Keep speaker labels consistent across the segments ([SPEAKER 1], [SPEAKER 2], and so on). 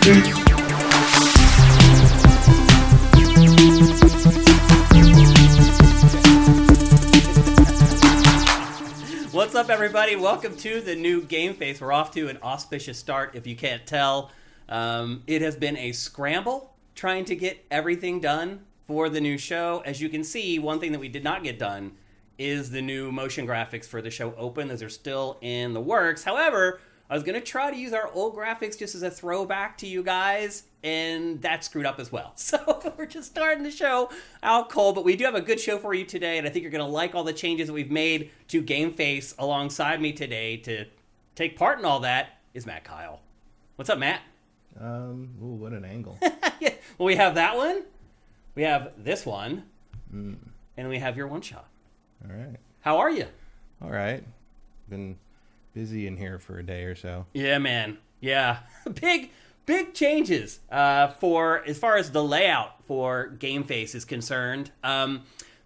[SPEAKER 1] What's up, everybody? Welcome to the new GameFace. We're off to an auspicious start, if you can't tell. It has been a scramble trying to get everything done for the new show. As you can see, one thing that we did not get done is the new motion graphics for the show Open. Those are still in the works. However, I was going to try to use our old graphics just as a throwback to you guys, and that screwed up as well. So we're just starting the show out cold, but we do have a good show for you today, and I think you're going to like all the changes that we've made to GameFace. Alongside me today to take part in all that is Matt Keil. What's up, Matt?
[SPEAKER 2] Ooh, what an angle.
[SPEAKER 1] Yeah. Well, we have that one, we have this one, and we have your one shot.
[SPEAKER 2] All right.
[SPEAKER 1] How are you?
[SPEAKER 2] All right. Been busy in here for a day or so.
[SPEAKER 1] Yeah, man. Yeah. Big changes for as far as the layout for GameFace is concerned.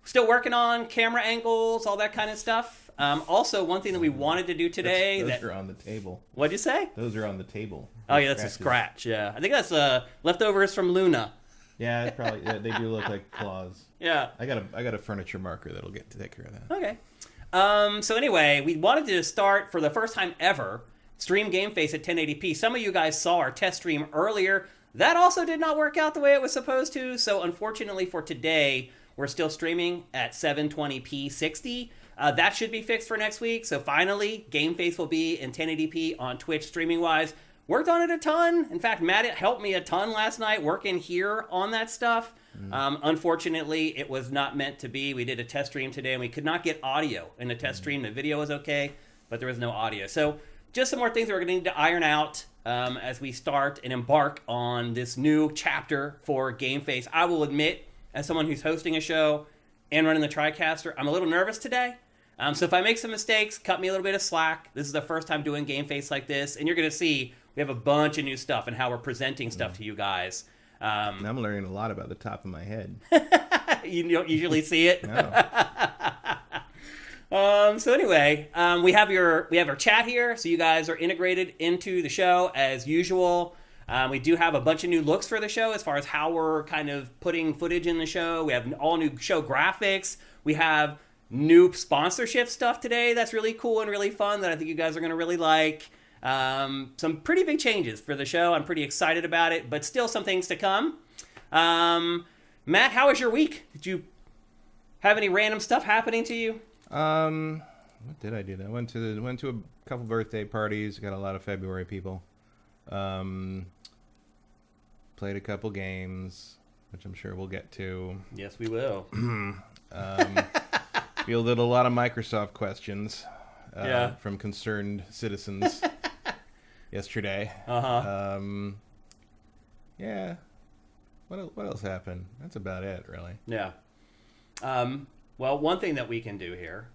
[SPEAKER 1] Still working on camera angles, all that kind of stuff. Also, one thing that we wanted to do today...
[SPEAKER 2] Those are on the table.
[SPEAKER 1] What'd you say?
[SPEAKER 2] Those are on the table.
[SPEAKER 1] Oh, yeah, that's a scratch. Yeah, I think that's leftovers from Luna.
[SPEAKER 2] Yeah, it's probably they do look like claws.
[SPEAKER 1] Yeah.
[SPEAKER 2] I got a furniture marker that'll get to take care of that.
[SPEAKER 1] Okay. So anyway, we wanted to start for the first time ever, stream GameFace at 1080p. Some of you guys saw our test stream earlier. That also did not work out the way it was supposed to. So unfortunately for today, we're still streaming at 720p 60. That should be fixed for next week. So finally, GameFace will be in 1080p on Twitch streaming-wise. Worked on it a ton. In fact, Matt helped me a ton last night working here on that stuff. Unfortunately, it was not meant to be. We did a test stream today, and we could not get audio in the test stream. The video was okay, but there was no audio. So just some more things that we're going to need to iron out as we start and embark on this new chapter for GameFace. I will admit, as someone who's hosting a show and running the TriCaster, I'm a little nervous today. So if I make some mistakes, cut me a little bit of slack. This is the first time doing GameFace like this, and you're going to see we have a bunch of new stuff and how we're presenting stuff to you guys.
[SPEAKER 2] I'm learning a lot about the top of my head.
[SPEAKER 1] You don't usually see it.
[SPEAKER 2] No.
[SPEAKER 1] So anyway, we have our chat here, so you guys are integrated into the show as usual. We do have a bunch of new looks for the show as far as how we're kind of putting footage in the show. We have all new show graphics. We have new sponsorship stuff today that's really cool and really fun that I think you guys are going to really like. Some pretty big changes for the show. I'm pretty excited about it, but still some things to come. Matt, how was your week? Did you have any random stuff happening to you?
[SPEAKER 2] What did I do? I went to a couple birthday parties. Got a lot of February people. Played a couple games, which I'm sure we'll get to.
[SPEAKER 1] Yes, we will.
[SPEAKER 2] Fielded a lot of Microsoft questions from concerned citizens yesterday. Yeah. What else happened? That's about it, really.
[SPEAKER 1] Yeah. Well, one thing that we can do here.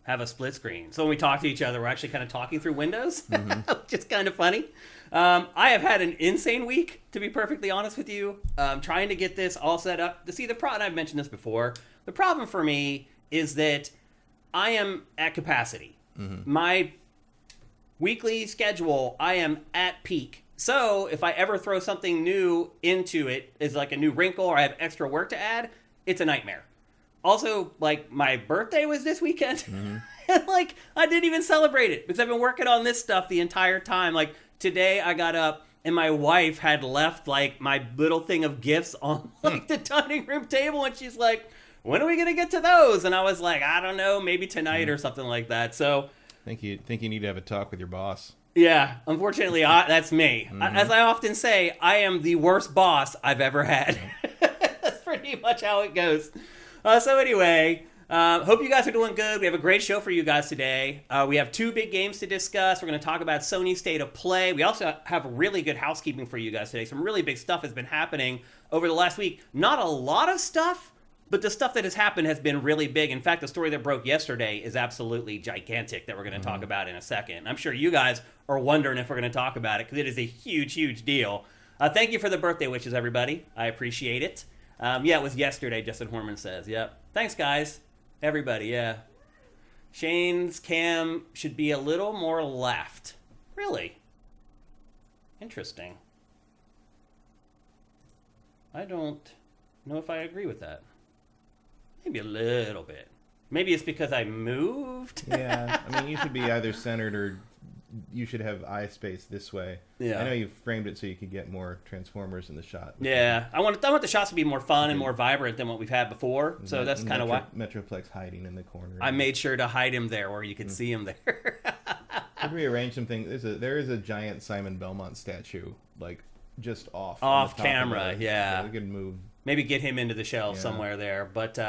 [SPEAKER 1] Have a split screen. So when we talk to each other, we're actually kind of talking through windows, which is kind of funny. I have had an insane week, to be perfectly honest with you. Trying to get this all set up. To see the problem, I've mentioned this before. The problem for me is that I am at capacity. My weekly schedule, I am at peak. So if I ever throw something new into it, is like a new wrinkle or I have extra work to add, it's a nightmare. Also, like, my birthday was this weekend. And, like, I didn't even celebrate it because I've been working on this stuff the entire time. Like, today I got up and my wife had left, like, my little thing of gifts on, like, the dining room table. And she's like, when are we going to get to those? And I was like, I don't know, maybe tonight or something like that. So
[SPEAKER 2] I think you need to have a talk with your boss.
[SPEAKER 1] Yeah, unfortunately, that's me. As I often say, I am the worst boss I've ever had. That's pretty much how it goes. So anyway, hope you guys are doing good. We have a great show for you guys today. We have two big games to discuss. We're going to talk about Sony's State of Play. We also have really good housekeeping for you guys today. Some really big stuff has been happening over the last week. Not a lot of stuff, but the stuff that has happened has been really big. In fact, the story that broke yesterday is absolutely gigantic that we're going to talk about in a second. I'm sure you guys are wondering if we're going to talk about it because it is a huge, huge deal. Thank you for the birthday wishes, everybody. I appreciate it. Yeah, it was yesterday, Justin Horman says. Yep. Thanks, guys. Everybody, yeah. Shane's cam should be a little more left. Really? Interesting. I don't know if I agree with that. Maybe a little bit. Maybe it's because I moved.
[SPEAKER 2] Yeah, I mean, you should be either centered or you should have eye space this way.
[SPEAKER 1] Yeah.
[SPEAKER 2] I know you framed it so you could get more transformers in the shot.
[SPEAKER 1] Yeah, I want the shots to be more fun and more vibrant than what we've had before. So that's kind of why
[SPEAKER 2] Metroplex hiding in the corner.
[SPEAKER 1] I made sure to hide him there where you could see him there.
[SPEAKER 2] Could rearrange some things. There is a giant Simon Belmont statue, like just off
[SPEAKER 1] camera. Yeah,
[SPEAKER 2] so we could move.
[SPEAKER 1] Maybe get him into the shelf somewhere there. But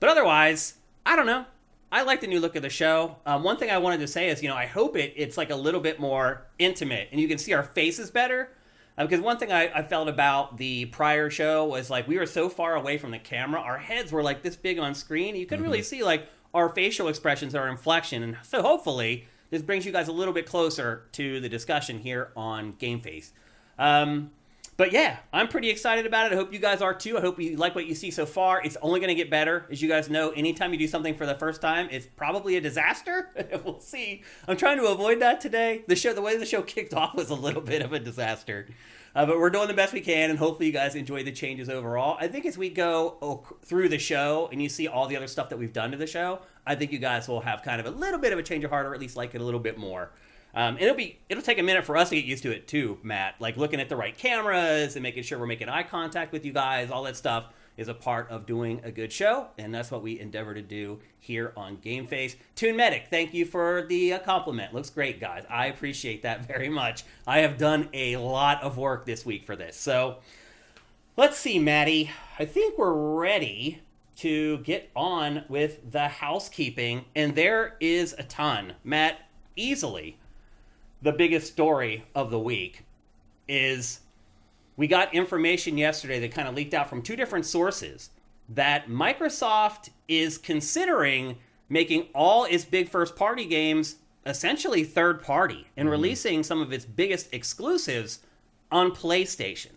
[SPEAKER 1] otherwise, I don't know. I like the new look of the show. One thing I wanted to say is, I hope it's like a little bit more intimate and you can see our faces better. Because one thing I felt about the prior show was like we were so far away from the camera. Our heads were like this big on screen. You couldn't really see like our facial expressions or inflection. And so hopefully this brings you guys a little bit closer to the discussion here on GameFace. But yeah, I'm pretty excited about it. I hope you guys are too. I hope you like what you see so far. It's only going to get better. As you guys know, anytime you do something for the first time, it's probably a disaster. We'll see. I'm trying to avoid that today. The way the show kicked off was a little bit of a disaster. But we're doing the best we can, and hopefully you guys enjoy the changes overall. I think as we go through the show and you see all the other stuff that we've done to the show, I think you guys will have kind of a little bit of a change of heart, or at least like it a little bit more. It'll take a minute for us to get used to it too, Matt. Like looking at the right cameras and making sure we're making eye contact with you guys. All that stuff is a part of doing a good show, and that's what we endeavor to do here on GameFace. Toon Medic, thank you for the compliment. Looks great, guys. I appreciate that very much. I have done a lot of work this week for this. So let's see, Maddie. I think we're ready to get on with the housekeeping, and there is a ton. Matt, easily the biggest story of the week is we got information yesterday that kind of leaked out from two different sources that Microsoft is considering making all its big first-party games essentially third-party and releasing some of its biggest exclusives on PlayStation.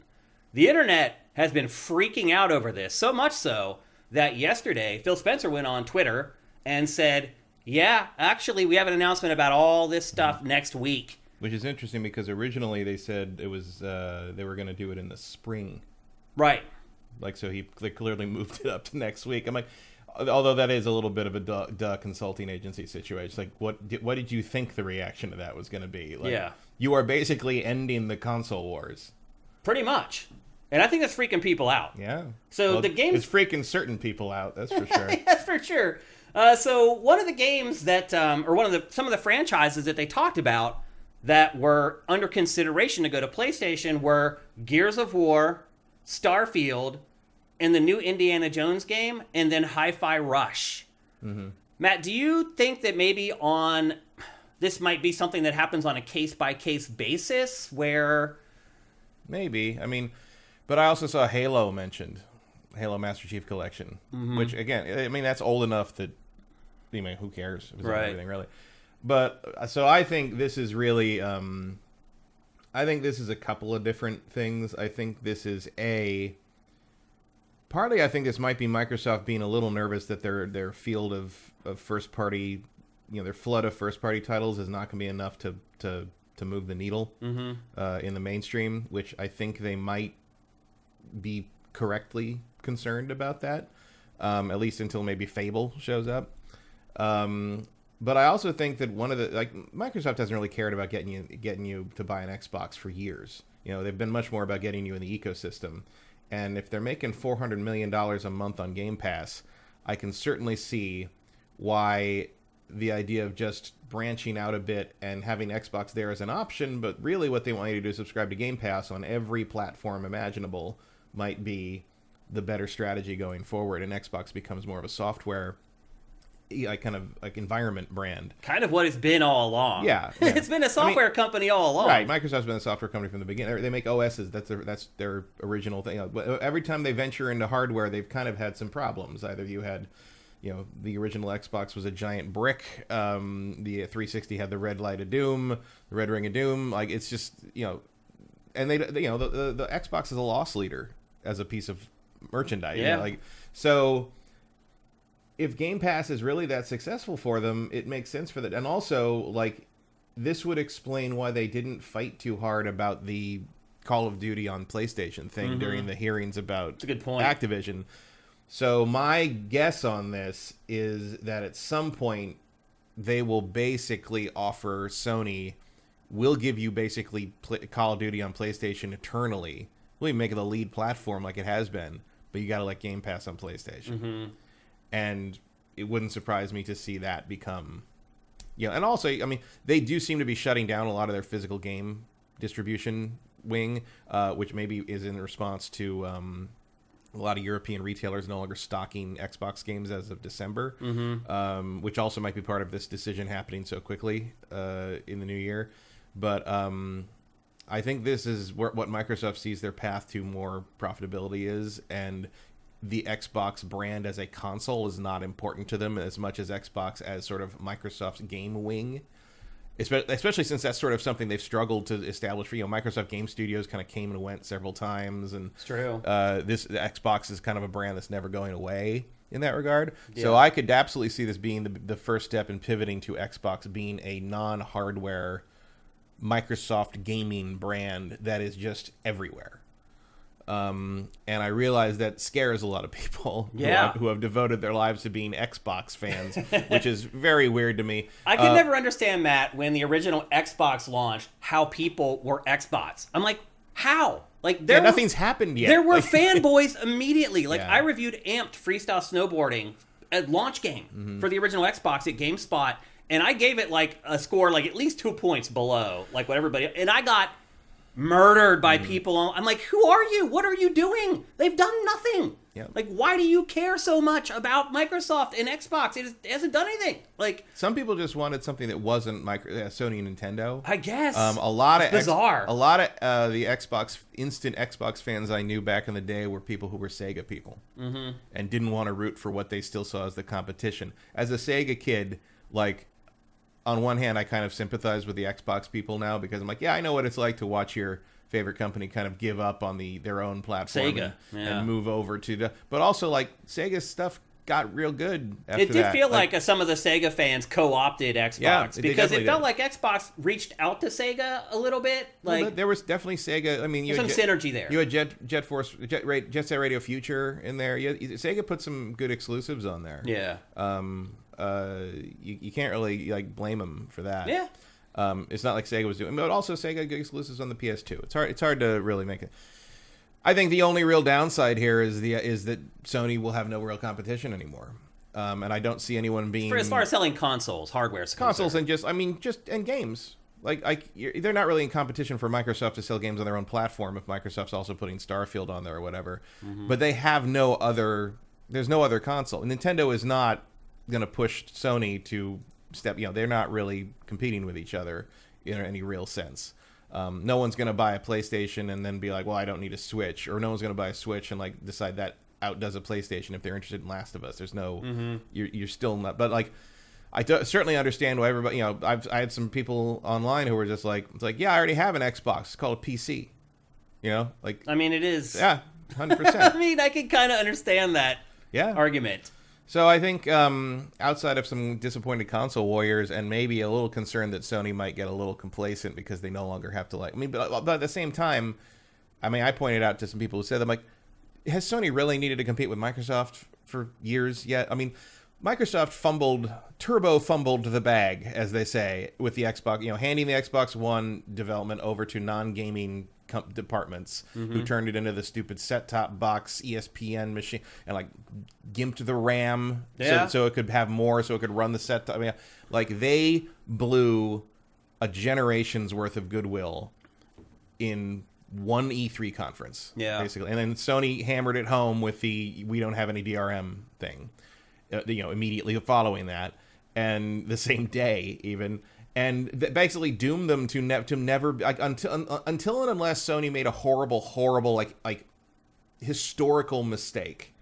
[SPEAKER 1] The internet has been freaking out over this, so much so that yesterday Phil Spencer went on Twitter and said, yeah, actually, we have an announcement about all this stuff next week.
[SPEAKER 2] Which is interesting because originally they said it was they were going to do it in the spring.
[SPEAKER 1] Right.
[SPEAKER 2] Like, so they clearly moved it up to next week. I'm like, although that is a little bit of a duh consulting agency situation. Like, what did you think the reaction to that was going to be? Like,
[SPEAKER 1] yeah. You
[SPEAKER 2] are basically ending the console wars.
[SPEAKER 1] Pretty much. And I think that's freaking people out.
[SPEAKER 2] Yeah.
[SPEAKER 1] So the game
[SPEAKER 2] is freaking certain people out. That's for sure.
[SPEAKER 1] That's for sure. So one of the games that, or some of the franchises that they talked about that were under consideration to go to PlayStation were Gears of War, Starfield, and the new Indiana Jones game, and then Hi-Fi Rush. Mm-hmm. Matt, do you think that maybe this might be something that happens on a case-by-case basis where...
[SPEAKER 2] Maybe. I mean, but I also saw Halo mentioned. Halo Master Chief Collection. Mm-hmm. Which, again, I mean, that's old enough that, I mean, who cares? It was
[SPEAKER 1] right.
[SPEAKER 2] Everything, really. But, so I think this is really, I think this is a couple of different things. I think this is partly I think this might be Microsoft being a little nervous that their field of first-party, their flood of first-party titles is not going to be enough to move the needle in the mainstream, which I think they might be correctly concerned about that, at least until maybe Fable shows up. But I also think that Microsoft hasn't really cared about getting you to buy an Xbox for years. They've been much more about getting you in the ecosystem. And if they're making $400 million a month on Game Pass, I can certainly see why the idea of just branching out a bit and having Xbox there as an option, but really what they want you to do is subscribe to Game Pass on every platform imaginable might be the better strategy going forward, and Xbox becomes more of a software kind of environment brand. Kind
[SPEAKER 1] of what it's been all along.
[SPEAKER 2] Yeah.
[SPEAKER 1] It's been a software company all along.
[SPEAKER 2] Right. Microsoft's been a software company from the beginning. They make OSs. That's their original thing. But every time they venture into hardware, they've kind of had some problems. Either you had, the original Xbox was a giant brick. The 360 had the red light of doom, the red ring of doom. Like, it's just, and the Xbox is a loss leader as a piece of merchandise.
[SPEAKER 1] Yeah.
[SPEAKER 2] So if Game Pass is really that successful for them, it makes sense for that. And also, like, this would explain why they didn't fight too hard about the Call of Duty on PlayStation thing during the hearings about
[SPEAKER 1] That's a good point.
[SPEAKER 2] Activision. So my guess on this is that at some point they will basically offer Sony, we'll give you basically Call of Duty on PlayStation eternally. We'll even make it the lead platform like it has been, but you got to let Game Pass on PlayStation. And it wouldn't surprise me to see that become... and also, I mean, they do seem to be shutting down a lot of their physical game distribution wing, which maybe is in response to a lot of European retailers no longer stocking Xbox games as of December, which also might be part of this decision happening so quickly in the new year. But I think this is what Microsoft sees their path to more profitability is, and the Xbox brand as a console is not important to them as much as Xbox as sort of Microsoft's game wing. Especially since that's sort of something they've struggled to establish for, Microsoft Game Studios kind of came and went several times, and
[SPEAKER 1] it's true.
[SPEAKER 2] The Xbox is kind of a brand that's never going away in that regard. Yeah. So I could absolutely see this being the first step in pivoting to Xbox being a non-hardware Microsoft gaming brand that is just everywhere. And I realize that scares a lot of people who have devoted their lives to being Xbox fans, which is very weird to me.
[SPEAKER 1] I could never understand, Matt, when the original Xbox launched, how people were Xbox. I'm like, how? Like,
[SPEAKER 2] nothing's happened yet.
[SPEAKER 1] There were fanboys immediately. Like, I reviewed Amped Freestyle Snowboarding at launch game for the original Xbox at GameSpot, and I gave it, like, a score, like, at least 2 points below, like, what everybody... And I got... murdered by people. I'm like, who are you? What are you doing? They've done nothing. Yep. Like, why do you care so much about Microsoft and Xbox? It hasn't done anything. Like,
[SPEAKER 2] some people just wanted something that wasn't Sony and Nintendo.
[SPEAKER 1] I guess.
[SPEAKER 2] It's
[SPEAKER 1] bizarre.
[SPEAKER 2] A lot of the instant Xbox fans I knew back in the day were people who were Sega people and didn't want to root for what they still saw as the competition. As a Sega kid, like, on one hand, I kind of sympathize with the Xbox people now because I'm like, I know what it's like to watch your favorite company kind of give up on their own platform and move over to but also, like, Sega's stuff got real good after that.
[SPEAKER 1] It did feel like some of the Sega fans co-opted Xbox because it felt like Xbox reached out to Sega a little bit. Like,
[SPEAKER 2] there was definitely Sega. I mean, you
[SPEAKER 1] had some synergy there.
[SPEAKER 2] You had Jet Set Radio Future in there. Sega put some good exclusives on there.
[SPEAKER 1] Yeah.
[SPEAKER 2] You can't really, like, blame them for that.
[SPEAKER 1] Yeah.
[SPEAKER 2] It's not like Sega was doing, but also Sega had good exclusives on the PS2. It's hard to really make it. I think the only real downside here is that Sony will have no real competition anymore. And I don't see anyone being...
[SPEAKER 1] as far as selling consoles, hardware.
[SPEAKER 2] Consoles and and games. Like they're not really in competition for Microsoft to sell games on their own platform if Microsoft's also putting Starfield on there or whatever. But they have no other... There's no other console. Nintendo is not going to push Sony to step... they're not really competing with each other in any real sense. No one's going to buy a PlayStation and then be like, well, I don't need a Switch. Or no one's going to buy a Switch and, like, decide that outdoes a PlayStation if they're interested in Last of Us. There's no... You're still not... But, like, I certainly understand why everybody... I had some people online who were just like... It's like, I already have an Xbox. It's called a PC. Like...
[SPEAKER 1] I mean, it is...
[SPEAKER 2] Yeah, 100%.
[SPEAKER 1] I mean, I can kind of understand that argument.
[SPEAKER 2] So I think outside of some disappointed console warriors and maybe a little concern that Sony might get a little complacent because they no longer have to, like... I mean, but at the same time, I pointed out to some people who said, I'm like, has Sony really needed to compete with Microsoft for years yet? I mean, Microsoft turbo fumbled the bag, as they say, with the Xbox, handing the Xbox One development over to non-gaming departments who turned it into the stupid set-top box ESPN machine and, like, gimped the RAM so it could have more, so it could run the set-top. I mean, like, they blew a generation's worth of goodwill in one E3 conference, basically. And then Sony hammered it home with the we don't have any DRM thing, immediately following that, and the same day even. And basically doomed them to never, like, until and unless Sony made a horrible like historical mistake,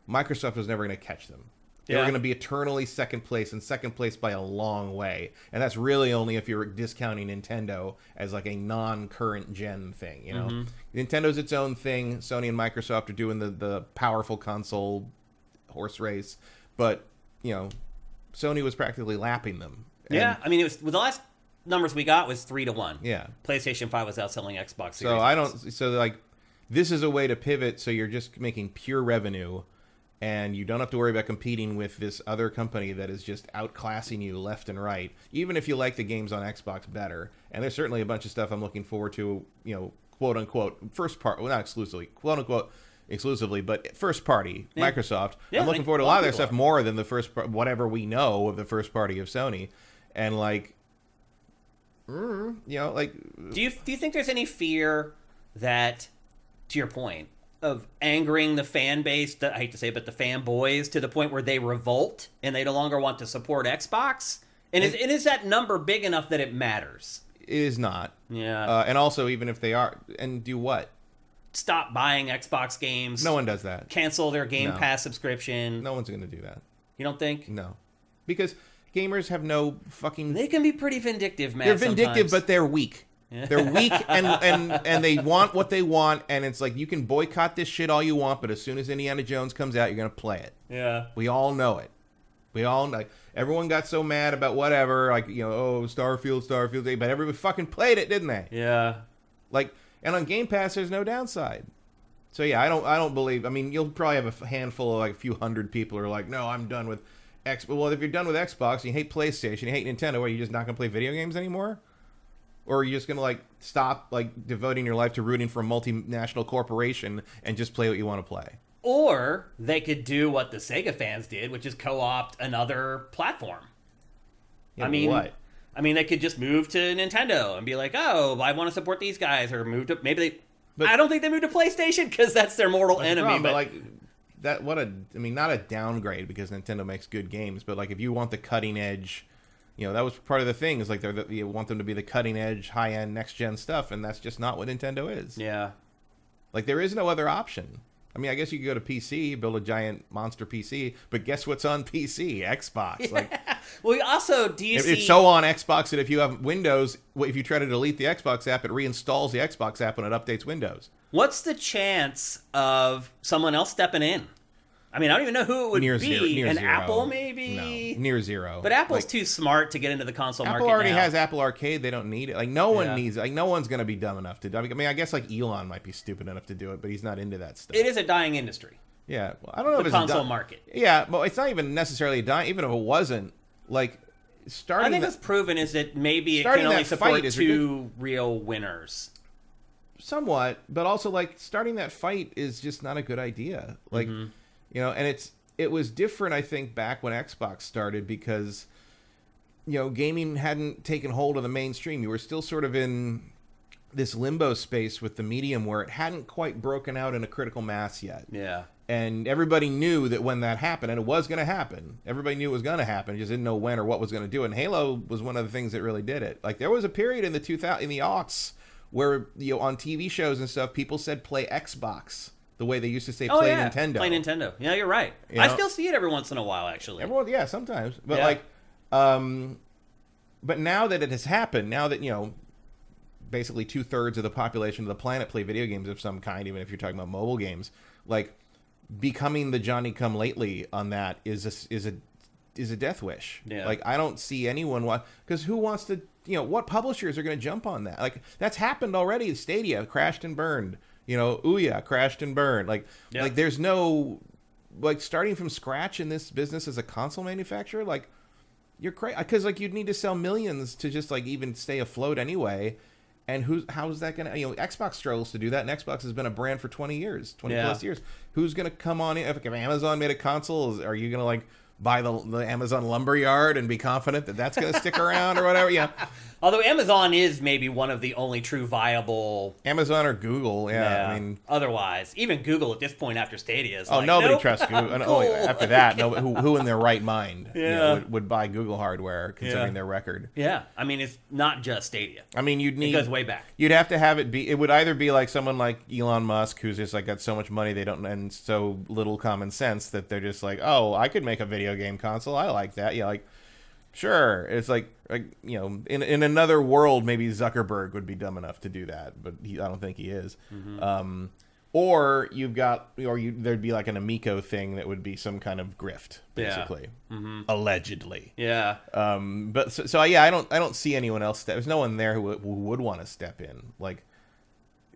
[SPEAKER 2] Microsoft was never going to catch them. They were going to be eternally second place by a long way, and that's really only if you're discounting Nintendo as, like, a non-current gen thing. Nintendo's its own thing. Sony and Microsoft are doing the powerful console horse race, but Sony was practically lapping them.
[SPEAKER 1] Yeah, I mean, it was the last numbers we got was 3-1.
[SPEAKER 2] Yeah,
[SPEAKER 1] PlayStation 5 was outselling Xbox Series.
[SPEAKER 2] So I don't. So like, this is a way to pivot. So you're just making pure revenue, and you don't have to worry about competing with this other company that is just outclassing you left and right. Even if you like the games on Xbox better, and there's certainly a bunch of stuff I'm looking forward to. Quote unquote first part. Well, not exclusively. Quote unquote. Exclusively, but first party Microsoft.
[SPEAKER 1] Yeah,
[SPEAKER 2] I'm looking forward to a lot of their stuff more than the first whatever we know of the first party of Sony, and like. Do
[SPEAKER 1] you think there's any fear that, to your point, of angering the fan base, I hate to say it, but the fanboys, to the point where they revolt and they no longer want to support Xbox? And is that number big enough that it matters?
[SPEAKER 2] It is not.
[SPEAKER 1] Yeah.
[SPEAKER 2] And also, even if they are, and do what?
[SPEAKER 1] Stop buying Xbox games.
[SPEAKER 2] No one does that.
[SPEAKER 1] Cancel their Game Pass subscription.
[SPEAKER 2] No one's going to do that.
[SPEAKER 1] You don't think?
[SPEAKER 2] No. Because gamers have no fucking...
[SPEAKER 1] They can be pretty vindictive, man.
[SPEAKER 2] They're vindictive,
[SPEAKER 1] sometimes.
[SPEAKER 2] But they're weak. Yeah. They're weak, and they want what they want, and it's like, you can boycott this shit all you want, but as soon as Indiana Jones comes out, you're going to play it.
[SPEAKER 1] Yeah.
[SPEAKER 2] We all know it. We all know. Everyone got so mad about whatever, like, Starfield, but everybody fucking played it, didn't they?
[SPEAKER 1] Yeah.
[SPEAKER 2] Like, and on Game Pass, there's no downside. So yeah, I don't believe. I mean, you'll probably have a handful of like a few hundred people who are like, no, I'm done with Well, if you're done with Xbox and you hate PlayStation, you hate Nintendo, are you just not gonna play video games anymore? Or are you just gonna like stop like devoting your life to rooting for a multinational corporation and just play what you want to play?
[SPEAKER 1] Or they could do what the Sega fans did, which is co-opt another platform.
[SPEAKER 2] Yeah,
[SPEAKER 1] I mean,
[SPEAKER 2] what?
[SPEAKER 1] I mean, they could just move to Nintendo and be like, "Oh, I want to support these guys," or move to But I don't think they moved to PlayStation because that's their mortal enemy.
[SPEAKER 2] But like that, not a downgrade because Nintendo makes good games, but like if you want the cutting edge, that was part of the thing is like you want them to be the cutting edge, high end, next gen stuff, and that's just not what Nintendo is.
[SPEAKER 1] Yeah,
[SPEAKER 2] like there is no other option. I mean, I guess you could go to PC, build a giant monster PC, but guess what's on PC? Xbox.
[SPEAKER 1] Yeah.
[SPEAKER 2] Like,
[SPEAKER 1] well, also, do you see...
[SPEAKER 2] It's so on Xbox that if you have Windows, if you try to delete the Xbox app, it reinstalls the Xbox app when it updates Windows.
[SPEAKER 1] What's the chance of someone else stepping in? I mean, I don't even know who it would be.
[SPEAKER 2] Near zero.
[SPEAKER 1] Apple, maybe?
[SPEAKER 2] No, near zero.
[SPEAKER 1] But Apple's too smart to get into the console market
[SPEAKER 2] Apple already
[SPEAKER 1] now.
[SPEAKER 2] has Apple Arcade. They don't need it. Like, no one needs it. Like, no one's going to be dumb enough to do it. I mean, I guess, like, Elon might be stupid enough to do it, but he's not into that stuff.
[SPEAKER 1] It is a dying industry.
[SPEAKER 2] Yeah. Well, I don't know if it's
[SPEAKER 1] console market.
[SPEAKER 2] Yeah, but it's not even necessarily dying. Even if it wasn't, like, starting...
[SPEAKER 1] I think what's proven is that maybe it can only support two real winners.
[SPEAKER 2] Somewhat, but also, like, starting that fight is just not a good idea. Like, and it was different, I think, back when Xbox started because, gaming hadn't taken hold of the mainstream. You were still sort of in this limbo space with the medium where it hadn't quite broken out in a critical mass yet.
[SPEAKER 1] Yeah.
[SPEAKER 2] And everybody knew that when that happened, and it was going to happen, everybody knew it was going to happen, just didn't know when or what was going to do it. And Halo was one of the things that really did it. Like, there was a period in the aughts where, on TV shows and stuff, people said play Xbox. The way they used to say play Nintendo.
[SPEAKER 1] Play Nintendo. Yeah, you're right. I still see it every once in a while, actually.
[SPEAKER 2] Sometimes. But but now that it has happened, now that, basically 2/3 of the population of the planet play video games of some kind, even if you're talking about mobile games, like, becoming the Johnny-come-lately on that is a death wish.
[SPEAKER 1] Yeah.
[SPEAKER 2] Like, I don't see anyone because who wants to, what publishers are going to jump on that? Like, that's happened already. Stadia crashed and burned. Ouya crashed and burned. Like there's no, like, starting from scratch in this business as a console manufacturer. Like, you're crazy because like you'd need to sell millions to just like even stay afloat anyway. And how's that gonna? Xbox struggles to do that, and Xbox has been a brand for 20 plus years. Who's gonna come on in? If Amazon made a console, are you gonna like buy the Amazon lumberyard and be confident that that's gonna stick around or whatever? Yeah.
[SPEAKER 1] Although Amazon is maybe one of the only true viable...
[SPEAKER 2] Amazon or Google, yeah. I mean,
[SPEAKER 1] otherwise, even Google at this point after Stadia is
[SPEAKER 2] nobody trusts Google.
[SPEAKER 1] Cool.
[SPEAKER 2] After that, who in their right mind would buy Google hardware, considering their record?
[SPEAKER 1] Yeah, I mean, it's not just Stadia.
[SPEAKER 2] I mean, it
[SPEAKER 1] goes way back.
[SPEAKER 2] You'd have to have it be... It would either be like someone like Elon Musk, who's just like got so much money and so little common sense that they're just like, oh, I could make a video game console. I like that. Yeah, like... Sure, it's like in another world, maybe Zuckerberg would be dumb enough to do that, but I don't think he is.
[SPEAKER 1] Mm-hmm.
[SPEAKER 2] Or there'd be like an Amico thing that would be some kind of grift, basically, allegedly.
[SPEAKER 1] Yeah.
[SPEAKER 2] But so yeah, I don't see anyone else. There's no one there who would want to step in. Like,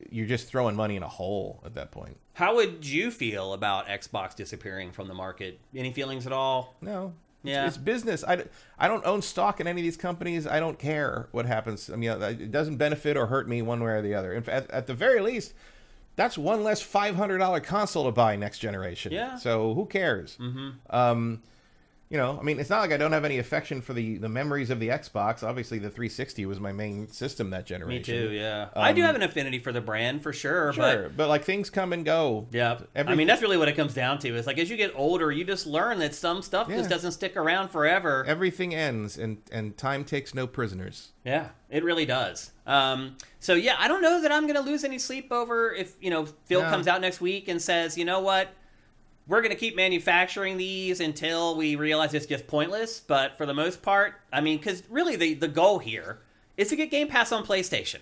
[SPEAKER 2] you're just throwing money in a hole at that point.
[SPEAKER 1] How would you feel about Xbox disappearing from the market? Any feelings at all?
[SPEAKER 2] No.
[SPEAKER 1] Yeah.
[SPEAKER 2] It's business. I don't own stock in any of these companies. I don't care what happens. I mean, it doesn't benefit or hurt me one way or the other. In fact, at the very least, that's one less $500 console to buy next generation.
[SPEAKER 1] Yeah.
[SPEAKER 2] So who cares? I mean, it's not like I don't have any affection for the memories of the Xbox. Obviously, the 360 was my main system that generation.
[SPEAKER 1] Me too, yeah. I do have an affinity for the brand, for sure.
[SPEAKER 2] But like, things come and go.
[SPEAKER 1] Yeah. I mean, that's really what it comes down to. Is like, as you get older, you just learn that some stuff just doesn't stick around forever.
[SPEAKER 2] Everything ends, and time takes no prisoners.
[SPEAKER 1] Yeah, it really does. So yeah, I don't know that I'm going to lose any sleep over if, Phil comes out next week and says, you know what, we're going to keep manufacturing these until we realize it's just pointless. But for the most part, I mean, because really the goal here is to get Game Pass on PlayStation.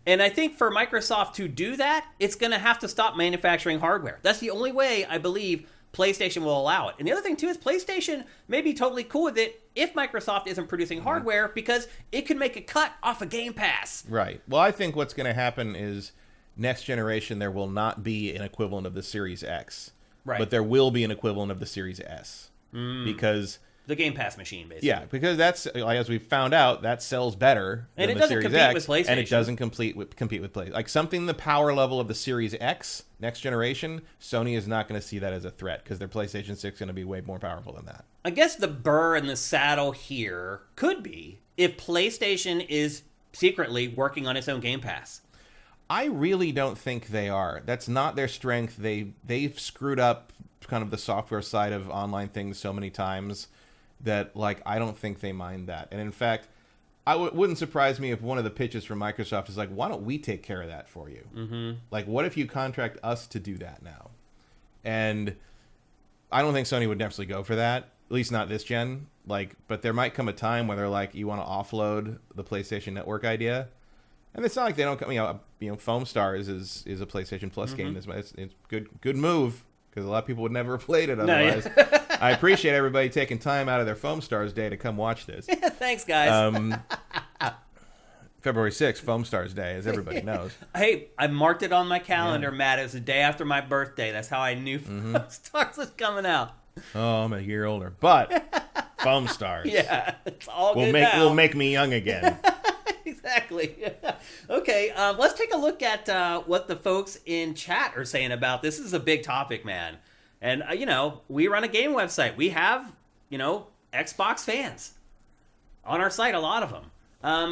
[SPEAKER 1] And I think for Microsoft to do that, it's going to have to stop manufacturing hardware. That's the only way, I believe, PlayStation will allow it. And the other thing, too, is PlayStation may be totally cool with it if Microsoft isn't producing hardware, because it could make a cut off of Game Pass.
[SPEAKER 2] Right. Well, I think what's going to happen is next generation there will not be an equivalent of the Series X. Right. But there will be an equivalent of the Series S. Because...
[SPEAKER 1] the Game Pass machine, basically.
[SPEAKER 2] Yeah, because that's, as we found out, that sells better than the Series X. And it doesn't compete with PlayStation. Like, something the power level of the Series X, next generation, Sony is not going to see that as a threat, because their PlayStation 6 is going to be way more powerful than that.
[SPEAKER 1] I guess the burr in the saddle here could be if PlayStation is secretly working on its own Game Pass.
[SPEAKER 2] I really don't think they are. That's not their strength. They've screwed up kind of the software side of online things so many times that, like, I don't think they mind that. And in fact, wouldn't surprise me if one of the pitches from Microsoft is like, why don't we take care of that for you? Like, what if you contract us to do that now? And I don't think Sony would necessarily go for that, at least not this gen. Like, but there might come a time where they're like, you want to offload the PlayStation Network idea? And it's not like they don't come, Foam Stars is a PlayStation Plus game. It's good move, because a lot of people would never have played it otherwise. No, yeah. I appreciate everybody taking time out of their Foam Stars day to come watch this.
[SPEAKER 1] Thanks, guys.
[SPEAKER 2] February 6th, Foam Stars Day, as everybody knows.
[SPEAKER 1] Hey, I marked it on my calendar, Matt. It was the day after my birthday. That's how I knew Foam Stars was coming out.
[SPEAKER 2] Oh, I'm a year older. But Foam Stars.
[SPEAKER 1] Yeah, it's all good now.
[SPEAKER 2] Will make me young again.
[SPEAKER 1] Exactly. Okay, let's take a look at what the folks in chat are saying about this. This is a big topic, man. And, we run a game website. We have, Xbox fans on our site, a lot of them.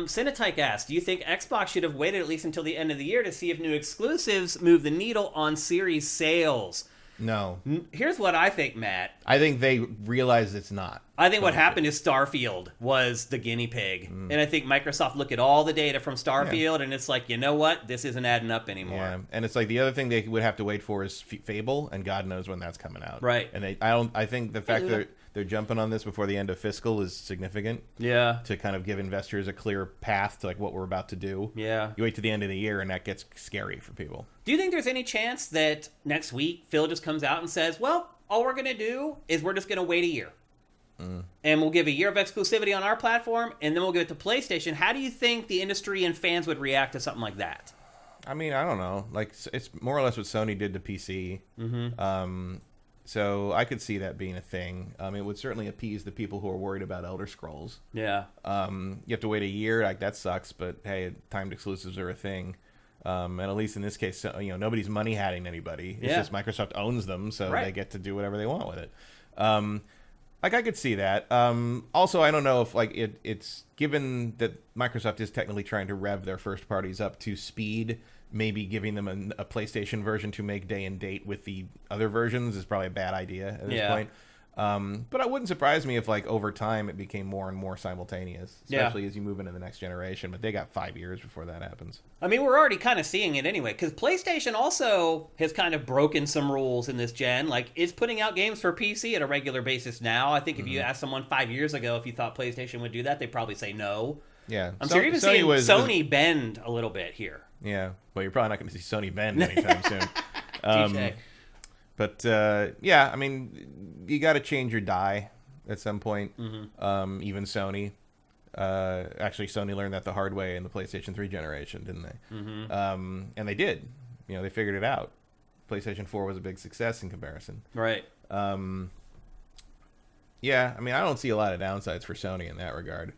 [SPEAKER 1] Cinetyke asks, do you think Xbox should have waited at least until the end of the year to see if new exclusives move the needle on series sales?
[SPEAKER 2] No.
[SPEAKER 1] Here's what I think, Matt.
[SPEAKER 2] I think they realize it's not.
[SPEAKER 1] I think what happened is Starfield was the guinea pig. And I think Microsoft looked at all the data from Starfield, and it's like, you know what? This isn't adding up anymore.
[SPEAKER 2] Yeah, and it's like the other thing they would have to wait for is Fable, and God knows when that's coming out.
[SPEAKER 1] Right.
[SPEAKER 2] And I think the fact that they're jumping on this before the end of fiscal is significant.
[SPEAKER 1] Yeah.
[SPEAKER 2] To kind of give investors a clear path to like what we're about to do.
[SPEAKER 1] Yeah.
[SPEAKER 2] You wait to the end of the year, and that gets scary for people.
[SPEAKER 1] Do you think there's any chance that next week Phil just comes out and says, well, all we're going to do is we're just going to wait a year. And we'll give a year of exclusivity on our platform, and then we'll give it to PlayStation. How do you think the industry and fans would react to something like that?
[SPEAKER 2] I mean, I don't know. Like, it's more or less what Sony did to PC. So I could see that being a thing. It would certainly appease the people who are worried about Elder Scrolls.
[SPEAKER 1] Yeah.
[SPEAKER 2] You have to wait a year. Like, that sucks. But hey, timed exclusives are a thing. And at least in this case, nobody's money hatting anybody. It's just Microsoft owns them, so they get to do whatever they want with it. Like, I could see that. Also, I don't know if it's given that Microsoft is technically trying to rev their first parties up to speed. Maybe giving them a PlayStation version to make day and date with the other versions is probably a bad idea at this point. But it wouldn't surprise me if, over time, it became more and more simultaneous, especially as you move into the next generation. But they got 5 years before that happens.
[SPEAKER 1] I mean, we're already kind of seeing it anyway, because PlayStation also has kind of broken some rules in this gen. Like, it's putting out games for PC at a regular basis now. I think if you asked someone 5 years ago if you thought PlayStation would do that, they'd probably say no.
[SPEAKER 2] Yeah.
[SPEAKER 1] You're even seeing Sony bend a little bit here.
[SPEAKER 2] Yeah. Well, you're probably not going to see Sony bend anytime soon.
[SPEAKER 1] Touché.
[SPEAKER 2] But yeah, I mean, you got to change your die at some point. Even Sony. Actually, Sony learned that the hard way in the PlayStation 3 generation, didn't they? And they did. They figured it out. PlayStation 4 was a big success in comparison.
[SPEAKER 1] Right.
[SPEAKER 2] Yeah, I mean, I don't see a lot of downsides for Sony in that regard.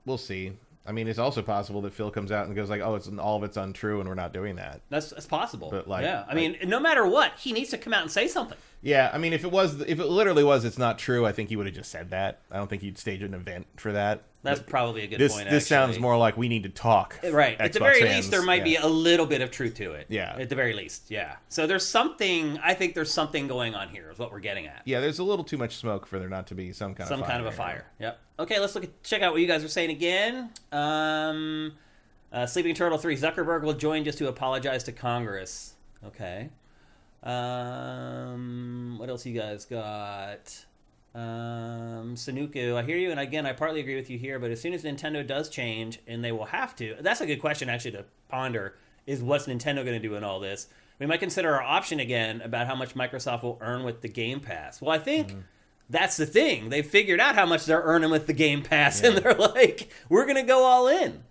[SPEAKER 2] We'll see. I mean, it's also possible that Phil comes out and goes like, "Oh, all of it's untrue, and we're not doing that."
[SPEAKER 1] That's possible.
[SPEAKER 2] But
[SPEAKER 1] yeah, I mean, no matter what, he needs to come out and say something.
[SPEAKER 2] Yeah, I mean, if it literally was, it's not true. I think he would have just said that. I don't think he'd stage an event for that.
[SPEAKER 1] That's probably a good point.
[SPEAKER 2] This sounds more like we need to talk.
[SPEAKER 1] Right. At the very least, there might be
[SPEAKER 2] yeah.
[SPEAKER 1] a little bit of truth to it.
[SPEAKER 2] Yeah.
[SPEAKER 1] At the very least, yeah. So there's something. I think there's something going on here. Is what we're getting at.
[SPEAKER 2] Yeah, there's a little too much smoke for there not to be some kind of
[SPEAKER 1] a fire. Yep. Okay, let's check out what you guys are saying again. Sleeping Turtle 3. Zuckerberg will join just to apologize to Congress. Okay. What else you guys got? Sanuku, I hear you, and again, I partly agree with you here, but as soon as Nintendo does change, and they will have to, that's a good question actually to ponder, is what's Nintendo going to do in all this? We might consider our option again about how much Microsoft will earn with the Game Pass. Well, I think that's the thing. They've figured out how much they're earning with the Game Pass, and they're like, we're going to go all in.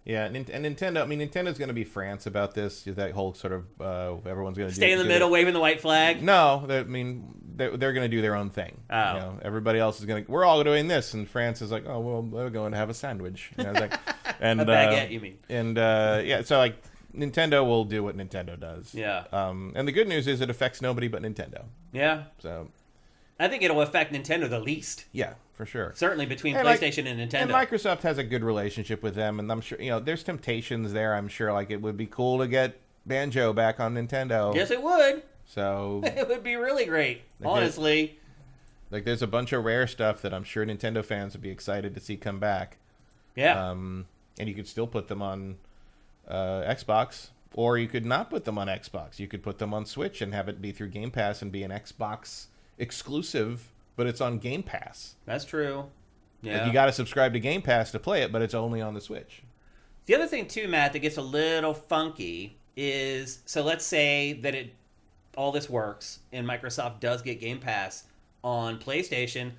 [SPEAKER 2] Yeah, and Nintendo. I mean, Nintendo's going to be France about this. That whole sort of everyone's going to
[SPEAKER 1] stay in the middle, waving the white flag.
[SPEAKER 2] No, I mean they're going to do their own thing.
[SPEAKER 1] Oh.
[SPEAKER 2] Everybody else is going to. We're all doing this, and France is like, oh well, we're going to have a sandwich. It's like, and
[SPEAKER 1] a baguette, you mean?
[SPEAKER 2] And yeah, so like Nintendo will do what Nintendo does.
[SPEAKER 1] Yeah.
[SPEAKER 2] And the good news is it affects nobody but Nintendo.
[SPEAKER 1] Yeah.
[SPEAKER 2] So.
[SPEAKER 1] I think it'll affect Nintendo the least.
[SPEAKER 2] Yeah, for sure.
[SPEAKER 1] Certainly between PlayStation and Nintendo.
[SPEAKER 2] And Microsoft has a good relationship with them, and I'm sure there's temptations there. I'm sure like it would be cool to get Banjo back on Nintendo.
[SPEAKER 1] Yes, it would.
[SPEAKER 2] So
[SPEAKER 1] it would be really great, honestly.
[SPEAKER 2] Like there's a bunch of rare stuff that I'm sure Nintendo fans would be excited to see come back.
[SPEAKER 1] Yeah.
[SPEAKER 2] And you could still put them on Xbox, or you could not put them on Xbox. You could put them on Switch and have it be through Game Pass and be an Xbox exclusive, but it's on Game Pass.
[SPEAKER 1] That's true. Yeah.
[SPEAKER 2] Like you got to subscribe to Game Pass to play it, but it's only on the Switch.
[SPEAKER 1] The other thing too, Matt, that gets a little funky is, so let's say that all this works and Microsoft does get Game Pass on PlayStation.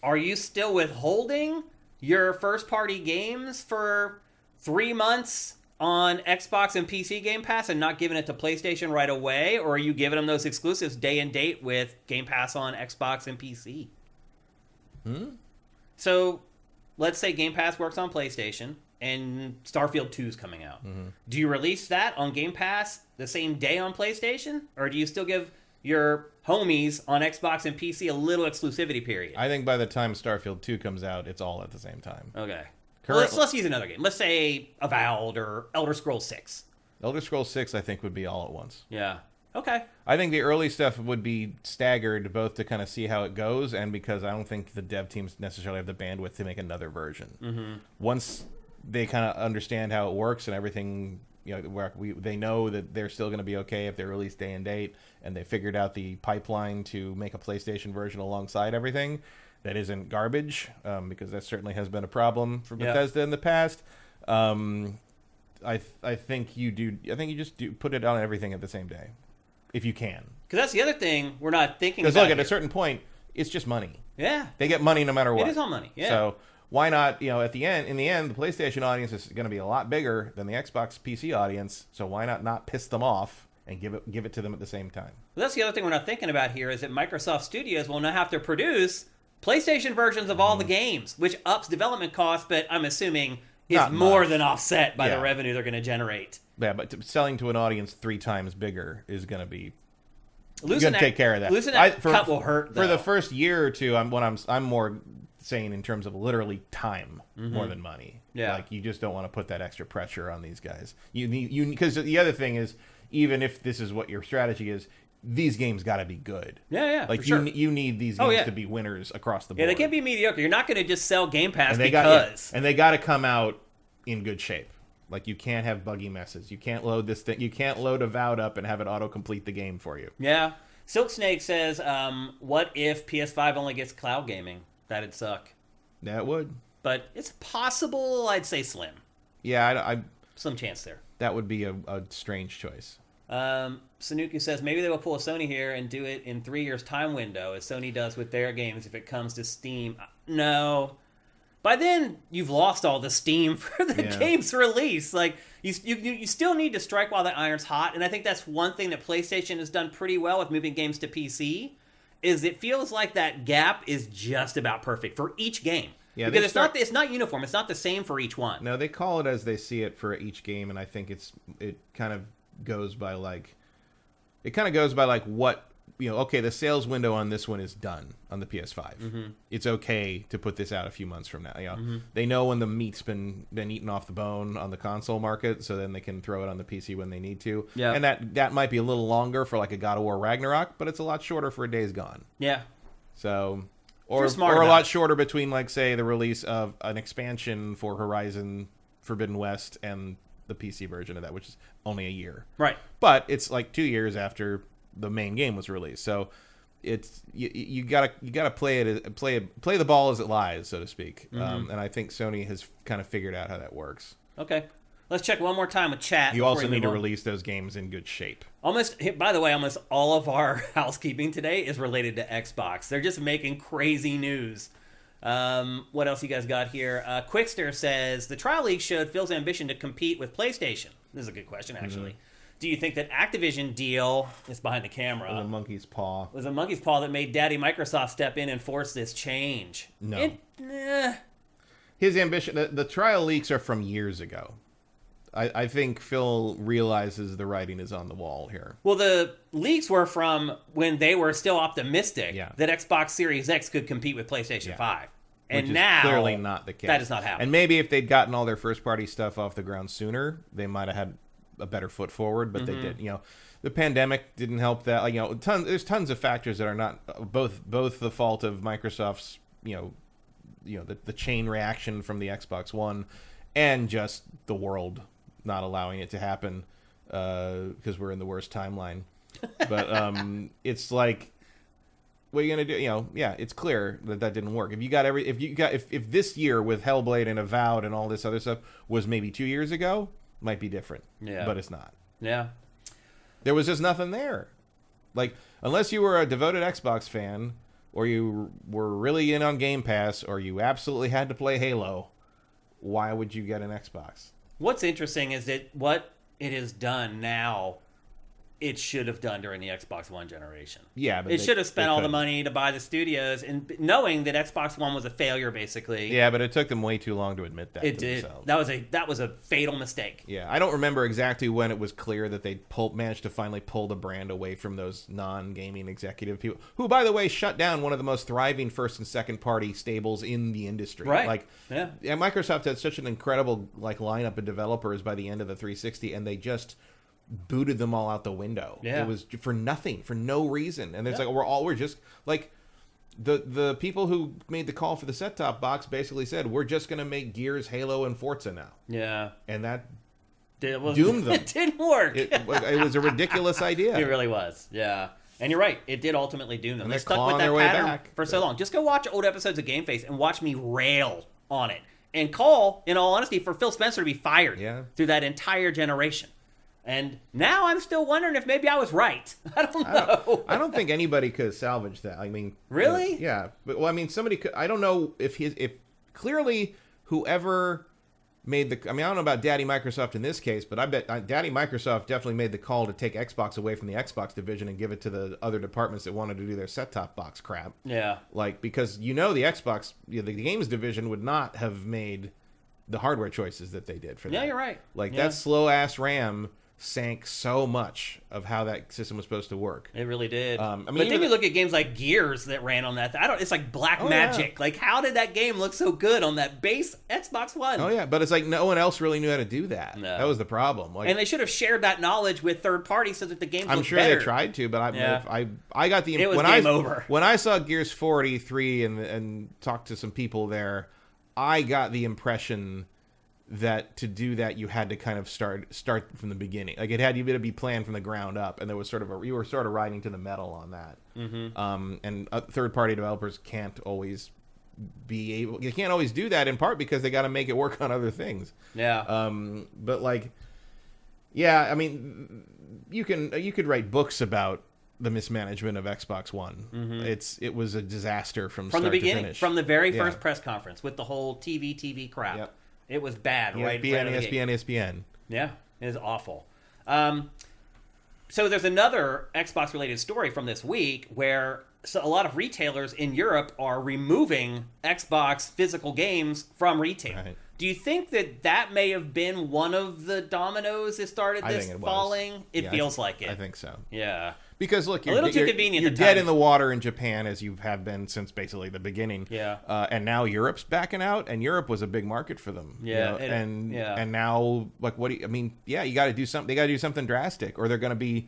[SPEAKER 1] Are you still withholding your first-party games for 3 months on Xbox and PC Game Pass and not giving it to PlayStation right away? Or are you giving them those exclusives day and date with Game Pass on Xbox and PC? So let's say Game Pass works on PlayStation and Starfield 2 is coming out. Do you release that on Game Pass the same day on PlayStation? Or do you still give your homies on Xbox and PC a little exclusivity period?
[SPEAKER 2] I think by the time Starfield 2 comes out, it's all at the same time.
[SPEAKER 1] Okay. Well, let's use another game. Let's say Avowed or Elder Scrolls 6.
[SPEAKER 2] Elder Scrolls 6, I think, would be all at once.
[SPEAKER 1] Yeah. Okay.
[SPEAKER 2] I think the early stuff would be staggered, both to kind of see how it goes, and because I don't think the dev teams necessarily have the bandwidth to make another version. Once they kind of understand how it works and everything, they know that they're still going to be okay if they're released day and date, and they figured out the pipeline to make a PlayStation version alongside everything. That isn't garbage, because that certainly has been a problem for Bethesda in the past. I think you do. I think you just do put it on everything at the same day, if you can.
[SPEAKER 1] Because that's the other thing we're not thinking about.
[SPEAKER 2] Because look, at a certain point, it's just money.
[SPEAKER 1] Yeah,
[SPEAKER 2] they get money no matter what.
[SPEAKER 1] It is all money. Yeah.
[SPEAKER 2] So why not? In the end, the PlayStation audience is going to be a lot bigger than the Xbox PC audience. So why not piss them off and give it to them at the same time?
[SPEAKER 1] Well, that's the other thing we're not thinking about here is that Microsoft Studios will now have to produce PlayStation versions of all the games, which ups development costs, but I'm assuming is more than offset by the revenue they're going to generate.
[SPEAKER 2] Yeah, but selling to an audience 3 times bigger is going to be... You're going to take care of that.
[SPEAKER 1] Losing that cut will hurt, though.
[SPEAKER 2] For the first year or two, I'm more saying in terms of literally time more than money.
[SPEAKER 1] Yeah.
[SPEAKER 2] Like, you just don't want to put that extra pressure on these guys. Because the other thing is, even if this is what your strategy is, these games got to be good.
[SPEAKER 1] Yeah,
[SPEAKER 2] like you need these games to be winners across the board.
[SPEAKER 1] Yeah, they can't be mediocre. You're not going to just sell Game Pass because.
[SPEAKER 2] And they got to come out in good shape. Like you can't have buggy messes. You can't load this thing. You can't load Avowed up and have it auto-complete the game for you.
[SPEAKER 1] Yeah. Silk Snake says, "What if PS5 only gets cloud gaming? That'd suck."
[SPEAKER 2] That would.
[SPEAKER 1] But it's possible. I'd say slim.
[SPEAKER 2] Yeah,
[SPEAKER 1] some chance there.
[SPEAKER 2] That would be a strange choice.
[SPEAKER 1] Sanuku says maybe they will pull a Sony here and do it in 3 years time window as Sony does with their games if it comes to Steam. No. By then, you've lost all the steam for the game's release. Like, you still need to strike while the iron's hot, and I think that's one thing that PlayStation has done pretty well with moving games to PC, is it feels like that gap is just about perfect for each game. Yeah, because it's not uniform. It's not the same for each one.
[SPEAKER 2] No, they call it as they see it for each game, and I think it kind of goes by like what, okay, the sales window on this one is done on the PS5. Mm-hmm. It's okay to put this out a few months from now. They know when the meat's been eaten off the bone on the console market, so then they can throw it on the PC when they need to. Yeah. And that might be a little longer for like a God of War Ragnarok, but it's a lot shorter for a Days Gone. Yeah. So or a lot shorter between, like, say, the release of an expansion for Horizon Forbidden West and the PC version of that, which is only a year. Right. But it's like 2 years after the main game was released, so it's you gotta play the ball as it lies, so to speak. Mm-hmm. And I think Sony has kind of figured out how that works.
[SPEAKER 1] Okay, let's check one more time with chat.
[SPEAKER 2] You also need to release those games in good shape.
[SPEAKER 1] By the way, almost all of our housekeeping today is related to Xbox. They're just making crazy news. What else you guys got here? Quickster says the trial league showed Phil's ambition to compete with PlayStation. This is a good question, actually. Mm-hmm. Do you think that Activision deal is behind the camera?
[SPEAKER 2] Was a monkey's paw.
[SPEAKER 1] Was a monkey's paw that made Daddy Microsoft step in and force this change?
[SPEAKER 2] No. His ambition, the trial leaks are from years ago. I think Phil realizes the writing is on the wall here.
[SPEAKER 1] Well, the leaks were from when they were still optimistic that Xbox Series X could compete with PlayStation 5. And now,
[SPEAKER 2] clearly not the case.
[SPEAKER 1] That is not happening.
[SPEAKER 2] And maybe if they'd gotten all their first-party stuff off the ground sooner, they might have had a better foot forward, but they didn't. The pandemic didn't help that. There's tons of factors that are not both the fault of Microsoft's, the chain reaction from the Xbox One, and just the world not allowing it to happen because we're in the worst timeline. But it's like, what are you gonna do? It's clear that didn't work. If this year with Hellblade and Avowed and all this other stuff was maybe 2 years ago, might be different. Yeah, but it's not. Yeah, there was just nothing there. Like, unless you were a devoted Xbox fan, or you were really in on Game Pass, or you absolutely had to play Halo, why would you get an Xbox?
[SPEAKER 1] What's interesting is that what it has done now, it should have done during the Xbox One generation. Yeah, but it should have spent all the money to buy the studios, and knowing that Xbox One was a failure, basically.
[SPEAKER 2] Yeah, but it took them way too long to admit that.
[SPEAKER 1] It did. That was a fatal mistake.
[SPEAKER 2] Yeah, I don't remember exactly when it was clear that they managed to finally pull the brand away from those non-gaming executive people, who, by the way, shut down one of the most thriving first and second party stables in the industry. Right. Yeah, Microsoft had such an incredible lineup of developers by the end of the 360, and they just booted them all out the window. Yeah. It was for nothing, for no reason. And it's we're just like the people who made the call for the set-top box basically said, we're just going to make Gears, Halo, and Forza now. Yeah. And that doomed them.
[SPEAKER 1] It didn't work.
[SPEAKER 2] It was a ridiculous idea.
[SPEAKER 1] It really was. Yeah. And you're right. It did ultimately doom them. They stuck with that pattern for so long. Just go watch old episodes of GameFace and watch me rail on it. And call, in all honesty, for Phil Spencer to be fired through that entire generation. And now I'm still wondering if maybe I was right. I don't know.
[SPEAKER 2] I don't think anybody could salvage that. I mean,
[SPEAKER 1] really?
[SPEAKER 2] Yeah. But somebody could. I don't know if clearly whoever made the. I mean, I don't know about Daddy Microsoft in this case, but I bet Daddy Microsoft definitely made the call to take Xbox away from the Xbox division and give it to the other departments that wanted to do their set-top box crap. Yeah. Because the Xbox, the games division would not have made the hardware choices that they did for that.
[SPEAKER 1] Yeah, you're right.
[SPEAKER 2] That slow-ass RAM sank so much of how that system was supposed to work.
[SPEAKER 1] It really did. But then you look at games like Gears that ran on that. It's like black magic. Yeah. How did that game look so good on that base Xbox One?
[SPEAKER 2] Oh yeah, but it's like no one else really knew how to do that. No. That was the problem.
[SPEAKER 1] And they should have shared that knowledge with third parties so that the game.
[SPEAKER 2] I'm sure
[SPEAKER 1] better.
[SPEAKER 2] They tried to, but I got the.
[SPEAKER 1] It was game over.
[SPEAKER 2] When I saw Gears 4 at E3 and talked to some people there, I got the impression that to do that you had to kind of start from the beginning. It had to be planned from the ground up, and there was you were sort of riding to the metal on that. Mm-hmm. And third-party developers can't always you can't always do that, in part because they got to make it work on other things. Yeah. But Yeah, I mean, you could write books about the mismanagement of Xbox One. It was a disaster from start
[SPEAKER 1] the beginning,
[SPEAKER 2] to finish.
[SPEAKER 1] from the very first press conference with the whole TV crap.
[SPEAKER 2] Yep.
[SPEAKER 1] It was bad.
[SPEAKER 2] ESPN,
[SPEAKER 1] right out of the gate.
[SPEAKER 2] ESPN.
[SPEAKER 1] Yeah, it is awful. So there's another Xbox-related story from this week where a lot of retailers in Europe are removing Xbox physical games from retail.
[SPEAKER 2] Right.
[SPEAKER 1] Do you think that may have been one of the dominoes that started this falling? It feels like it.
[SPEAKER 2] I think so.
[SPEAKER 1] Yeah.
[SPEAKER 2] Because look,
[SPEAKER 1] a little too convenient.
[SPEAKER 2] You're dead in the water in Japan, as you have been since basically the beginning.
[SPEAKER 1] Yeah.
[SPEAKER 2] And now Europe's backing out, and Europe was a big market for them.
[SPEAKER 1] Yeah.
[SPEAKER 2] And now, like, what do you? I mean, yeah, you got to do something. They got to do something drastic, or they're going to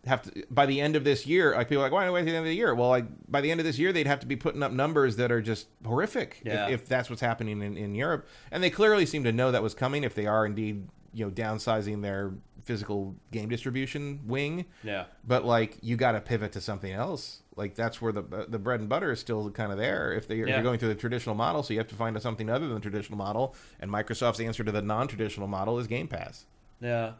[SPEAKER 2] have to by the end of this year. Like, people are like, why wait to the end of the year? Well, like, by the end of this year, they'd have to be putting up numbers that are just horrific.
[SPEAKER 1] Yeah.
[SPEAKER 2] If that's what's happening in Europe, and they clearly seem to know that was coming. If they are indeed, downsizing their physical game distribution wing.
[SPEAKER 1] Yeah.
[SPEAKER 2] But like, you got to pivot to something else. Like, that's where the bread and butter is still kind of there. If you're going through the traditional model, so you have to find something other than the traditional model. And Microsoft's answer to the non-traditional model is Game Pass.
[SPEAKER 1] Yeah.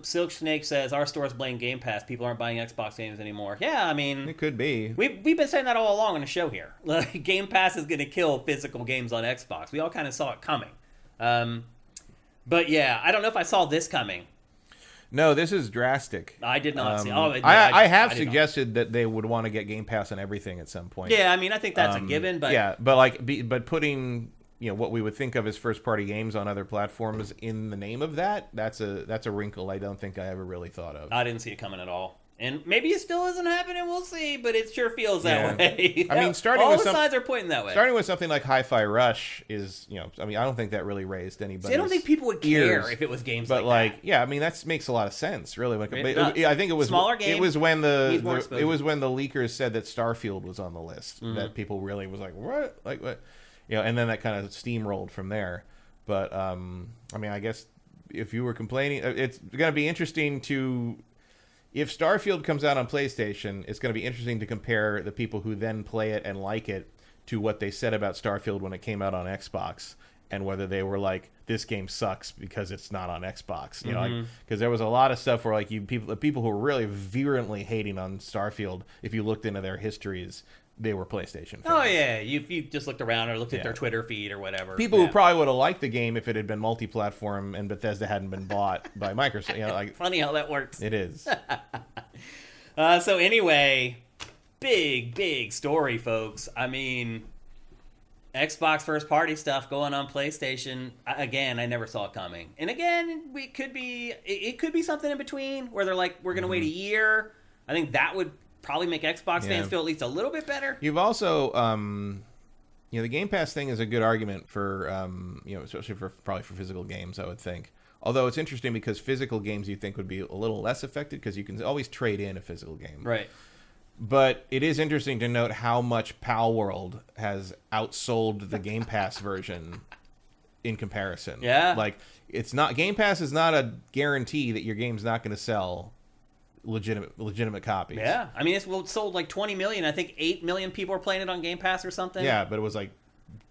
[SPEAKER 1] Silk Snake says our stores blame Game Pass. People aren't buying Xbox games anymore. Yeah, I mean,
[SPEAKER 2] it could be.
[SPEAKER 1] We've been saying that all along on the show here. Like, Game Pass is going to kill physical games on Xbox. We all kind of saw it coming. But yeah, I don't know if I saw this coming.
[SPEAKER 2] No, this is drastic.
[SPEAKER 1] I did not see.
[SPEAKER 2] I have suggested that they would want to get Game Pass on everything at some point.
[SPEAKER 1] Yeah, I mean, I think that's a given. But
[SPEAKER 2] yeah, but putting what we would think of as first party games on other platforms in the name of that's a wrinkle I don't think I ever really thought of.
[SPEAKER 1] I didn't see it coming at all. And maybe it still isn't happening. We'll see, but it sure feels that way.
[SPEAKER 2] I mean,
[SPEAKER 1] all the signs are pointing that way.
[SPEAKER 2] Starting with something like Hi-Fi Rush is, I mean, I don't think that really raised anybody's
[SPEAKER 1] See, I don't think people would care if it was games
[SPEAKER 2] but
[SPEAKER 1] like that.
[SPEAKER 2] Yeah, I mean, that makes a lot of sense, really. I think it was
[SPEAKER 1] smaller game.
[SPEAKER 2] It was when the leakers said that Starfield was on the list that people really was like, what, like what, and then that kind of steamrolled from there. But I mean, I guess if you were complaining, it's going to be interesting to. If Starfield comes out on PlayStation, it's going to be interesting to compare the people who then play it and like it to what they said about Starfield when it came out on Xbox, and whether they were like, this game sucks because it's not on Xbox. Because there was a lot of stuff where the people who were really virulently hating on Starfield, if you looked into their histories, they were PlayStation fans.
[SPEAKER 1] Oh, yeah. You just looked around or looked at their Twitter feed or whatever.
[SPEAKER 2] People who probably would have liked the game if it had been multi-platform and Bethesda hadn't been bought by Microsoft.
[SPEAKER 1] Funny how that works.
[SPEAKER 2] It is.
[SPEAKER 1] So anyway, big story, folks. I mean, Xbox first-party stuff going on PlayStation. Again, I never saw it coming. And again, it could be something in between where they're like, we're going to wait a year. I think that would probably make Xbox fans feel at least a little bit better.
[SPEAKER 2] You've also, the Game Pass thing is a good argument for, especially probably for physical games, I would think. Although it's interesting because physical games you think would be a little less affected because you can always trade in a physical game.
[SPEAKER 1] Right.
[SPEAKER 2] But it is interesting to note how much Pal World has outsold the Game Pass version in comparison.
[SPEAKER 1] Yeah.
[SPEAKER 2] Like, Game Pass is not a guarantee that your game's not going to sell legitimate copies.
[SPEAKER 1] Yeah, I mean, it's sold like 20 million. I think 8 million people are playing it on Game Pass or something.
[SPEAKER 2] Yeah, but it was like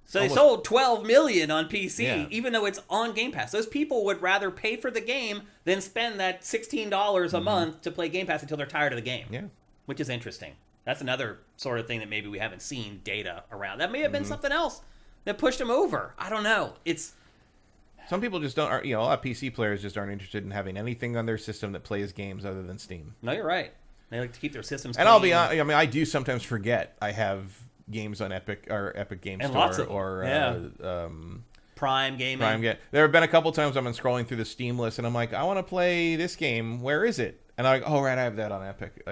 [SPEAKER 1] so they sold 12 million on PC,
[SPEAKER 2] yeah.
[SPEAKER 1] even though it's on Game Pass. Those people would rather pay for the game than spend that $16 a month to play Game Pass until they're tired of the game.
[SPEAKER 2] Yeah,
[SPEAKER 1] which is interesting. That's another sort of thing that maybe we haven't seen data around. That may have been something else that pushed them over. I don't know.
[SPEAKER 2] Some people just don't. A lot of PC players just aren't interested in having anything on their system that plays games other than Steam.
[SPEAKER 1] No, you're right. They like to keep their systems
[SPEAKER 2] clean.
[SPEAKER 1] And
[SPEAKER 2] I'll be honest. I mean, I do sometimes forget I have games on Epic Game
[SPEAKER 1] and
[SPEAKER 2] Store
[SPEAKER 1] lots of Prime Gaming.
[SPEAKER 2] There have been a couple times I've been scrolling through the Steam list and I'm like, I want to play this game. Where is it? And I'm like, oh right, I have that on Epic.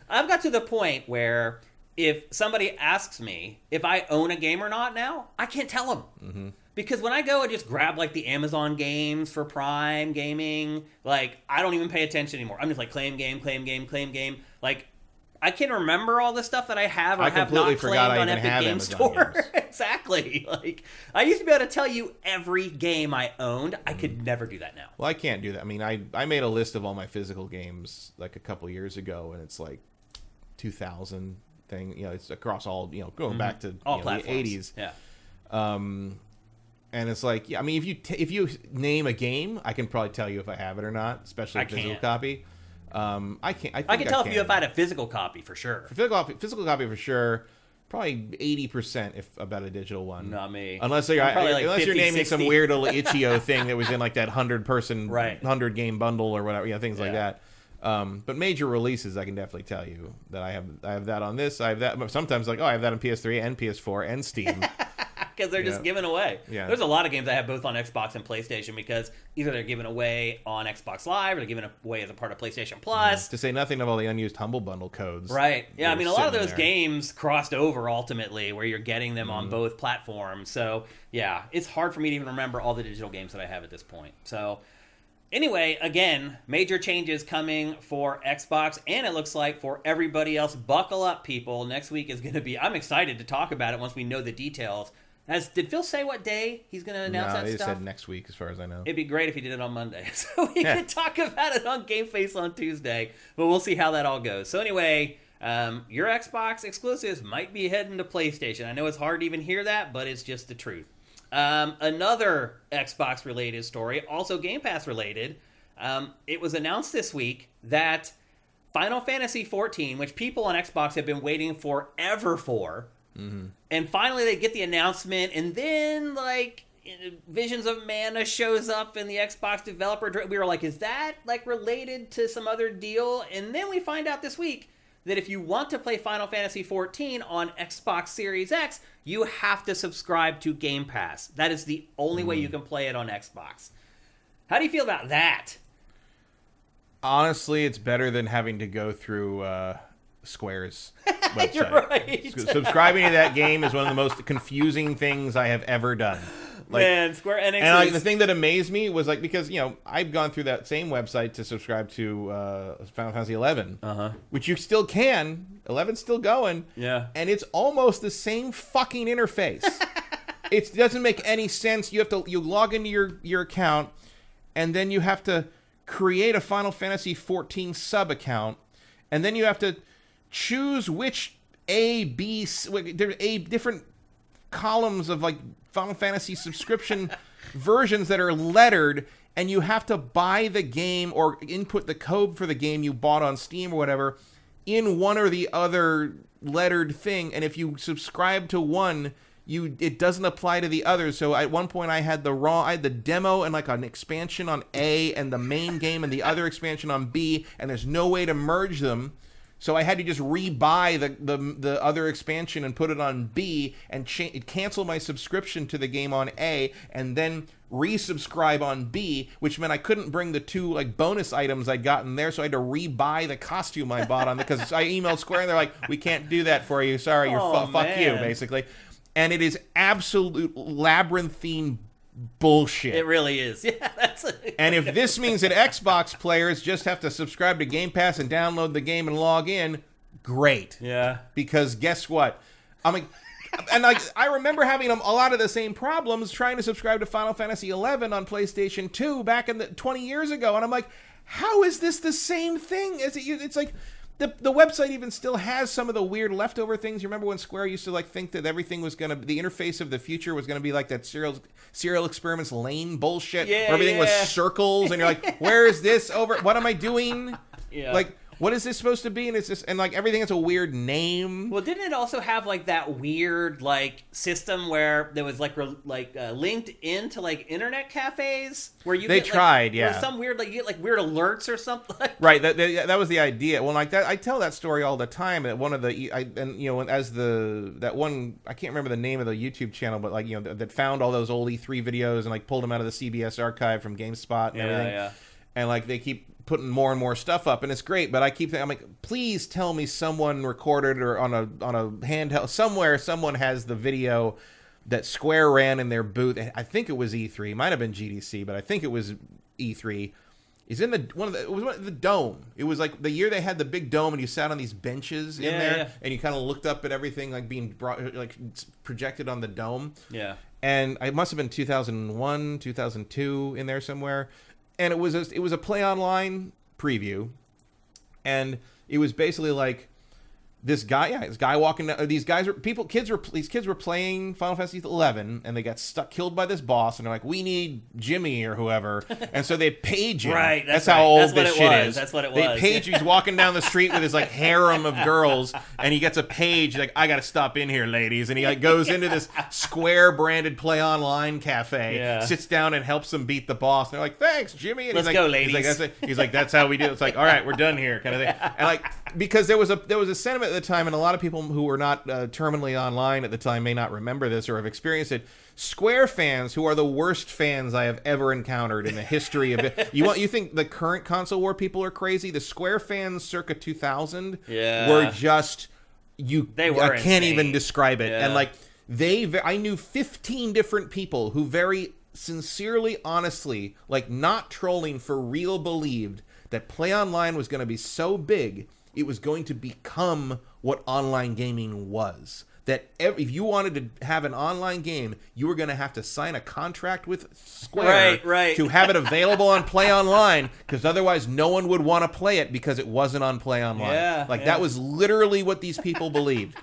[SPEAKER 1] I've got to the point where if somebody asks me if I own a game or not now, I can't tell them. Mm-hmm. Because when I go and just grab like the Amazon games for Prime Gaming, like I don't even pay attention anymore. I'm just like claim game. Like I can remember all the stuff that I have or have not claimed on Epic Game Store. Exactly. Like I used to be able to tell you every game I owned. I could never do that now.
[SPEAKER 2] Well, I can't do that. I mean, I made a list of all my physical games like a couple years ago, and it's like 2000 thing. It's across all going back to
[SPEAKER 1] all
[SPEAKER 2] the
[SPEAKER 1] platforms.
[SPEAKER 2] 80s.
[SPEAKER 1] Yeah.
[SPEAKER 2] And it's like, yeah, I mean, if you name a game, I can probably tell you if I have it or not, especially a physical copy. I can't. I can
[SPEAKER 1] tell if you if I had a physical copy for sure.
[SPEAKER 2] Physical copy for sure. Probably 80% if about a digital one.
[SPEAKER 1] Not me.
[SPEAKER 2] Unless you're naming
[SPEAKER 1] 60.
[SPEAKER 2] some weird little Itch.io thing that was in like that 100-person,
[SPEAKER 1] right.
[SPEAKER 2] 100-game bundle or whatever, things like that. But major releases, I can definitely tell you that I have that on this. I have that. Sometimes like, I have that on PS3 and PS4 and Steam.
[SPEAKER 1] Because they're just given away.
[SPEAKER 2] Yeah.
[SPEAKER 1] There's a lot of games I have both on Xbox and PlayStation because either they're given away on Xbox Live or they're given away as a part of PlayStation Plus.
[SPEAKER 2] To say nothing of all the unused Humble Bundle codes.
[SPEAKER 1] Right. Yeah, I mean, a lot of those games crossed over ultimately where you're getting them on both platforms. So, yeah, it's hard for me to even remember all the digital games that I have at this point. So, anyway, again, major changes coming for Xbox, and it looks like for everybody else. Buckle up, people. Next week is going to be... I'm excited to talk about it once we know the details. Did Phil say what day he's going to announce that stuff?
[SPEAKER 2] No, he said next week, as far as I know.
[SPEAKER 1] It'd be great if he did it on Monday, so we could talk about it on GameFace on Tuesday. But we'll see how that all goes. So anyway, your Xbox exclusives might be heading to PlayStation. I know it's hard to even hear that, but it's just the truth. Another Xbox-related story, also Game Pass-related. It was announced this week that Final Fantasy XIV, which people on Xbox have been waiting forever for, and finally they get the announcement, and then like Visions of Mana shows up in the Xbox developer. We were like, is that like related to some other deal? And then we find out this week that if you want to play Final Fantasy XIV on Xbox Series X, you have to subscribe to Game Pass. That is the only way you can play it on Xbox. How do you feel about that?
[SPEAKER 2] Honestly, it's better than having to go through Square's website.
[SPEAKER 1] You're right.
[SPEAKER 2] Subscribing to that game is one of the most confusing things I have ever done. Like,
[SPEAKER 1] Man, Square Enix.
[SPEAKER 2] And like, the thing that amazed me was like, because I've gone through that same website to subscribe to Final Fantasy 11, which you still can. 11's still going.
[SPEAKER 1] Yeah.
[SPEAKER 2] And it's almost the same fucking interface. It doesn't make any sense. You log into your account, and then you have to create a Final Fantasy 14 sub account, and then you have to choose which there's different columns of like Final Fantasy subscription versions that are lettered, and you have to buy the game or input the code for the game you bought on Steam or whatever in one or the other lettered thing. And if you subscribe to one, it doesn't apply to the others. So at one point I had the demo and like an expansion on A and the main game and the other expansion on B, and there's no way to merge them. So I had to just rebuy the other expansion and put it on B and cancel my subscription to the game on A and then resubscribe on B, which meant I couldn't bring the two like bonus items I'd gotten there, so I had to rebuy the costume I bought on because I emailed Square and they're like, we can't do that for you. Sorry, fuck you, basically. And it is absolute labyrinthine bullshit.
[SPEAKER 1] It really is. Yeah, that's it.
[SPEAKER 2] And if this means that Xbox players just have to subscribe to Game Pass and download the game and log in, great.
[SPEAKER 1] Yeah.
[SPEAKER 2] Because guess what? I remember having a lot of the same problems trying to subscribe to Final Fantasy XI on PlayStation 2 back in 20 years ago, and I'm like, how is this the same thing? It's like the website even still has some of the weird leftover things. You remember when Square used to like think that everything was the interface of the future was gonna be like that Serial Experiments Lane bullshit, where everything was circles, and you're like, where is this over? What am I doing? Yeah. Like, what is this supposed to be? And it's just, and like everything has a weird name.
[SPEAKER 1] Well, didn't it also have like that weird like system where there was like linked into like internet cafes where you
[SPEAKER 2] tried,
[SPEAKER 1] yeah, some weird you get like weird alerts or something.
[SPEAKER 2] Right, that was the idea. Well, like that, I tell that story all the time. That one of that one, I can't remember the name of the YouTube channel, but like that found all those old E3 videos and like pulled them out of the CBS archive from GameSpot and everything. Yeah. And like they keep putting more and more stuff up, and it's great. But I keep thinking, I'm like, please tell me someone recorded or on a handheld somewhere. Someone has the video that Square ran in their booth. I think it was E3, might have been GDC, but I think it was E3. He's in the dome. It was like the year they had the big dome, and you sat on these benches in there, and you kind of looked up at everything like being brought, like projected on the dome.
[SPEAKER 1] Yeah,
[SPEAKER 2] and it must have been 2001, 2002 in there somewhere. And it was a Play Online preview, and it was basically like this guy walking down. These kids were playing Final Fantasy 11, and they got killed by this boss, and they're like, "We need Jimmy or whoever," and so they page him.
[SPEAKER 1] Right,
[SPEAKER 2] that's how old this shit is.
[SPEAKER 1] That's what it was.
[SPEAKER 2] They page. He's walking down the street with his like harem of girls, and he gets a page like, "I got to stop in here, ladies," and he like goes into this Square branded Play Online cafe, sits down and helps them beat the boss. And they're like, "Thanks, Jimmy." And
[SPEAKER 1] Let's go, ladies.
[SPEAKER 2] He's like, "That's how we do it." It's like, "All right, we're done here," kind of thing. And like, because there was a sentiment at the time, and a lot of people who were not terminally online at the time may not remember this or have experienced it. Square fans, who are the worst fans I have ever encountered in the history of it. You think the current console war people are crazy? The Square fans circa 2000 were just I can't even describe it. And like I knew 15 different people who very sincerely, honestly, like not trolling, for real, believed that Play Online was going to be so big, it was going to become what online gaming was. That if you wanted to have an online game, you were going to have to sign a contract with Square to have it available on Play Online, because otherwise no one would want to play it because it wasn't on Play Online. That was literally what these people believed.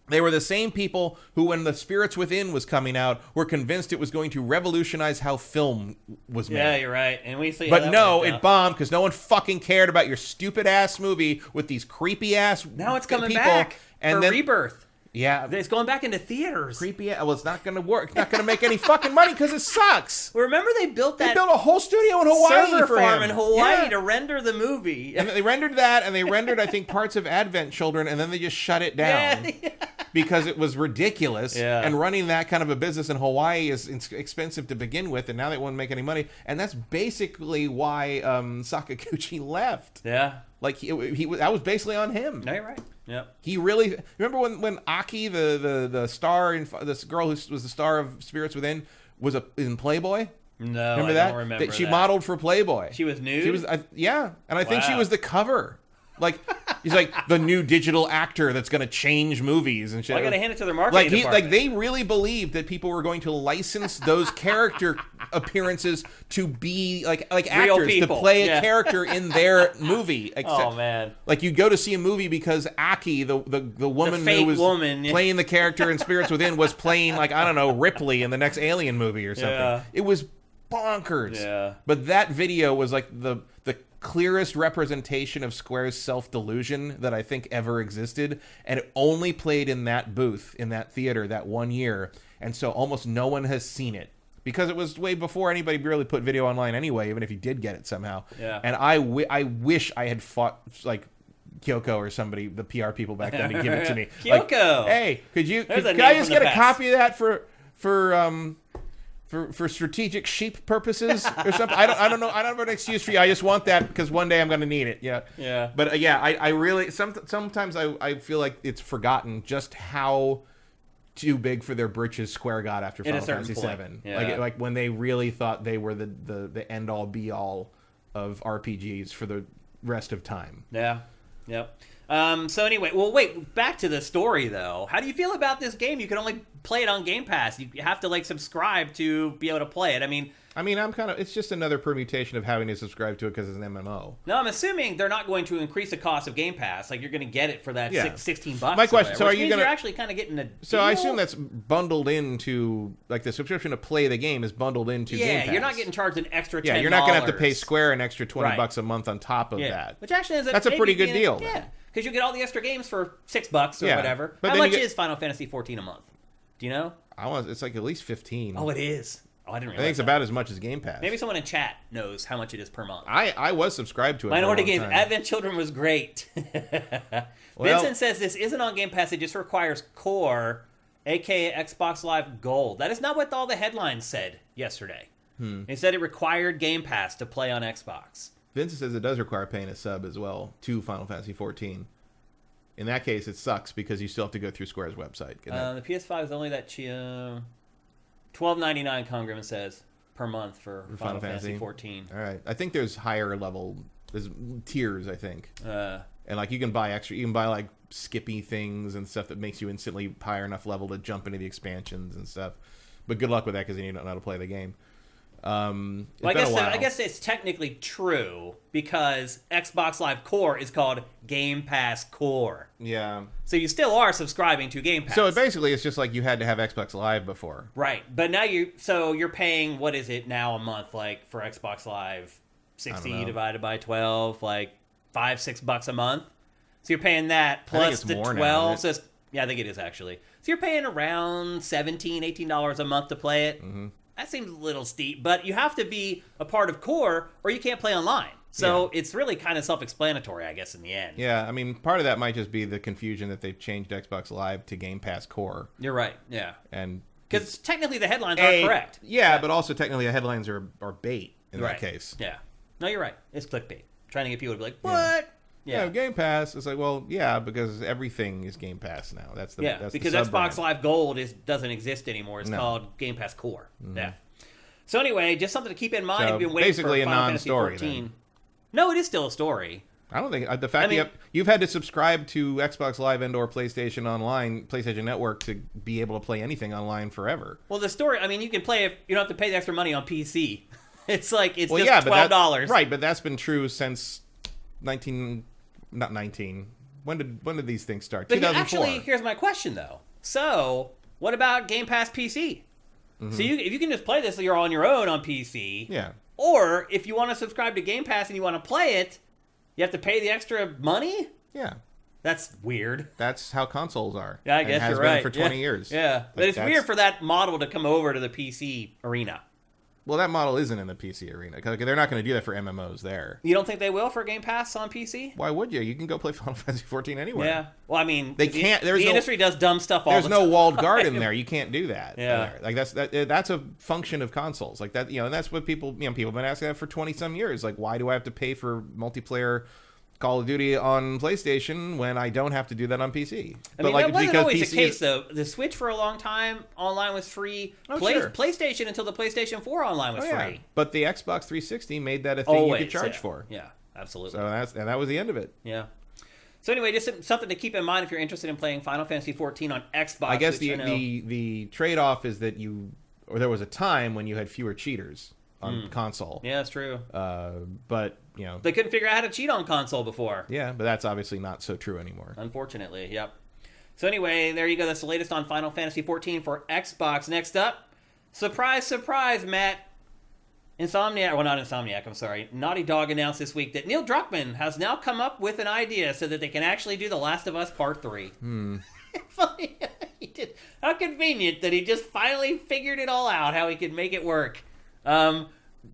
[SPEAKER 2] They were the same people who, when The Spirits Within was coming out, were convinced it was going to revolutionize how film was made.
[SPEAKER 1] Yeah, you're right. And we see.
[SPEAKER 2] But no, it bombed because no one fucking cared about your stupid ass movie with these creepy ass.
[SPEAKER 1] Now it's coming
[SPEAKER 2] people.
[SPEAKER 1] back
[SPEAKER 2] And
[SPEAKER 1] for
[SPEAKER 2] then,
[SPEAKER 1] Rebirth.
[SPEAKER 2] Yeah,
[SPEAKER 1] it's going back into theaters.
[SPEAKER 2] Creepy. Well, it's not going to work. It's not going to make any fucking money because it sucks.
[SPEAKER 1] Well, remember they built
[SPEAKER 2] a whole studio in Hawaii
[SPEAKER 1] server
[SPEAKER 2] for
[SPEAKER 1] farm
[SPEAKER 2] him.
[SPEAKER 1] in Hawaii to render the movie.
[SPEAKER 2] And they rendered that, and they rendered, I think, parts of Advent Children, and then they just shut it down because it was ridiculous. And running that kind of a business in Hawaii is expensive to begin with, and now they won't make any money. And that's basically why Sakaguchi left.
[SPEAKER 1] Yeah.
[SPEAKER 2] Like that was basically on him.
[SPEAKER 1] No, you're right. Yep.
[SPEAKER 2] He really remember when Aki, the star, this girl who was the star of Spirits Within, was in Playboy.
[SPEAKER 1] No,
[SPEAKER 2] remember
[SPEAKER 1] I
[SPEAKER 2] that?
[SPEAKER 1] don't remember
[SPEAKER 2] She
[SPEAKER 1] that.
[SPEAKER 2] modeled for Playboy.
[SPEAKER 1] She was nude.
[SPEAKER 2] She was, and I think she was the cover. Like he's like the new digital actor that's going to change movies and shit.
[SPEAKER 1] Well, I got to hand it to their marketing department.
[SPEAKER 2] Like they really believed that people were going to license those character appearances to be like actors to play a character in their movie.
[SPEAKER 1] Oh man!
[SPEAKER 2] Like you go to see a movie because Aki, the woman who was playing the character in Spirits Within, was playing like, I don't know, Ripley in the next Alien movie or something. Yeah. It was bonkers.
[SPEAKER 1] Yeah.
[SPEAKER 2] But that video was like the clearest representation of Square's self-delusion that I think ever existed, and it only played in that booth, in that theater, that 1 year, and so almost no one has seen it because it was way before anybody really put video online anyway, even if you did get it somehow.
[SPEAKER 1] Yeah.
[SPEAKER 2] And I wish I had fought like Kyoko or somebody, the PR people back then, to give it to me.
[SPEAKER 1] Kyoko,
[SPEAKER 2] like, hey, could I just get a copy of that for strategic sheep purposes or something? I don't know. I don't have an excuse for you. I just want that because one day I'm going to need it. Yeah.
[SPEAKER 1] Yeah.
[SPEAKER 2] But I really sometimes I feel like it's forgotten just how too big for their britches Square got after Final Fantasy VII.
[SPEAKER 1] Yeah.
[SPEAKER 2] Like when they really thought they were the end all be all of RPGs for the rest of time.
[SPEAKER 1] Yeah. Yep. So anyway, wait, back to the story though. How do you feel about this game? You can only play it on Game Pass. You have to like subscribe to be able to play it. I mean,
[SPEAKER 2] it's just another permutation of having to subscribe to it because it's an MMO.
[SPEAKER 1] No, I'm assuming they're not going to increase the cost of Game Pass. Like you're going to get it for that $16.
[SPEAKER 2] My question: so are you
[SPEAKER 1] going to actually kind of getting a deal?
[SPEAKER 2] So I assume that's bundled into like the subscription to play the game is bundled into Game Pass.
[SPEAKER 1] Yeah, you're not getting charged an extra $10.
[SPEAKER 2] Yeah, you're not going to have to pay Square an extra $20 a month on top of that.
[SPEAKER 1] Which actually is
[SPEAKER 2] that's a pretty good deal.
[SPEAKER 1] Yeah, because you get all the extra games for $6 or whatever.
[SPEAKER 2] But
[SPEAKER 1] how much is Final Fantasy 14 a month? Do you know?
[SPEAKER 2] It's like at least 15.
[SPEAKER 1] Oh, it is. Oh, I didn't realize.
[SPEAKER 2] I think it's about as much as Game Pass.
[SPEAKER 1] Maybe someone in chat knows how much it is per month.
[SPEAKER 2] I was subscribed to it.
[SPEAKER 1] Minority Games Advent Children was great. Vincent says this isn't on Game Pass. It just requires Core, aka Xbox Live Gold. That is not what all the headlines said yesterday. They said it required Game Pass to play on Xbox.
[SPEAKER 2] Vincent says it does require paying a sub as well to Final Fantasy 14. In that case, it sucks because you still have to go through Square's website.
[SPEAKER 1] The PS5 is only that $12.99. Congressman says per month for Final Fantasy 14.
[SPEAKER 2] All right, I think there's higher level, there's tiers. I think, and like you can buy extra, you can buy like Skippy things and stuff that makes you instantly higher enough level to jump into the expansions and stuff. But good luck with that because you don't know how to play the game.
[SPEAKER 1] Well, I guess it's technically true because Xbox Live Core is called Game Pass Core.
[SPEAKER 2] Yeah.
[SPEAKER 1] So you still are subscribing to Game Pass.
[SPEAKER 2] So basically, it's just like you had to have Xbox Live before.
[SPEAKER 1] Right. But now you're paying, what is it now a month, like, for Xbox Live? 60 divided by 12, like $5-6 a month. So you're paying that plus the 12. Now, so yeah, I think it is actually. So you're paying around $17-18 a month to play it. Mm-hmm. That seems a little steep, but you have to be a part of Core or you can't play online. So it's really kind of self-explanatory, I guess, in the end.
[SPEAKER 2] Yeah, I mean, part of that might just be the confusion that they've changed Xbox Live to Game Pass Core.
[SPEAKER 1] You're right, yeah.
[SPEAKER 2] And
[SPEAKER 1] because technically the headlines are correct.
[SPEAKER 2] Yeah, but also technically the headlines are bait in that case.
[SPEAKER 1] Yeah. No, you're right. It's clickbait. Trying to get people to be like, what?
[SPEAKER 2] Yeah, Game Pass. It's like, well, yeah, because everything is Game Pass now. That's
[SPEAKER 1] because
[SPEAKER 2] the
[SPEAKER 1] Xbox Live Gold doesn't exist anymore. It's called Game Pass Core. Mm-hmm. Yeah. So anyway, just something to keep in mind.
[SPEAKER 2] So
[SPEAKER 1] if you've been waiting
[SPEAKER 2] basically
[SPEAKER 1] for
[SPEAKER 2] a
[SPEAKER 1] Final Fantasy
[SPEAKER 2] non-story.
[SPEAKER 1] 14. No, it is still a story.
[SPEAKER 2] I don't think the fact you've had to subscribe to Xbox Live and/or PlayStation Online, PlayStation Network to be able to play anything online forever.
[SPEAKER 1] Well, the story. I mean, you can play if you don't have to pay the extra money on PC. It's like just $12.
[SPEAKER 2] Right, but that's been true since 19. When did these things start?
[SPEAKER 1] But
[SPEAKER 2] 2004.
[SPEAKER 1] Actually, here's my question though. So, what about Game Pass PC? Mm-hmm. So if you can just play this, you're on your own on PC.
[SPEAKER 2] Yeah.
[SPEAKER 1] Or if you want to subscribe to Game Pass and you want to play it, you have to pay the extra money?
[SPEAKER 2] Yeah.
[SPEAKER 1] That's weird.
[SPEAKER 2] That's how consoles are.
[SPEAKER 1] Yeah, I guess you're right.
[SPEAKER 2] It has been for 20 years.
[SPEAKER 1] Yeah. But it's weird for that model to come over to the PC arena.
[SPEAKER 2] Well, that model isn't in the PC arena. Because they're not going to do that for MMOs there.
[SPEAKER 1] You don't think they will for Game Pass on PC?
[SPEAKER 2] Why would you? You can go play Final Fantasy 14 anywhere.
[SPEAKER 1] Yeah. Well, I mean,
[SPEAKER 2] they can't.
[SPEAKER 1] The industry does dumb stuff all the time.
[SPEAKER 2] There's no walled garden there. You can't do that.
[SPEAKER 1] Yeah.
[SPEAKER 2] Like that's a function of consoles. Like that, and that's what people have been asking that for 20 some years. Like, why do I have to pay for multiplayer Call of Duty on PlayStation when I don't have to do that on PC?
[SPEAKER 1] I mean, that wasn't always the case, though. The Switch for a long time, online was free.
[SPEAKER 2] Sure.
[SPEAKER 1] PlayStation until the PlayStation 4 online was free.
[SPEAKER 2] But the Xbox 360 made that a thing you could charge for.
[SPEAKER 1] Yeah, absolutely.
[SPEAKER 2] So that was the end of it.
[SPEAKER 1] Yeah. So anyway, just something to keep in mind if you're interested in playing Final Fantasy 14 on Xbox.
[SPEAKER 2] I guess the trade-off is that there was a time when you had fewer cheaters on console.
[SPEAKER 1] Yeah, that's true.
[SPEAKER 2] But
[SPEAKER 1] they couldn't figure out how to cheat on console before.
[SPEAKER 2] Yeah, but that's obviously not so true anymore.
[SPEAKER 1] Unfortunately, yep. So anyway, there you go. That's the latest on Final Fantasy 14 for Xbox. Next up, surprise, surprise, Matt. Not Insomniac, I'm sorry. Naughty Dog announced this week that Neil Druckmann has now come up with an idea so that they can actually do The Last of Us Part 3. Funny. He did. How convenient that he just finally figured it all out, how he could make it work.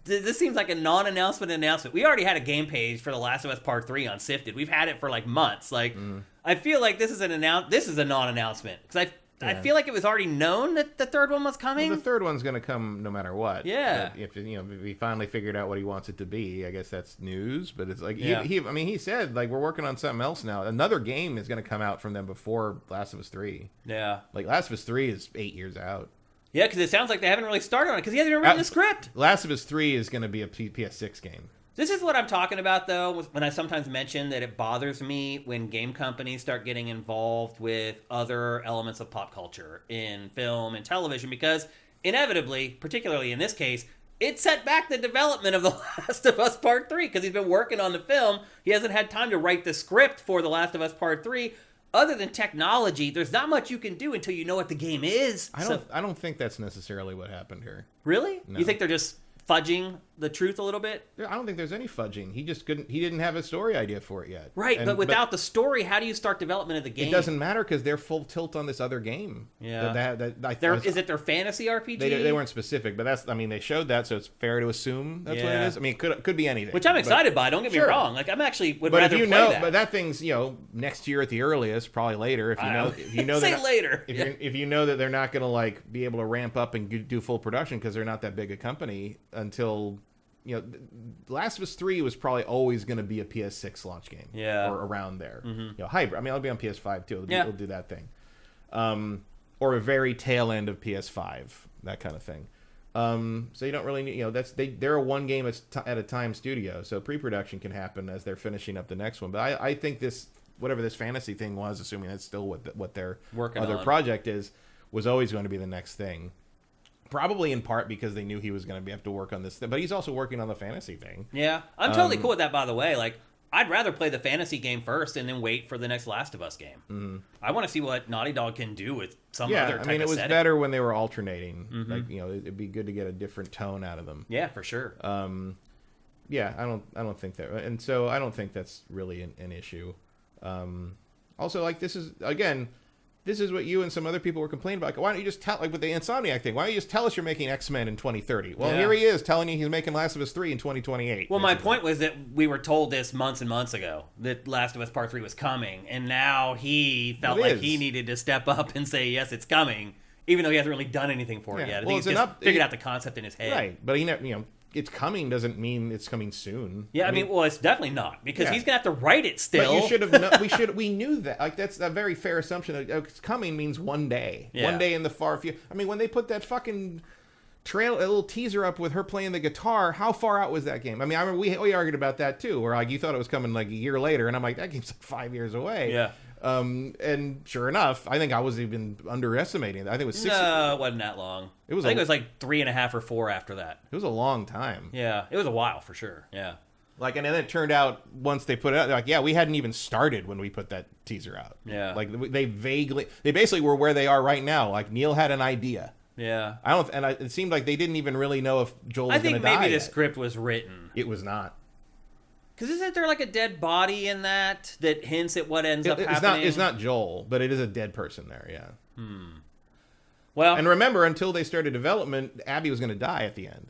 [SPEAKER 1] This seems like a non-announcement announcement. We already had a game page for The Last of Us Part 3 on Sifted. We've had it for like months. Like, I feel like this is a non-announcement because I feel like it was already known that the third one was coming.
[SPEAKER 2] Well, the third one's going to come no matter what.
[SPEAKER 1] Yeah.
[SPEAKER 2] If he finally figured out what he wants it to be, I guess that's news. But it's like he said like we're working on something else now. Another game is going to come out from them before Last of Us 3.
[SPEAKER 1] Yeah.
[SPEAKER 2] Like Last of Us 3 is 8 years out.
[SPEAKER 1] Yeah, because it sounds like they haven't really started on it because he hasn't even written the script.
[SPEAKER 2] Last of Us 3 is going to be a PS6 game.
[SPEAKER 1] This is what I'm talking about, though, when I sometimes mention that it bothers me when game companies start getting involved with other elements of pop culture in film and television, because inevitably, particularly in this case, it set back the development of The Last of Us Part 3, because he's been working on the film. He hasn't had time to write the script for The Last of Us Part 3. Other than technology, there's not much you can do until you know what the game is.
[SPEAKER 2] I don't think that's necessarily what happened here.
[SPEAKER 1] Really?
[SPEAKER 2] No.
[SPEAKER 1] You think they're just fudging the truth a little bit?
[SPEAKER 2] I don't think there's any fudging. He didn't have a story idea for it yet.
[SPEAKER 1] Right, but without the story, how do you start development of the game?
[SPEAKER 2] It doesn't matter because they're full tilt on this other game.
[SPEAKER 1] Yeah. Is it their fantasy RPG?
[SPEAKER 2] They weren't specific, but they showed that, so it's fair to assume that's what it is. I mean, it could be anything.
[SPEAKER 1] Which I'm excited by, don't get me wrong. Like, I'm actually would rather play that.
[SPEAKER 2] But that thing's, next year at the earliest, probably later, if you know
[SPEAKER 1] Say later.
[SPEAKER 2] If you know that they're not going to like be able to ramp up and do full production because they're not that big a company until Last of Us 3 was probably always going to be a PS6 launch game, or around there. Mm-hmm. Hybrid. I mean, it'll be on PS5 too. It'll do that thing, or a very tail end of PS5, that kind of thing. So you don't really need, they're a one game at a time studio, so pre-production can happen as they're finishing up the next one. But I think whatever this fantasy thing was, assuming that's still what their
[SPEAKER 1] working
[SPEAKER 2] other
[SPEAKER 1] on.
[SPEAKER 2] Project is, was always going to be the next thing. Probably in part because they knew he was going to have to work on this thing, but he's also working on the fantasy thing.
[SPEAKER 1] Yeah, I'm totally cool with that. By the way, like I'd rather play the fantasy game first and then wait for the next Last of Us game. Mm-hmm. I want to see what Naughty Dog can do with some other type of
[SPEAKER 2] it was
[SPEAKER 1] setting.
[SPEAKER 2] better when they were alternating. Mm-hmm. Like it'd be good to get a different tone out of them.
[SPEAKER 1] Yeah, for sure.
[SPEAKER 2] Yeah, I don't think that, and so I don't think that's really an issue. Also, like this is what you and some other people were complaining about. Like, why don't you just tell, like with the Insomniac thing, why don't you just tell us you're making X-Men in 2030? Well, here he is telling you he's making Last of Us 3 in 2028.
[SPEAKER 1] Well, my point was that we were told this months and months ago that Last of Us Part 3 was coming, and now he felt like he needed to step up and say, yes, it's coming, even though he hasn't really done anything for it yet. I think he's just figured out the concept in his head.
[SPEAKER 2] Right, but he never, it's coming doesn't mean it's coming soon.
[SPEAKER 1] Yeah, I mean, well, it's definitely not because he's gonna have to write it still.
[SPEAKER 2] But you should have. We knew that. Like that's a very fair assumption. It's coming means one day. Yeah. One day in the far future. I mean, when they put that fucking a little teaser up with her playing the guitar, how far out was that game? I mean, I remember we argued about that too, where like you thought it was coming like a year later, and I'm like, that game's like 5 years away.
[SPEAKER 1] Yeah.
[SPEAKER 2] And sure enough, I think I was even underestimating it. I think it was 6
[SPEAKER 1] No, it wasn't that long. I think it was like 3.5 or 4 after that.
[SPEAKER 2] It was a long time.
[SPEAKER 1] Yeah, it was a while for sure. Yeah.
[SPEAKER 2] Like, and then it turned out once they put it out, they're like, yeah, we hadn't even started when we put that teaser out.
[SPEAKER 1] Yeah.
[SPEAKER 2] Like they basically were where they are right now. Like Neil had an idea.
[SPEAKER 1] Yeah.
[SPEAKER 2] It seemed like they didn't even really know if Joel was going to die.
[SPEAKER 1] I think maybe
[SPEAKER 2] the
[SPEAKER 1] script was written.
[SPEAKER 2] It was not.
[SPEAKER 1] Because isn't there like a dead body in that hints at what ends up happening?
[SPEAKER 2] It's not Joel, but it is a dead person there, yeah.
[SPEAKER 1] Well,
[SPEAKER 2] and remember, until they started development, Abby was going to die at the end.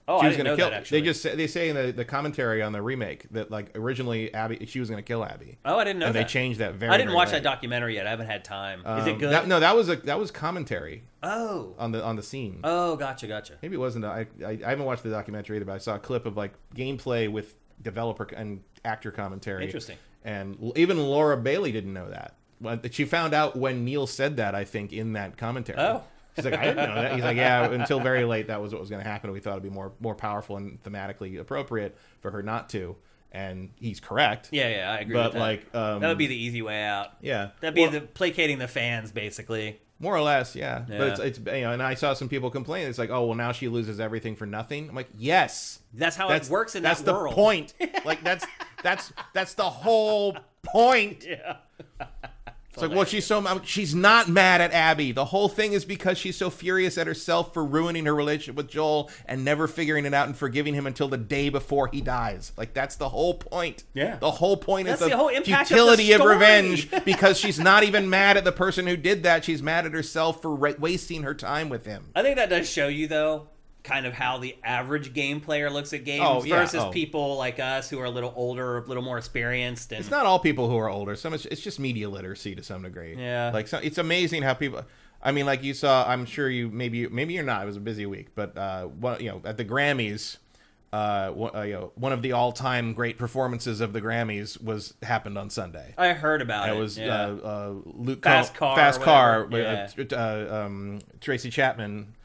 [SPEAKER 1] Oh, I didn't know that, actually.
[SPEAKER 2] They say in the commentary on the remake that like originally she was going to kill Abby.
[SPEAKER 1] Oh, I didn't know that.
[SPEAKER 2] And they changed that
[SPEAKER 1] I didn't watch that documentary yet. I haven't had time. Is it good?
[SPEAKER 2] That was commentary.
[SPEAKER 1] Oh.
[SPEAKER 2] On the scene.
[SPEAKER 1] Oh, gotcha.
[SPEAKER 2] Maybe it wasn't. I haven't watched the documentary either, but I saw a clip of like gameplay with developer and actor commentary.
[SPEAKER 1] Interesting.
[SPEAKER 2] And even Laura Bailey didn't know that. She found out when Neil said that, I think, in that commentary.
[SPEAKER 1] Oh.
[SPEAKER 2] She's like, I didn't know that. He's like, yeah, until very late, that was what was going to happen. We thought it'd be more powerful and thematically appropriate for her not to. And he's correct.
[SPEAKER 1] Yeah, I agree with that.
[SPEAKER 2] But like,
[SPEAKER 1] that would be the easy way out.
[SPEAKER 2] Yeah.
[SPEAKER 1] That'd be placating the fans, basically.
[SPEAKER 2] More or less, yeah. But it's and I saw some people complain. It's like, oh, well, now she loses everything for nothing. I'm like, yes,
[SPEAKER 1] that's how it works in that world.
[SPEAKER 2] That's the point. Like that's the whole point.
[SPEAKER 1] Yeah.
[SPEAKER 2] It's like, well, she's not mad at Abby. The whole thing is because she's so furious at herself for ruining her relationship with Joel and never figuring it out and forgiving him until the day before he dies. Like, that's the whole point.
[SPEAKER 1] Yeah.
[SPEAKER 2] The whole point is
[SPEAKER 1] the whole
[SPEAKER 2] futility of revenge because she's not even mad at the person who did that. She's mad at herself for wasting her time with him.
[SPEAKER 1] I think that does show you, though, kind of how the average game player looks at games versus people like us who are a little older, a little more experienced. And
[SPEAKER 2] it's not all people who are older. It's just media literacy to some degree.
[SPEAKER 1] Yeah.
[SPEAKER 2] Like, it's amazing how people. I mean, like you saw. I'm sure you maybe you're not. It was a busy week, but at the Grammys, one of the all-time great performances of the Grammys happened on Sunday.
[SPEAKER 1] I heard about it.
[SPEAKER 2] It was Luke
[SPEAKER 1] Fast
[SPEAKER 2] Car. Tracy Chapman.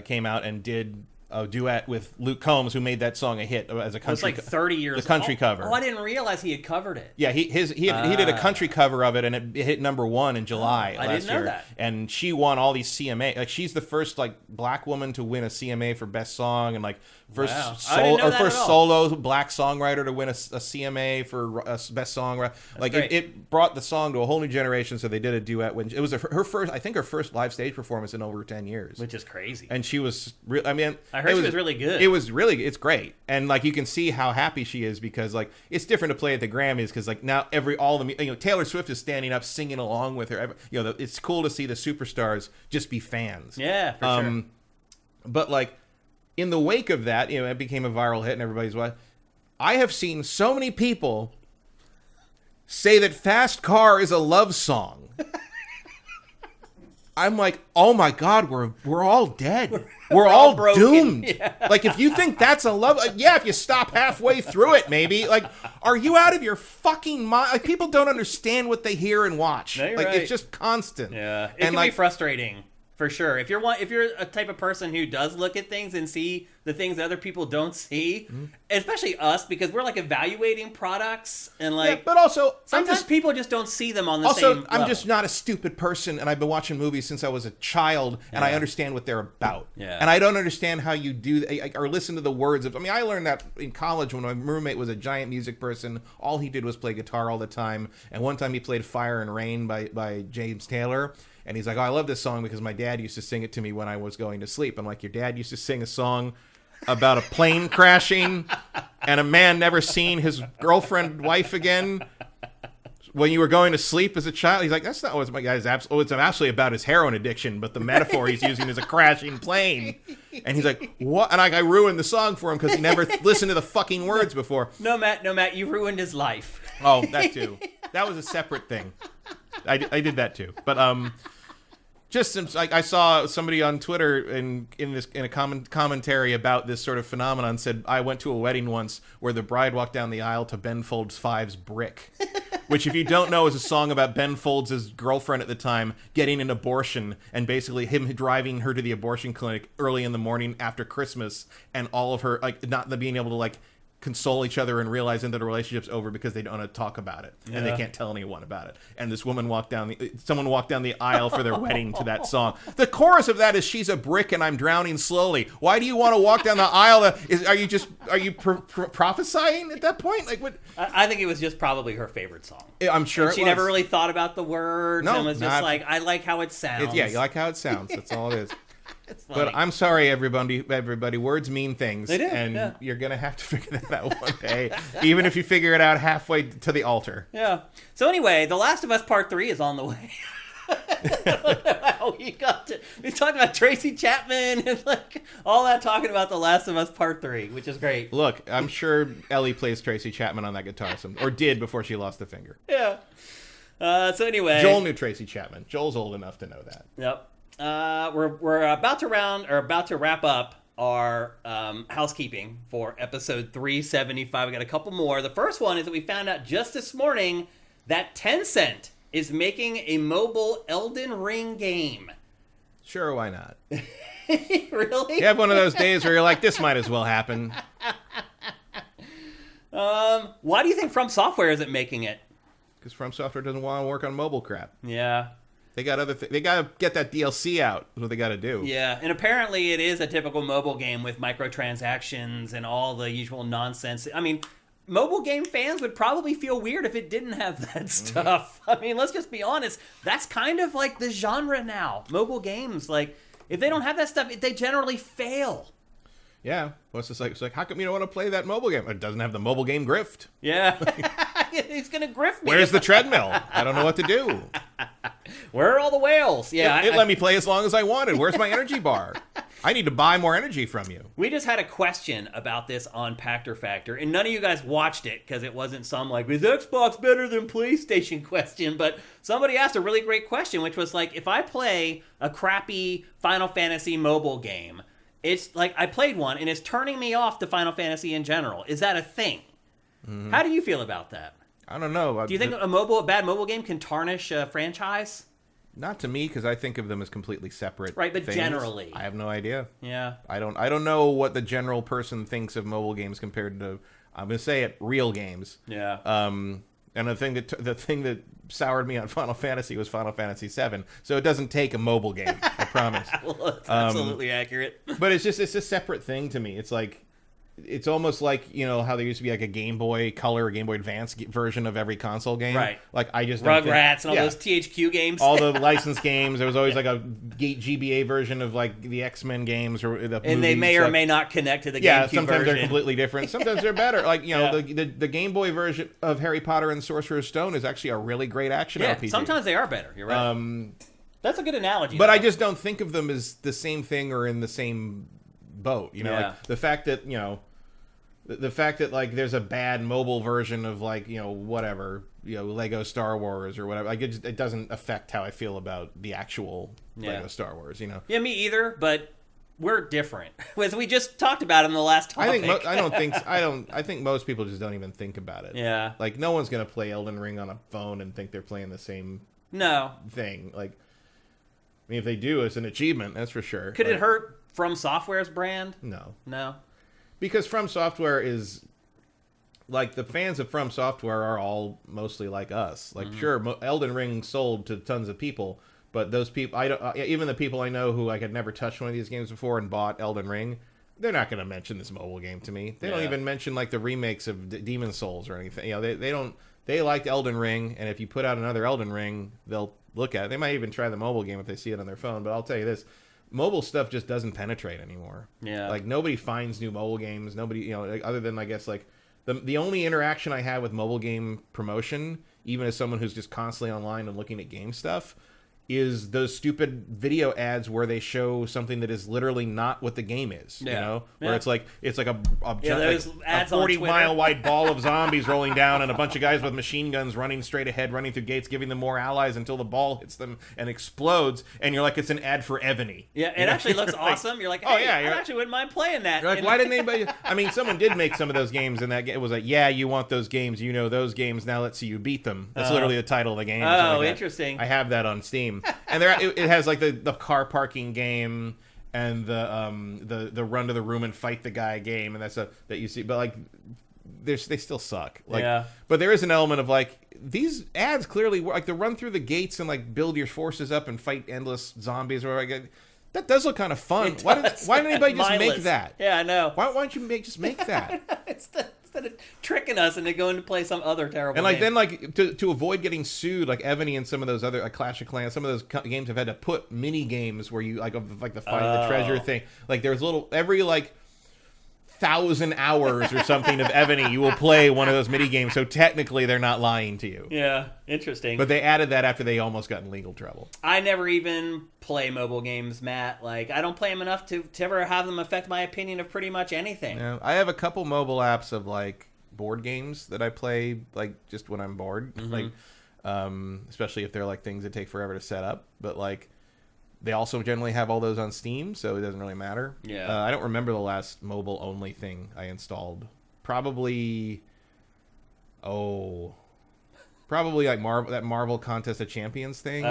[SPEAKER 2] Came out and did a duet with Luke Combs, who made that song a hit as a country.
[SPEAKER 1] It's like 30 years.
[SPEAKER 2] The country cover.
[SPEAKER 1] Oh, I didn't realize he had covered it.
[SPEAKER 2] Yeah, he did a country cover of it, and it hit #1 in July.
[SPEAKER 1] I didn't know that.
[SPEAKER 2] And she won all these CMA. Like, she's the first like black woman to win a CMA for best song, and like first solo black songwriter to win a CMA for best song. Like it brought the song to a whole new generation. So they did a duet when it was her first live stage performance in over 10 years,
[SPEAKER 1] which is crazy.
[SPEAKER 2] And she was
[SPEAKER 1] I heard she was really good.
[SPEAKER 2] It's great. And like you can see how happy she is because like it's different to play at the Grammys because like now Taylor Swift is standing up singing along with her. It's cool to see the superstars just be fans.
[SPEAKER 1] Yeah, for sure.
[SPEAKER 2] But like in the wake of that, it became a viral hit and everybody's what. I have seen so many people say that Fast Car is a love song. I'm like, oh my God, we're all dead. We're all doomed.
[SPEAKER 1] Yeah.
[SPEAKER 2] Like, if you think that's a love, if you stop halfway through it, maybe. Like, are you out of your fucking mind? Like, people don't understand what they hear and watch.
[SPEAKER 1] No, you're
[SPEAKER 2] like,
[SPEAKER 1] right.
[SPEAKER 2] It's just constant.
[SPEAKER 1] Yeah, it can be frustrating for sure. If you're a type of person who does look at things and see the things that other people don't see, especially us, because we're like evaluating products and like.
[SPEAKER 2] But also,
[SPEAKER 1] sometimes people just don't see them on the same level.
[SPEAKER 2] I'm just not a stupid person, and I've been watching movies since I was a child, and I understand what they're about.
[SPEAKER 1] Yeah.
[SPEAKER 2] And I don't understand how you do or listen to the words of. I mean, I learned that in college when my roommate was a giant music person. All he did was play guitar all the time, and one time he played "Fire and Rain" by James Taylor. And he's like, oh, I love this song because my dad used to sing it to me when I was going to sleep. I'm like, your dad used to sing a song about a plane crashing and a man never seen his wife again when you were going to sleep as a child? He's like, that's not what my guy's it's actually about his heroin addiction, but the metaphor he's using is a crashing plane. And he's like, what? And I ruined the song for him because he never listened to the fucking words before.
[SPEAKER 1] No, Matt, you ruined his life.
[SPEAKER 2] Oh, that too. That was a separate thing. I did that too. But just since I saw somebody on Twitter in a commentary about this sort of phenomenon said, I went to a wedding once where the bride walked down the aisle to Ben Folds Five's Brick, which, if you don't know, is a song about Ben Folds' girlfriend at the time getting an abortion and basically him driving her to the abortion clinic early in the morning after Christmas, and all of her like not being able to like console each other and realizing that the relationship's over because they don't want to talk about it and they can't tell anyone about it. And this woman someone walked down the aisle for their wedding to that song. The chorus of that is "She's a brick and I'm drowning slowly." Why do you want to walk down the aisle? Are you prophesying at that point? Like what?
[SPEAKER 1] I think it was just probably her favorite song.
[SPEAKER 2] I'm sure
[SPEAKER 1] she never really thought about the words.
[SPEAKER 2] No,
[SPEAKER 1] and was just like, I like how it sounds.
[SPEAKER 2] Yeah, you like how it sounds. That's all it is. But I'm sorry, everybody. Words mean things.
[SPEAKER 1] They do,
[SPEAKER 2] and you're going to have to figure that out one day, even if you figure it out halfway to the altar.
[SPEAKER 1] Yeah. So anyway, The Last of Us Part 3 is on the way. I don't know how we got to... We talked about Tracy Chapman and like all that, talking about The Last of Us Part 3, which is great.
[SPEAKER 2] Look, I'm sure Ellie plays Tracy Chapman on that guitar, or did before she lost the finger.
[SPEAKER 1] Yeah. So anyway...
[SPEAKER 2] Joel knew Tracy Chapman. Joel's old enough to know that.
[SPEAKER 1] Yep. We're about to wrap up our housekeeping for episode 375. We got a couple more. The first one is that we found out just this morning that Tencent is making a mobile Elden Ring game.
[SPEAKER 2] Sure, why not?
[SPEAKER 1] Really?
[SPEAKER 2] You have one of those days where you're like, this might as well happen.
[SPEAKER 1] Why do you think From Software isn't making it?
[SPEAKER 2] Because From Software doesn't want to work on mobile crap.
[SPEAKER 1] Yeah.
[SPEAKER 2] They got other they got to get that DLC out. Is what they got to do.
[SPEAKER 1] Yeah, and apparently it is a typical mobile game with microtransactions and all the usual nonsense. I mean, mobile game fans would probably feel weird if it didn't have that stuff. I mean, let's just be honest. That's kind of like the genre now. Mobile games, like, if they don't have that stuff, they generally fail.
[SPEAKER 2] Yeah. What's this like? It's like, how come you don't want to play that mobile game? It doesn't have the mobile game grift.
[SPEAKER 1] Yeah. He's going to grift me.
[SPEAKER 2] Where's the treadmill? I don't know what to do.
[SPEAKER 1] Where are all the whales? Yeah,
[SPEAKER 2] It let me play as long as I wanted. Where's my energy bar? I need to buy more energy from you.
[SPEAKER 1] We just had a question about this on Pactor Factor, and none of you guys watched it because it wasn't some like, is Xbox better than PlayStation question, but somebody asked a really great question, which was like, if I play a crappy Final Fantasy mobile game, it's like I played one and it's turning me off to Final Fantasy in general. Is that a thing? Mm-hmm. How do you feel about that?
[SPEAKER 2] I don't know.
[SPEAKER 1] Do you think a bad mobile game can tarnish a franchise?
[SPEAKER 2] Not to me, because I think of them as completely separate.
[SPEAKER 1] Right, but
[SPEAKER 2] things.
[SPEAKER 1] Generally,
[SPEAKER 2] I have no idea.
[SPEAKER 1] Yeah,
[SPEAKER 2] I don't know what the general person thinks of mobile games compared to, I'm going to say it, real games.
[SPEAKER 1] Yeah.
[SPEAKER 2] And the thing that soured me on Final Fantasy was Final Fantasy VII. So it doesn't take a mobile game. I promise.
[SPEAKER 1] Well, that's absolutely accurate.
[SPEAKER 2] But it's a separate thing to me. It's like. It's almost like, you know, how there used to be like a Game Boy Color or Game Boy Advance version of every console game.
[SPEAKER 1] Right.
[SPEAKER 2] Like, I just
[SPEAKER 1] Rugrats and all those THQ games.
[SPEAKER 2] All the licensed games. There was always like a GBA version of like the X-Men games or the
[SPEAKER 1] and they may or may not connect to the GameCube
[SPEAKER 2] Yeah, sometimes
[SPEAKER 1] version.
[SPEAKER 2] they're completely different. Sometimes they're better. Like, you know, the Game Boy version of Harry Potter and the Sorcerer's Stone is actually a really great action RPG.
[SPEAKER 1] Sometimes they are better. You're right. That's a good analogy.
[SPEAKER 2] But I just don't think of them as the same thing or in the same boat. You know, like the fact that, you know, the fact that like there's a bad mobile version of like, you know, whatever, you know, Lego Star Wars or whatever, like it doesn't affect how I feel about the actual Lego Star Wars, you know. Yeah,
[SPEAKER 1] me either, but we're different. As we just talked about in the last topic.
[SPEAKER 2] I think most people just don't even think about it.
[SPEAKER 1] Yeah.
[SPEAKER 2] Like no one's gonna play Elden Ring on a phone and think they're playing the same
[SPEAKER 1] thing. Like,
[SPEAKER 2] I mean, if they do, it's an achievement, that's for sure.
[SPEAKER 1] Could it hurt From Software's brand?
[SPEAKER 2] No.
[SPEAKER 1] No.
[SPEAKER 2] Because From Software is... Like, the fans of From Software are all mostly like us. Like, sure, Elden Ring sold to tons of people, but those people... even the people I know who, like, had never touched one of these games before and bought Elden Ring... They're not going to mention this mobile game to me. They don't even mention, like, the remakes of Demon Souls or anything. You know, they don't... They liked Elden Ring, and if you put out another Elden Ring, they'll look at it. They might even try the mobile game if they see it on their phone, but I'll tell you this. Mobile stuff just doesn't penetrate anymore.
[SPEAKER 1] Yeah.
[SPEAKER 2] Like, nobody finds new mobile games. Nobody, you know, like, other than, I guess, like... The only interaction I have with mobile game promotion, even as someone who's just constantly online and looking at game stuff... is those stupid video ads where they show something that is literally not what the game is. You know, where it's like a 40-mile wide ball of zombies rolling down and a bunch of guys with machine guns running straight ahead, running through gates, giving them more allies until the ball hits them and explodes. And you're like, it's an ad for Ebony.
[SPEAKER 1] Yeah, it actually looks awesome. You're like, hey, I actually wouldn't mind playing that.
[SPEAKER 2] You're like, why didn't anybody? I mean, someone did make some of those games, and that it was like, yeah, you want those games, you know those games. Now let's see you beat them. That's literally the title of the game.
[SPEAKER 1] Oh,
[SPEAKER 2] like
[SPEAKER 1] interesting.
[SPEAKER 2] I have that on Steam. And it has like the car parking game and the run to the room and fight the guy game, and that's that you see. But like, they still suck. Like, but there is an element of like these ads clearly work. Like the run through the gates and like build your forces up and fight endless zombies or like. That does look kind of fun. Why didn't anybody just make that?
[SPEAKER 1] Yeah, I know.
[SPEAKER 2] Why don't you just make that?
[SPEAKER 1] Instead of tricking us into going to play some other terrible
[SPEAKER 2] and like
[SPEAKER 1] game.
[SPEAKER 2] then like to avoid getting sued, like Ebony and some of those other like Clash of Clans, some of those games have had to put mini games where you like the find the treasure thing. Like there's every like 1,000 hours or something of Ebony, you will play one of those mini games. So technically, they're not lying to you.
[SPEAKER 1] Yeah, interesting.
[SPEAKER 2] But they added that after they almost got in legal trouble.
[SPEAKER 1] I never even play mobile games, Matt. Like I don't play them enough to ever have them affect my opinion of pretty much anything.
[SPEAKER 2] Yeah, I have a couple mobile apps of like board games that I play like just when I'm bored, like especially if they're like things that take forever to set up. But like. They also generally have all those on Steam, so it doesn't really matter.
[SPEAKER 1] Yeah.
[SPEAKER 2] I don't remember the last mobile-only thing I installed. Probably like that Marvel Contest of Champions thing.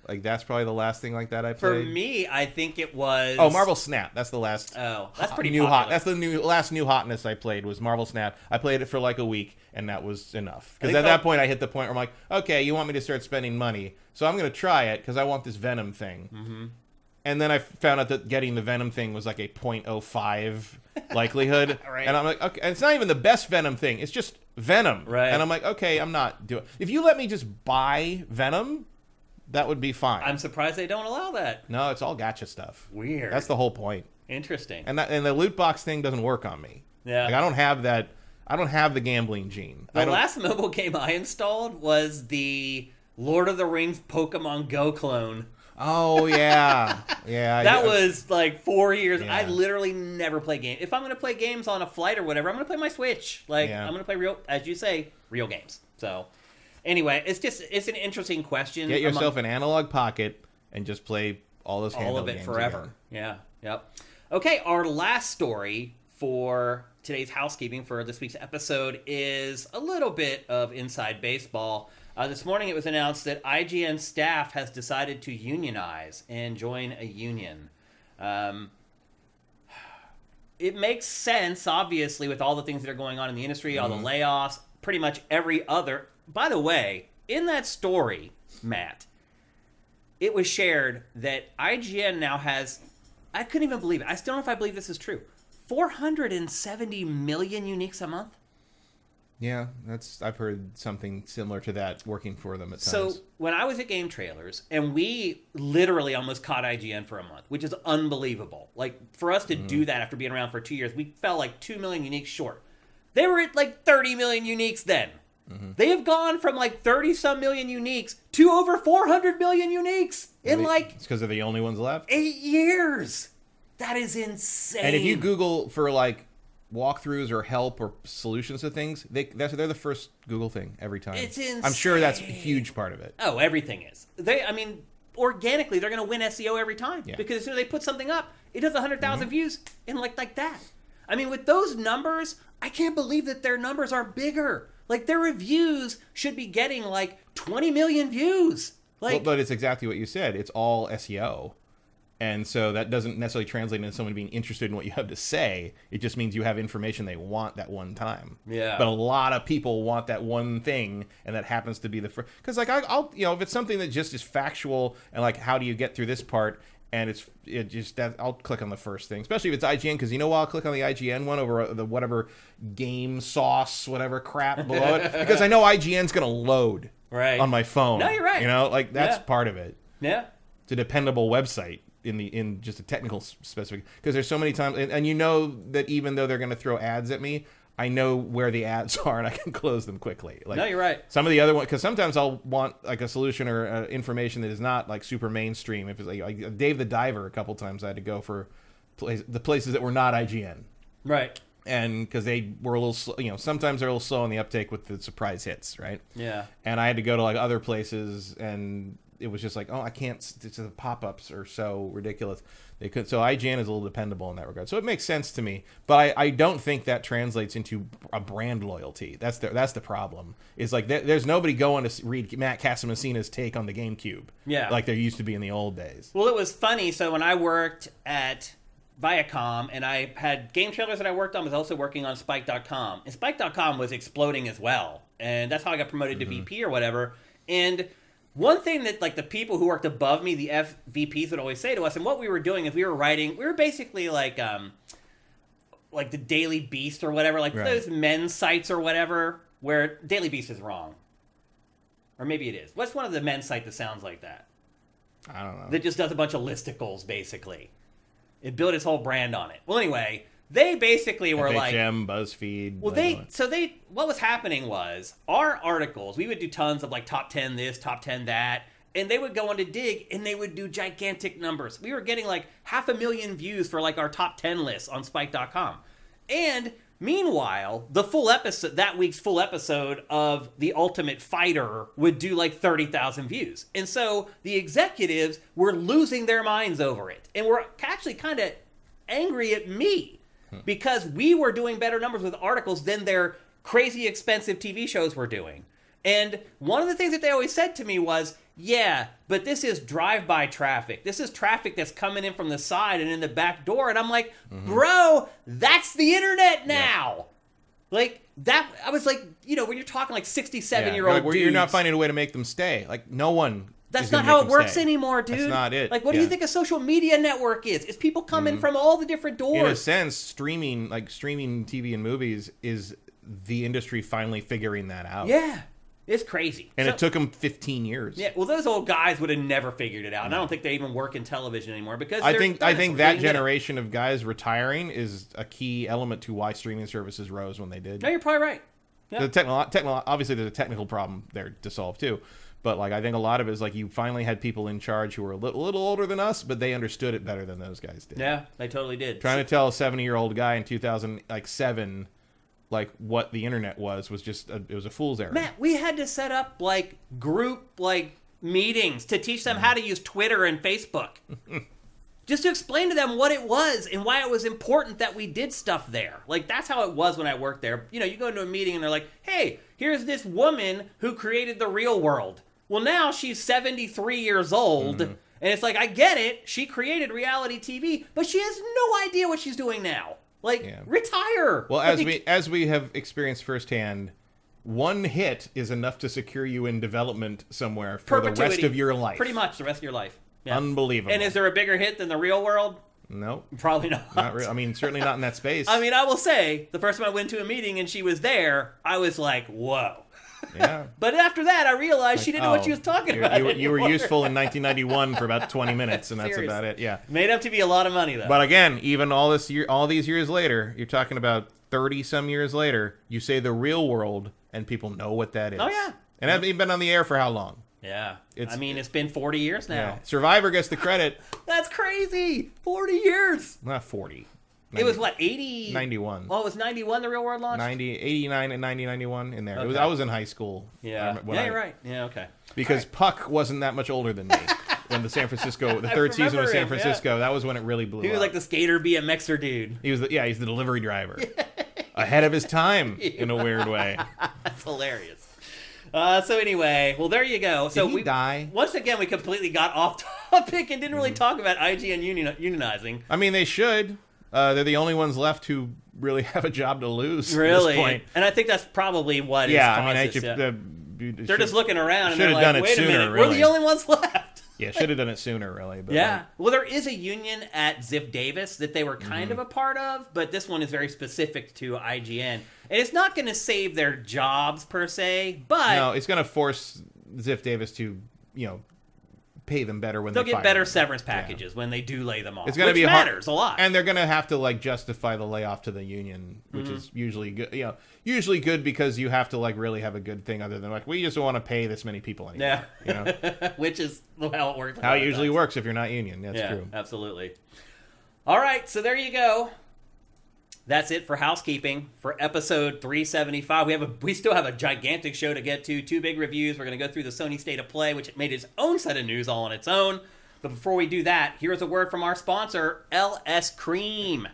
[SPEAKER 2] Like that's probably the last thing like that I played.
[SPEAKER 1] For me, I think it was.
[SPEAKER 2] Oh, Marvel Snap. That's the last.
[SPEAKER 1] Oh, that's pretty
[SPEAKER 2] new
[SPEAKER 1] popular.
[SPEAKER 2] hot. That's the last new hotness I played was Marvel Snap. I played it for like a week, and that was enough. Because at that point, I hit the point where I'm like, okay, you want me to start spending money, so I'm going to try it because I want this Venom thing. Mm-hmm. And then I found out that getting the Venom thing was like a 0.05 likelihood. Right. And I'm like, okay, and it's not even the best Venom thing. It's just Venom.
[SPEAKER 1] Right.
[SPEAKER 2] And I'm like, okay, I'm not doing. If you let me just buy Venom. That would be fine.
[SPEAKER 1] I'm surprised they don't allow that.
[SPEAKER 2] No, it's all gacha stuff.
[SPEAKER 1] Weird.
[SPEAKER 2] That's the whole point.
[SPEAKER 1] Interesting.
[SPEAKER 2] And the loot box thing doesn't work on me.
[SPEAKER 1] Yeah.
[SPEAKER 2] Like, I don't have that. I don't have the gambling gene.
[SPEAKER 1] The last mobile game I installed was the Lord of the Rings Pokemon Go clone.
[SPEAKER 2] Oh, yeah. Yeah.
[SPEAKER 1] That was like 4 years.
[SPEAKER 2] Yeah.
[SPEAKER 1] I literally never play games. If I'm going to play games on a flight or whatever, I'm going to play my Switch. Like, I'm going to play real, as you say, real games. So... Anyway, it's an interesting question.
[SPEAKER 2] Get yourself an analog pocket and just play all those handheld games.
[SPEAKER 1] All of it forever.
[SPEAKER 2] Again.
[SPEAKER 1] Yeah. Yep. Okay, our last story for today's housekeeping for this week's episode is a little bit of inside baseball. This morning it was announced that IGN staff has decided to unionize and join a union. It makes sense, obviously, with all the things that are going on in the industry, all the layoffs, pretty much every other... By the way, in that story, Matt, it was shared that IGN now has, I couldn't even believe it. I still don't know if I believe this is true. 470 million uniques a month?
[SPEAKER 2] Yeah, I've heard something similar to that working for them at times.
[SPEAKER 1] So when I was at Game Trailers, and we literally almost caught IGN for a month, which is unbelievable. Like, for us to do that after being around for 2 years, we fell like 2 million uniques short. They were at like 30 million uniques then. Mm-hmm. They have gone from like 30-some million uniques to over 400 million uniques in like...
[SPEAKER 2] It's because they're the only ones left?
[SPEAKER 1] 8 years. That is insane.
[SPEAKER 2] And if you Google for like walkthroughs or help or solutions to things, they're the first Google thing every time.
[SPEAKER 1] It's insane.
[SPEAKER 2] I'm sure that's a huge part of it.
[SPEAKER 1] Oh, everything is. Organically, they're going to win SEO every time. Yeah. Because as soon as they put something up, it does 100,000 views in like that. I mean, with those numbers, I can't believe that their numbers are bigger. Like, their reviews should be getting, like, 20 million views. Like,
[SPEAKER 2] but it's exactly what you said. It's all SEO. And so that doesn't necessarily translate into someone being interested in what you have to say. It just means you have information they want that one time.
[SPEAKER 1] Yeah.
[SPEAKER 2] But a lot of people want that one thing, and that happens to be the first. Because like I'll if it's something that just is factual and like how do you get through this part, and I'll click on the first thing, especially if it's IGN, because you know why I'll click on the IGN one over the whatever game sauce whatever crap below it, because I know IGN's gonna load on my phone.
[SPEAKER 1] No, you're right.
[SPEAKER 2] Like that's part of it.
[SPEAKER 1] Yeah.
[SPEAKER 2] It's a dependable website in just a technical specific, because there's so many times, and you know that even though they're going to throw ads at me, I know where the ads are and I can close them quickly. Like,
[SPEAKER 1] no, you're right.
[SPEAKER 2] Some of the other ones, because sometimes I'll want like a solution or information that is not like super mainstream. If it's like Dave the Diver, a couple times I had to go for the places that were not IGN,
[SPEAKER 1] right?
[SPEAKER 2] And because they were a little slow, sometimes they're a little slow on the uptake with the surprise hits, right?
[SPEAKER 1] Yeah.
[SPEAKER 2] And I had to go to like other places, and it was just like, oh, I can't. The pop-ups are so ridiculous. They could. So IGN is a little dependable in that regard. So it makes sense to me, but I don't think that translates into a brand loyalty. That's the problem. Is like there's nobody going to read Matt Casamassina's take on the GameCube.
[SPEAKER 1] Yeah.
[SPEAKER 2] Like there used to be in the old days.
[SPEAKER 1] Well, it was funny. So when I worked at Viacom, and I had game trailers that I worked on, was also working on Spike.com, and Spike.com was exploding as well, and that's how I got promoted to VP or whatever. And one thing that like the people who worked above me, the FVPs, would always say to us, and what we were doing is we were basically like the Daily Beast or whatever, like those men's sites or whatever, where Daily Beast is wrong. Or maybe it is. What's one of the men's sites that sounds like that?
[SPEAKER 2] I don't know.
[SPEAKER 1] That just does a bunch of listicles, basically. It built its whole brand on it. Well, anyway, they basically were
[SPEAKER 2] FHM, BuzzFeed.
[SPEAKER 1] Well, what was happening was our articles, we would do tons of like top 10 this, top 10 that, and they would go on to Dig and they would do gigantic numbers. We were getting like 500,000 views for like our top 10 lists on Spike.com. And meanwhile, the full episode, that week's full episode of The Ultimate Fighter would do like 30,000 views. And so the executives were losing their minds over it and were actually kind of angry at me. Because we were doing better numbers with articles than their crazy expensive TV shows were doing. And one of the things that they always said to me was, yeah, but this is drive-by traffic. This is traffic that's coming in from the side and in the back door. And I'm like, bro, that's the internet now. Yeah. Like, that, I was like, when you're talking like 67-year-old dudes.
[SPEAKER 2] You're not finding a way to make them stay. Like, no one.
[SPEAKER 1] That's not how it works anymore, dude.
[SPEAKER 2] That's not it.
[SPEAKER 1] Like, what do you think a social media network is? It's people coming from all the different doors.
[SPEAKER 2] In a sense, streaming TV and movies is the industry finally figuring that out.
[SPEAKER 1] Yeah. It's crazy.
[SPEAKER 2] And it took them 15 years.
[SPEAKER 1] Yeah, well, those old guys would have never figured it out. And I don't think they even work in television anymore because
[SPEAKER 2] I think that generation of guys retiring is a key element to why streaming services rose when they did.
[SPEAKER 1] No, you're probably right. Yeah.
[SPEAKER 2] Obviously, there's a technical problem there to solve too. But like, I think a lot of it is like you finally had people in charge who were a little older than us, but they understood it better than those guys did.
[SPEAKER 1] Yeah, they totally did.
[SPEAKER 2] Trying to tell a 70-year-old guy in 2007 like what the internet was just it was a fool's errand.
[SPEAKER 1] Matt, we had to set up like group meetings to teach them how to use Twitter and Facebook. Just to explain to them what it was and why it was important that we did stuff there. Like, that's how it was when I worked there. You go into a meeting and they're like, hey, here's this woman who created the real world. Well, now she's 73 years old, and it's like, I get it. She created reality TV, but she has no idea what she's doing now. Retire.
[SPEAKER 2] Well, as we have experienced firsthand, one hit is enough to secure you in development somewhere for the rest of your life.
[SPEAKER 1] Pretty much the rest of your life. Yeah.
[SPEAKER 2] Unbelievable.
[SPEAKER 1] And is there a bigger hit than the real world?
[SPEAKER 2] No.
[SPEAKER 1] Probably not.
[SPEAKER 2] Not real. I mean, certainly not in that space.
[SPEAKER 1] I mean, I will say, the first time I went to a meeting and she was there, I was like, whoa.
[SPEAKER 2] Yeah.
[SPEAKER 1] But after that, I realized she didn't know what she was talking about.
[SPEAKER 2] You were useful in 1991 for about 20 minutes, and that's about it. Yeah.
[SPEAKER 1] Made up to be a lot of money, though.
[SPEAKER 2] But again, even all these years later, you're talking about 30-some years later, you say the real world, and people know what that is.
[SPEAKER 1] Oh, yeah.
[SPEAKER 2] And have been on the air for how long?
[SPEAKER 1] Yeah. It's been 40 years now.
[SPEAKER 2] Yeah. Survivor gets the credit.
[SPEAKER 1] That's crazy. 40 years.
[SPEAKER 2] Not 40.
[SPEAKER 1] 90, it was what, 80?
[SPEAKER 2] 91.
[SPEAKER 1] Oh, it was 91 the real world launch?
[SPEAKER 2] 89 and 91 in there.
[SPEAKER 1] Okay.
[SPEAKER 2] I was in high school.
[SPEAKER 1] Yeah. You're right. Yeah, okay.
[SPEAKER 2] Because Puck wasn't that much older than me. When the third season of San Francisco, that was when it really blew up.
[SPEAKER 1] He was like the skater BMXer dude.
[SPEAKER 2] He's the delivery driver. Ahead of his time in a weird way.
[SPEAKER 1] That's hilarious. So anyway, well, there you go.
[SPEAKER 2] Did he die?
[SPEAKER 1] Once again, we completely got off topic and didn't really talk about IGN unionizing.
[SPEAKER 2] I mean, they should. They're the only ones left who really have a job to lose
[SPEAKER 1] Really?
[SPEAKER 2] at this point.
[SPEAKER 1] And I think that's probably what
[SPEAKER 2] Yeah,
[SPEAKER 1] is
[SPEAKER 2] I mean,
[SPEAKER 1] they're just looking around and they're
[SPEAKER 2] Should've done
[SPEAKER 1] like,
[SPEAKER 2] it
[SPEAKER 1] wait a
[SPEAKER 2] sooner,
[SPEAKER 1] minute, we're
[SPEAKER 2] really.
[SPEAKER 1] the only ones left.
[SPEAKER 2] Yeah, should have done it sooner, really. But
[SPEAKER 1] Yeah. Well, there is a union at Ziff Davis that they were kind of a part of, but this one is very specific to IGN. And it's not going to save their jobs, per se, but...
[SPEAKER 2] No, it's going to force Ziff Davis to, pay them better when
[SPEAKER 1] they'll
[SPEAKER 2] they
[SPEAKER 1] get
[SPEAKER 2] fire
[SPEAKER 1] better
[SPEAKER 2] them.
[SPEAKER 1] severance packages when they do lay them off,
[SPEAKER 2] It's going to
[SPEAKER 1] which
[SPEAKER 2] be
[SPEAKER 1] matters a lot.
[SPEAKER 2] And they're going to have to justify the layoff to the union, which is usually good. Usually good because you have to really have a good thing other than we just don't want to pay this many people anymore.
[SPEAKER 1] Yeah, which is how it works.
[SPEAKER 2] How it usually works if you're not union. That's
[SPEAKER 1] yeah,
[SPEAKER 2] true.
[SPEAKER 1] Absolutely. All right, so there you go. That's it for housekeeping for episode 375. We still have a gigantic show to get to. 2 big reviews. We're going to go through the Sony State of Play, which made its own set of news all on its own. But before we do that, here's a word from our sponsor, LS Cream.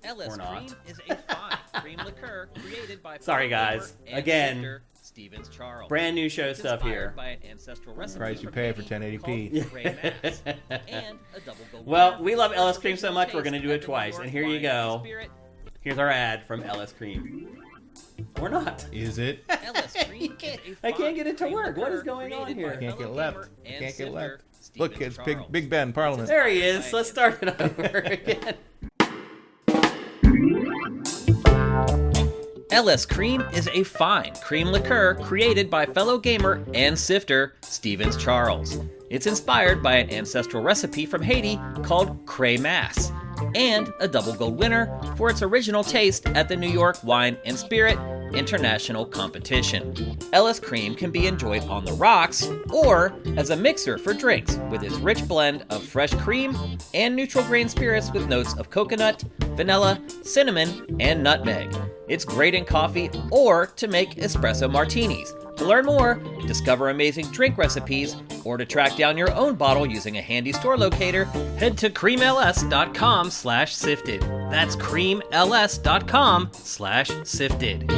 [SPEAKER 3] LS Cream is a fine cream liqueur created by
[SPEAKER 1] Sorry, guys.
[SPEAKER 3] and
[SPEAKER 1] Again,
[SPEAKER 3] sister Stevens Charles.
[SPEAKER 1] Brand new show
[SPEAKER 3] It's
[SPEAKER 1] stuff here.
[SPEAKER 3] By an ancestral recipe
[SPEAKER 2] Price you
[SPEAKER 3] from
[SPEAKER 2] pay for
[SPEAKER 3] Haiti
[SPEAKER 2] 1080p.
[SPEAKER 3] called Gray Mass, and a double gold
[SPEAKER 1] Well,
[SPEAKER 3] winner
[SPEAKER 1] we love
[SPEAKER 3] for
[SPEAKER 1] LS
[SPEAKER 3] its
[SPEAKER 1] Cream so
[SPEAKER 3] original
[SPEAKER 1] much, we're
[SPEAKER 3] taste
[SPEAKER 1] going to do it
[SPEAKER 3] at the
[SPEAKER 1] twice.
[SPEAKER 3] New
[SPEAKER 1] And
[SPEAKER 3] York
[SPEAKER 1] here you
[SPEAKER 3] Wine
[SPEAKER 1] go.
[SPEAKER 3] and Spirit.
[SPEAKER 1] Here's our ad from LS Cream. Or not.
[SPEAKER 2] Is it?
[SPEAKER 3] LS Cream is a
[SPEAKER 1] I can't get it to
[SPEAKER 3] fine
[SPEAKER 1] work.
[SPEAKER 3] cream
[SPEAKER 1] What is
[SPEAKER 3] liqueur
[SPEAKER 1] going on
[SPEAKER 3] created
[SPEAKER 1] here?
[SPEAKER 3] by
[SPEAKER 2] Can't get
[SPEAKER 3] fellow
[SPEAKER 2] left.
[SPEAKER 3] gamer and
[SPEAKER 2] Can't get
[SPEAKER 3] sister
[SPEAKER 2] left.
[SPEAKER 3] Stevens
[SPEAKER 2] Look, it's
[SPEAKER 3] Charles.
[SPEAKER 2] Big Ben, Parliament.
[SPEAKER 1] There he is. Let's start it over again.
[SPEAKER 3] LS Cream is a fine cream liqueur created by fellow gamer and sifter Stevens Charles. It's inspired by an ancestral recipe from Haiti called Cray Mass, and a double gold winner for its original taste at the New York Wine and Spirit International Competition. LS Cream can be enjoyed on the rocks or as a mixer for drinks with its rich blend of fresh cream and neutral grain spirits with notes of coconut, vanilla, cinnamon, and nutmeg. It's great in coffee or to make espresso martinis. To learn more, discover amazing drink recipes, or to track down your own bottle using a handy store locator, head to creamls.com/sifted. That's creamls.com/sifted.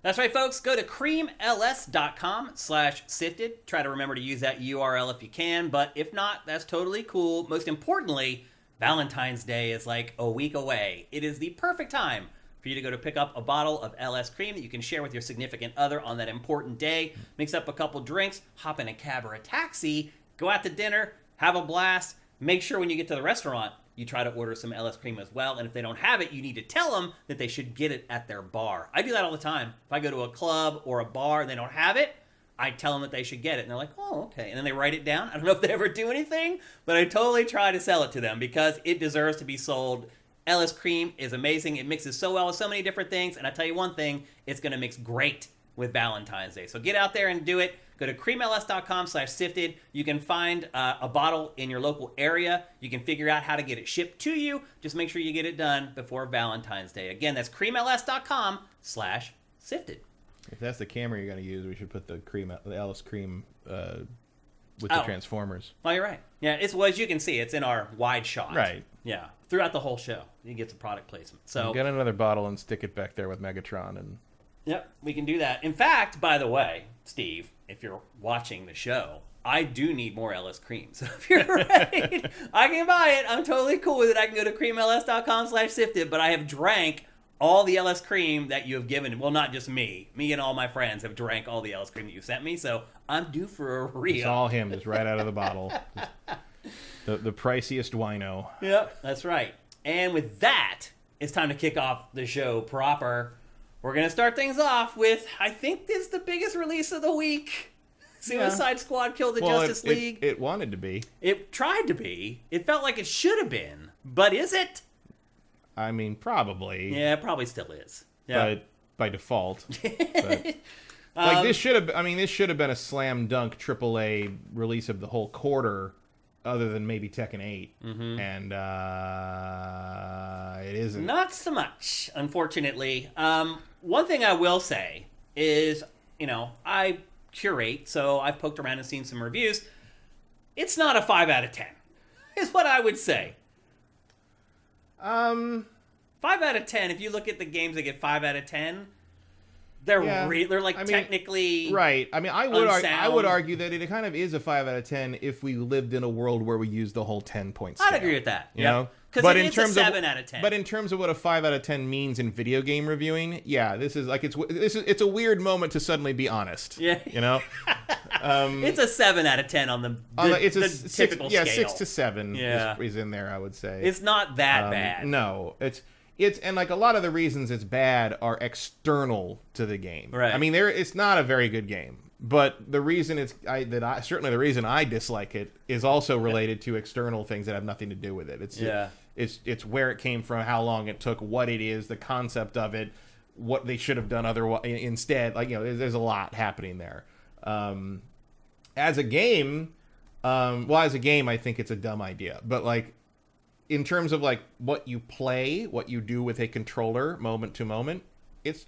[SPEAKER 1] That's right, folks. Go to creamls.com/sifted. Try to remember to use that URL if you can, but if not, that's totally cool. Most importantly, Valentine's Day is like a week away. It is the perfect time for you to go to pick up a bottle of LS Cream that you can share with your significant other on that important day. Mix up a couple drinks, hop in a cab or a taxi, go out to dinner, have a blast. Make sure when you get to the restaurant, you try to order some LS Cream as well. And if they don't have it, you need to tell them that they should get it at their bar. I do that all the time. If I go to a club or a bar and they don't have it, I tell them that they should get it. And they're like, oh, okay. And then they write it down. I don't know if they ever do anything, but I totally try to sell it to them because it deserves to be sold. LS Cream is amazing. It mixes so well with so many different things. And I tell you one thing, it's going to mix great with Valentine's Day. So get out there and do it. Go to creamls.com/sifted. You can find a bottle in your local area. You can figure out how to get it shipped to you. Just make sure you get it done before Valentine's Day. Again, that's creamls.com/sifted.
[SPEAKER 2] If that's the camera you're going to use, we should put the LS Cream with the Transformers.
[SPEAKER 1] Oh, you're right. Yeah, as you can see, it's in our wide shot.
[SPEAKER 2] Right.
[SPEAKER 1] Yeah, throughout the whole show, you get some product placement. So
[SPEAKER 2] Get another bottle and stick it back there with Megatron. And
[SPEAKER 1] yep, we can do that. In fact, by the way, Steve, if you're watching the show, I do need more LS Cream. So if you're ready, I can buy it. I'm totally cool with it. I can go to creamls.com/sifted, but I have drank all the LS Cream that you have given. Well, not just me. Me and all my friends have drank all the LS Cream that you sent me, so I'm due for a re-up.
[SPEAKER 2] it's all him, just right out of the bottle. The priciest wino.
[SPEAKER 1] Yep, that's right. And with that, it's time to kick off the show proper. We're going to start things off with, I think this is the biggest release of the week. Suicide Squad killed the Justice League.
[SPEAKER 2] It wanted to be.
[SPEAKER 1] It tried to be. It felt like it should have been. But is it?
[SPEAKER 2] I mean, probably.
[SPEAKER 1] Yeah, it probably still is. Yeah.
[SPEAKER 2] But by default. But, this should have. I mean, this should have been a slam dunk AAA release of the whole quarter, other than maybe Tekken 8, and it isn't.
[SPEAKER 1] Not so much, unfortunately. One thing I will say is, I curate, so I've poked around and seen some reviews. It's not a 5 out of 10, is what I would say. 5 out of 10, if you look at the games that get 5 out of 10, They're
[SPEAKER 2] Yeah.
[SPEAKER 1] they're like
[SPEAKER 2] I mean,
[SPEAKER 1] technically
[SPEAKER 2] right. I mean, I would
[SPEAKER 1] unsound.
[SPEAKER 2] argue that it kind of is a 5 out of 10 if we lived in a world where we use the whole 10-point scale.
[SPEAKER 1] I'd agree with that.
[SPEAKER 2] You know?
[SPEAKER 1] Because it's a 7 out of 10.
[SPEAKER 2] But in terms of what a 5 out of 10 means in video game reviewing, yeah, this is like it's a weird moment to suddenly be honest.
[SPEAKER 1] Yeah.
[SPEAKER 2] You know?
[SPEAKER 1] It's a 7 out of 10 on the
[SPEAKER 2] it's a
[SPEAKER 1] typical
[SPEAKER 2] scale.
[SPEAKER 1] scale.
[SPEAKER 2] 6 to 7
[SPEAKER 1] Yeah.
[SPEAKER 2] is in there, I would say.
[SPEAKER 1] It's not that bad.
[SPEAKER 2] No, it's and like a lot of the reasons it's bad are external to the game.
[SPEAKER 1] Right.
[SPEAKER 2] I mean, it's not a very good game, but the reason certainly the reason I dislike it is also related to external things that have nothing to do with it. It's where it came from, how long it took, what it is, the concept of it, what they should have done otherwise instead. Like, you know, there's a lot happening there. As a game, I think it's a dumb idea, but like, in terms of like what you play, what you do with a controller moment to moment, it's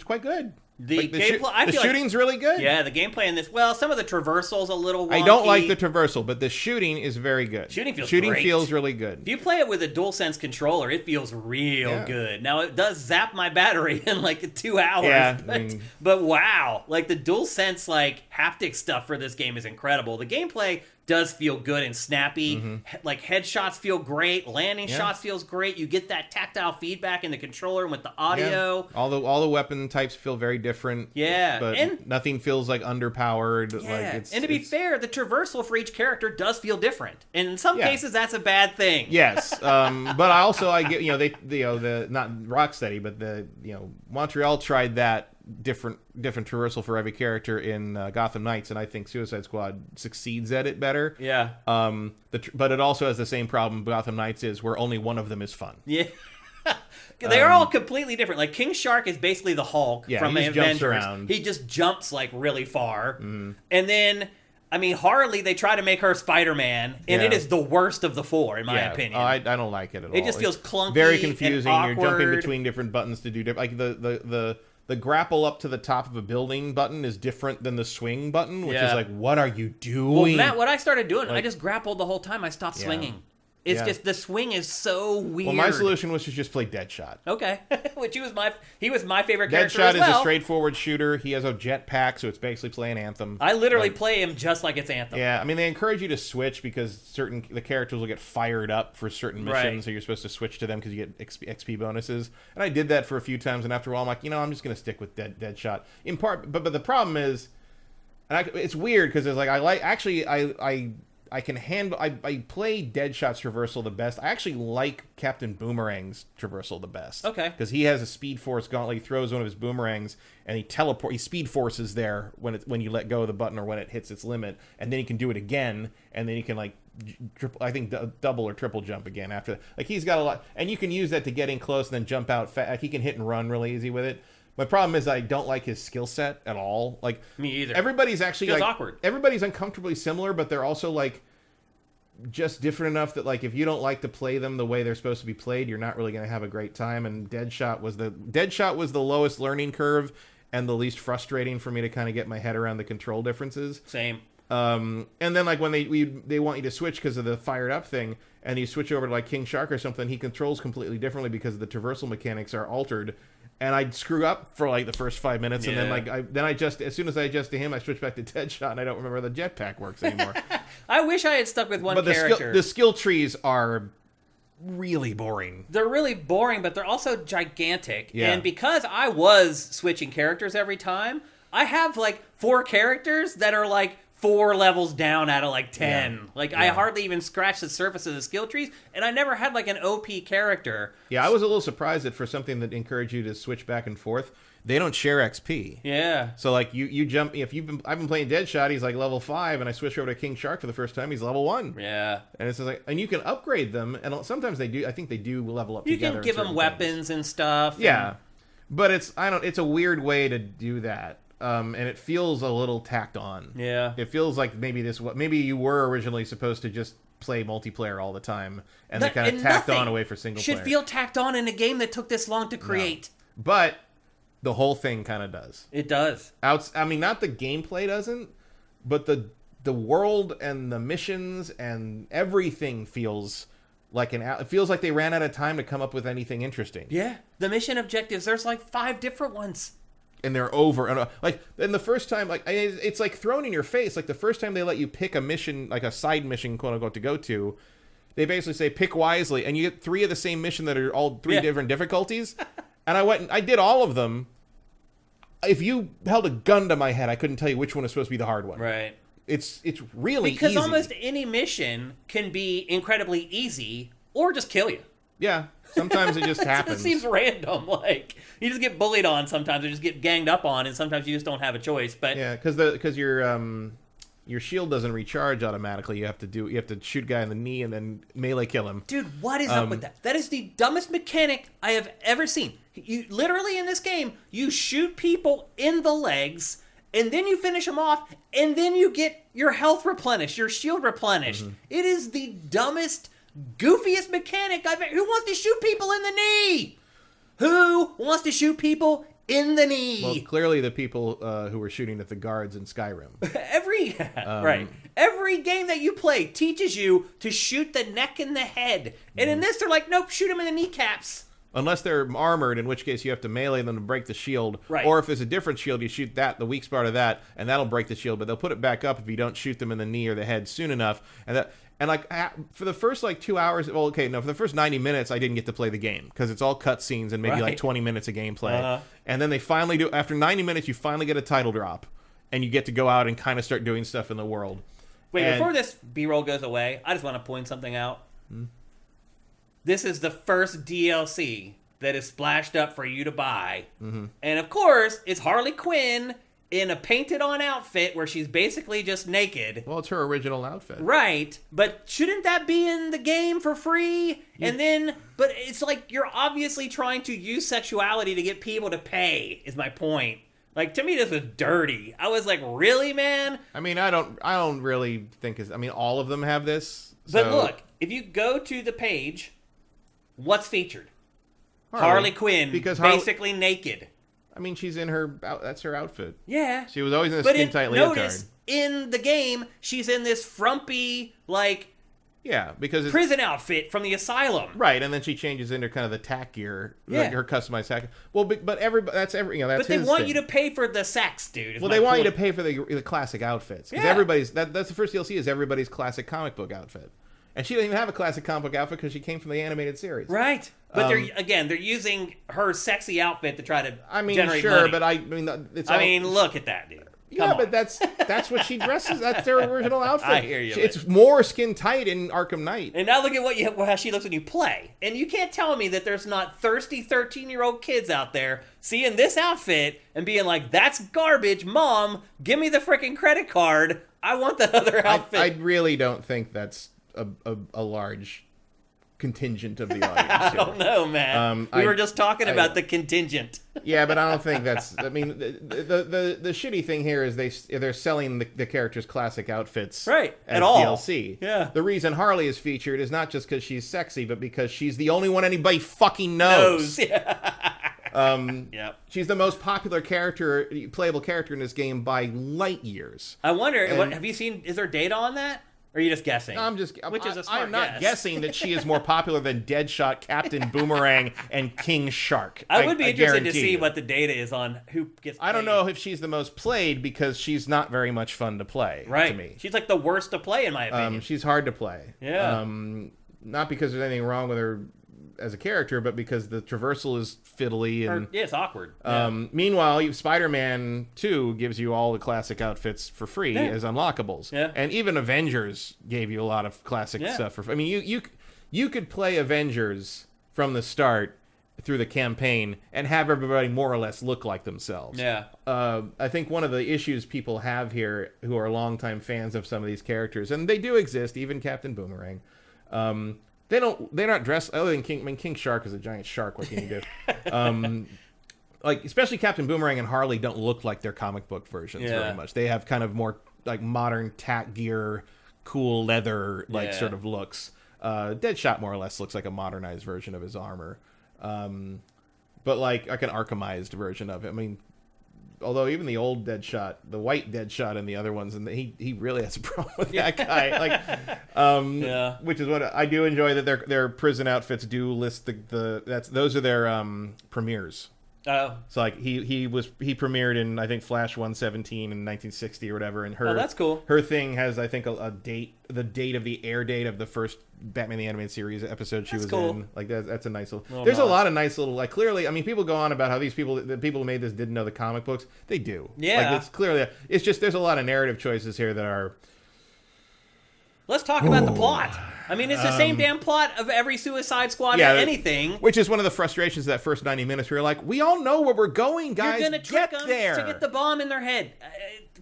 [SPEAKER 2] quite good.
[SPEAKER 1] The
[SPEAKER 2] gameplay, the shooting's really good.
[SPEAKER 1] Yeah, the gameplay in this. Well, some of the traversal's a little wonky.
[SPEAKER 2] I don't like the traversal, but the shooting is very good.
[SPEAKER 1] Shooting
[SPEAKER 2] great. Feels really
[SPEAKER 1] If
[SPEAKER 2] good.
[SPEAKER 1] you play it with a DualSense controller, it feels real good. Now, it does zap my battery in like 2 hours.
[SPEAKER 2] Yeah,
[SPEAKER 1] but wow, like the DualSense like haptic stuff for this game is incredible. The gameplay does feel good and snappy. Like headshots feel great, landing shots feels great. You get that tactile feedback in the controller and with the audio.
[SPEAKER 2] Yeah. All the weapon types feel very different.
[SPEAKER 1] Yeah,
[SPEAKER 2] but
[SPEAKER 1] and
[SPEAKER 2] nothing feels like underpowered.
[SPEAKER 1] Yeah,
[SPEAKER 2] like
[SPEAKER 1] and to be fair, the traversal for each character does feel different. And in some cases, that's a bad thing.
[SPEAKER 2] Yes, but I get the not Rocksteady, but Montreal tried that different traversal for every character in Gotham Knights, and I think Suicide Squad succeeds at it better.
[SPEAKER 1] Yeah.
[SPEAKER 2] But it also has the same problem Gotham Knights is, where only one of them is fun.
[SPEAKER 1] Yeah. They're all completely different. Like King Shark is basically the Hulk from the Avengers.
[SPEAKER 2] Around.
[SPEAKER 1] He just jumps like really far. And then, I mean, Harley, they try to make her Spider-Man, and it is the worst of the 4, in my opinion.
[SPEAKER 2] I don't like it at all.
[SPEAKER 1] It just feels clunky,
[SPEAKER 2] very confusing.
[SPEAKER 1] And
[SPEAKER 2] You're jumping
[SPEAKER 1] awkward.
[SPEAKER 2] between different buttons to do different. Like the grapple up to the top of a building button is different than the swing button, which is like, what are you doing?
[SPEAKER 1] Well, Matt, what I started doing, I just grappled the whole time. I stopped swinging. It's just the swing is so weird.
[SPEAKER 2] Well, my solution was to just play Deadshot.
[SPEAKER 1] Okay, which he was my favorite character
[SPEAKER 2] Deadshot
[SPEAKER 1] as well.
[SPEAKER 2] is a straightforward shooter. He has a jetpack, so it's basically playing Anthem.
[SPEAKER 1] I literally play him just like it's Anthem.
[SPEAKER 2] Yeah, I mean, they encourage you to switch because the characters will get fired up for certain missions, so you're supposed to switch to them because you get XP bonuses. And I did that for a few times, and after a while, I'm like, I'm just going to stick with Deadshot. In part, but the problem is, it's weird because it's like I can handle. I play Deadshot's traversal the best. I actually like Captain Boomerang's traversal the best.
[SPEAKER 1] Okay.
[SPEAKER 2] Because he has a Speed Force gauntlet. He throws one of his boomerangs and he Speed Forces there when you let go of the button or when it hits its limit, and then he can do it again, and then he can double or triple jump again after that. Like, he's got a lot, and you can use that to get in close and then jump out fast. Like, he can hit and run really easy with it. My problem is I don't like his skill set at all. Like,
[SPEAKER 1] me either.
[SPEAKER 2] Everybody's actually
[SPEAKER 1] feels awkward.
[SPEAKER 2] Everybody's uncomfortably similar, but they're also like just different enough that like if you don't like to play them the way they're supposed to be played, you're not really going to have a great time. And Deadshot was the lowest learning curve and the least frustrating for me to kind of get my head around the control differences.
[SPEAKER 1] Same.
[SPEAKER 2] And then like when they want you to switch because of the fired up thing, and you switch over to like King Shark or something, he controls completely differently because the traversal mechanics are altered. And I'd screw up for like the first 5 minutes, and then as soon as I adjust to him, I switch back to Deadshot, and I don't remember the jetpack works anymore.
[SPEAKER 1] I wish I had stuck with one character.
[SPEAKER 2] The skill trees are really boring.
[SPEAKER 1] They're really boring, but they're also gigantic.
[SPEAKER 2] Yeah.
[SPEAKER 1] And because I was switching characters every time, I have like 4 characters that are like 4 levels down out of like 10. I hardly even scratched the surface of the skill trees, and I never had like an OP character.
[SPEAKER 2] Yeah, I was a little surprised that for something that encouraged you to switch back and forth, they don't share XP.
[SPEAKER 1] Yeah.
[SPEAKER 2] So like you jump, I've been playing Deadshot, he's like level 5, and I switch over to King Shark for the first time, he's level 1.
[SPEAKER 1] Yeah.
[SPEAKER 2] And it's just like, and you can upgrade them, and sometimes they do. I think they do level up together.
[SPEAKER 1] You can give them weapons and stuff.
[SPEAKER 2] Yeah. But it's a weird way to do that. And it feels a little tacked on.
[SPEAKER 1] Yeah.
[SPEAKER 2] It feels like maybe you were originally supposed to just play multiplayer all the time, and they kind of tacked on away for single player.
[SPEAKER 1] Should feel tacked on in a game that took this long to create.
[SPEAKER 2] No. But the whole thing kind of does.
[SPEAKER 1] It does.
[SPEAKER 2] I mean, not the gameplay doesn't, but the world and the missions and everything feels like it feels like they ran out of time to come up with anything interesting.
[SPEAKER 1] Yeah. The mission objectives, there's like 5 different ones.
[SPEAKER 2] and they're over and like. And the first time, like it's like thrown in your face. Like the first time they let you pick a mission, like a side mission, quote unquote, to go to, they basically say pick wisely, and you get 3 of the same mission that are all 3 different difficulties. And I went and I did all of them. If you held a gun to my head, I couldn't tell you which one was supposed to be the hard one.
[SPEAKER 1] Right.
[SPEAKER 2] It's really
[SPEAKER 1] because
[SPEAKER 2] easy.
[SPEAKER 1] almost any mission can be incredibly easy or just kill you.
[SPEAKER 2] Yeah. Sometimes it just happens.
[SPEAKER 1] It seems random. Like you just get bullied on sometimes, or just get ganged up on, and sometimes you just don't have a choice. But
[SPEAKER 2] yeah, because your shield doesn't recharge automatically. You have to shoot a guy in the knee and then melee kill him.
[SPEAKER 1] Dude, what is up with that? That is the dumbest mechanic I have ever seen. You literally in this game, you shoot people in the legs, and then you finish them off, and then you get your health replenished, your shield replenished. Mm-hmm. It is the dumbest, goofiest mechanic I've ever. Who wants to shoot people in the knee? Who wants to shoot people in the knee?
[SPEAKER 2] Well, clearly the people who were shooting at the guards in Skyrim.
[SPEAKER 1] Every game that you play teaches you to shoot the neck and the head. And in this, they're like, nope, shoot them in the kneecaps.
[SPEAKER 2] Unless they're armored, in which case you have to melee them to break the shield.
[SPEAKER 1] Right.
[SPEAKER 2] Or if there's a different shield, you shoot the weak spot of that, and that'll break the shield. But they'll put it back up if you don't shoot them in the knee or the head soon enough. And like for the first like 2 hours, for the first 90 minutes, I didn't get to play the game because it's all cutscenes and maybe like 20 minutes of gameplay. And then they finally do. After 90 minutes, you finally get a title drop, and you get to go out and kind of start doing stuff in the world.
[SPEAKER 1] Wait, before this B-roll goes away, I just want to point something out. This is the first DLC that is splashed up for you to buy. Mm-hmm. And of course, it's Harley Quinn in a painted-on outfit where she's basically just naked.
[SPEAKER 2] Well, it's her original outfit.
[SPEAKER 1] Right. But shouldn't that be in the game for free? But it's like you're obviously trying to use sexuality to get people to pay, is my point. Like, to me, this was dirty. I was like, really, man?
[SPEAKER 2] I mean, I don't really think all of them have this.
[SPEAKER 1] But look, if you go to the page, what's featured? Harley Quinn, because basically naked.
[SPEAKER 2] I mean, she's in that's her outfit.
[SPEAKER 1] Yeah.
[SPEAKER 2] She was always in a skin-tight leotard.
[SPEAKER 1] Notice, in the game, she's in this frumpy,
[SPEAKER 2] because it's
[SPEAKER 1] prison outfit from the asylum.
[SPEAKER 2] Right, and then she changes into kind of the tack gear, like her customized tack. Well, but that's every, that's
[SPEAKER 1] But they
[SPEAKER 2] his
[SPEAKER 1] want
[SPEAKER 2] thing.
[SPEAKER 1] you to pay for the sex, dude.
[SPEAKER 2] Well, they want you to pay for the classic outfits. Because everybody's, that's the first DLC is everybody's classic comic book outfit. And she doesn't even have a classic comic book outfit because she came from the animated series.
[SPEAKER 1] Right. But they're using her sexy outfit to try to generate money.
[SPEAKER 2] But
[SPEAKER 1] look at that, dude.
[SPEAKER 2] But that's what she dresses. That's their original outfit.
[SPEAKER 1] I hear you.
[SPEAKER 2] It's more skin tight in Arkham Knight.
[SPEAKER 1] And now look at how she looks when you play. And you can't tell me that there's not thirsty 13-year-old kids out there seeing this outfit and being like, "That's garbage, Mom. Give me the freaking credit card. I want that other outfit."
[SPEAKER 2] I really don't think that's a large contingent of the audience.
[SPEAKER 1] I don't know, man. We were just talking about the contingent.
[SPEAKER 2] Yeah, but I don't think that's. I mean, the shitty thing here is they're selling the characters' classic outfits,
[SPEAKER 1] right?
[SPEAKER 2] As
[SPEAKER 1] at all
[SPEAKER 2] DLC.
[SPEAKER 1] Yeah.
[SPEAKER 2] The reason Harley is featured is not just because she's sexy, but because she's the only one anybody fucking knows.
[SPEAKER 1] Yeah.
[SPEAKER 2] She's the most popular playable character in this game by light years.
[SPEAKER 1] I wonder. Have you seen? Is there data on that? Or are you just guessing?
[SPEAKER 2] I'm not guessing that she is more popular than Deadshot, Captain Boomerang, and King Shark.
[SPEAKER 1] I would be interested to see what the data is on who gets played.
[SPEAKER 2] I don't know if she's the most played because she's not very much fun to play.
[SPEAKER 1] Right.
[SPEAKER 2] To me.
[SPEAKER 1] She's like the worst to play in my opinion.
[SPEAKER 2] She's hard to play.
[SPEAKER 1] Yeah.
[SPEAKER 2] Not because there's anything wrong with her as a character, but because the traversal is fiddly and
[SPEAKER 1] it's awkward.
[SPEAKER 2] Meanwhile, Spider-Man 2 gives you all the classic outfits for free as unlockables.
[SPEAKER 1] Yeah.
[SPEAKER 2] And even Avengers gave you a lot of classic stuff for free. I mean, you could play Avengers from the start through the campaign and have everybody more or less look like themselves.
[SPEAKER 1] Yeah.
[SPEAKER 2] I think one of the issues people have here who are longtime fans of some of these characters, and they do exist, even Captain Boomerang, they're not dressed other than King. I mean, King Shark is a giant shark. What can you do? Especially Captain Boomerang and Harley don't look like their comic book versions very much. They have kind of more like modern tack gear, cool leather sort of looks. Deadshot more or less looks like a modernized version of his armor, but like an Arkhamized version of it. I mean, although even the old Deadshot, the white Deadshot, and the other ones, and he really has a problem with that guy. Which is what I do enjoy that their prison outfits do list those are their premieres.
[SPEAKER 1] Oh.
[SPEAKER 2] So like he premiered in, I think, Flash 117 in 1960 or whatever, and her
[SPEAKER 1] that's cool.
[SPEAKER 2] Her thing has, I think, a date, the date of the air date of the first Batman the Animated Series episode she was in. Like that's a nice little. There's a lot of nice little, like, clearly, I mean, people go on about how the people who made this didn't know the comic books. They do.
[SPEAKER 1] Yeah.
[SPEAKER 2] Like, it's clearly, it's just there's a lot of narrative choices here that are.
[SPEAKER 1] Let's talk about the plot. I mean, it's the same damn plot of every Suicide Squad anything.
[SPEAKER 2] Which is one of the frustrations of that first 90 minutes where you're like, we all know where we're going, guys.
[SPEAKER 1] You're going to trick them
[SPEAKER 2] there.
[SPEAKER 1] to get the bomb in their head.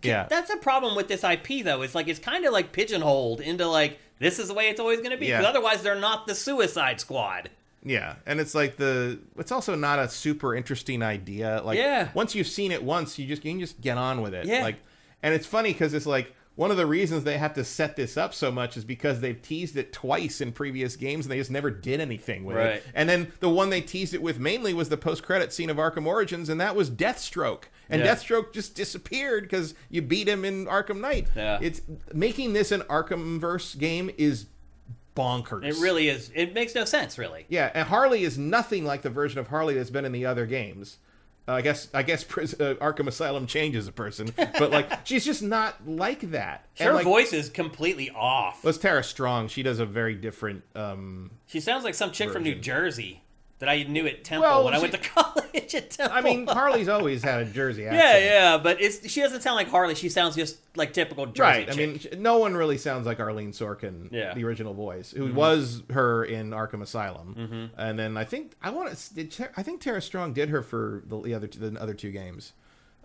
[SPEAKER 2] Yeah.
[SPEAKER 1] That's a problem with this IP, though. It's like, it's kind of like pigeonholed into, like, this is the way it's always going to be. Because otherwise, they're not the Suicide Squad.
[SPEAKER 2] Yeah, and it's like it's also not a super interesting idea. Like, once you've seen it once, you can just get on with it.
[SPEAKER 1] Yeah.
[SPEAKER 2] Like, and it's funny because it's like, one of the reasons they have to set this up so much is because they've teased it twice in previous games and they just never did anything with it. And then the one they teased it with mainly was the post-credit scene of Arkham Origins, and that was Deathstroke. And Deathstroke just disappeared because you beat him in Arkham Knight.
[SPEAKER 1] Yeah.
[SPEAKER 2] It's making this an Arkhamverse game is bonkers.
[SPEAKER 1] It really is. It makes no sense, really.
[SPEAKER 2] Yeah, and Harley is nothing like the version of Harley that's been in the other games. I guess Arkham Asylum changes a person, but like she's just not like that.
[SPEAKER 1] Her
[SPEAKER 2] like,
[SPEAKER 1] voice is completely off.
[SPEAKER 2] Well, it's Tara Strong. She does a very different.
[SPEAKER 1] She sounds like some chick from New Jersey that I knew at Temple when I went to college at Temple.
[SPEAKER 2] I mean, Harley's always had a Jersey accent.
[SPEAKER 1] Yeah, but she doesn't sound like Harley. She sounds just like typical Jersey chick.
[SPEAKER 2] I mean, no one really sounds like Arlene Sorkin, the original voice, who was her in Arkham Asylum, and then I think Tara Strong did her for the other two games.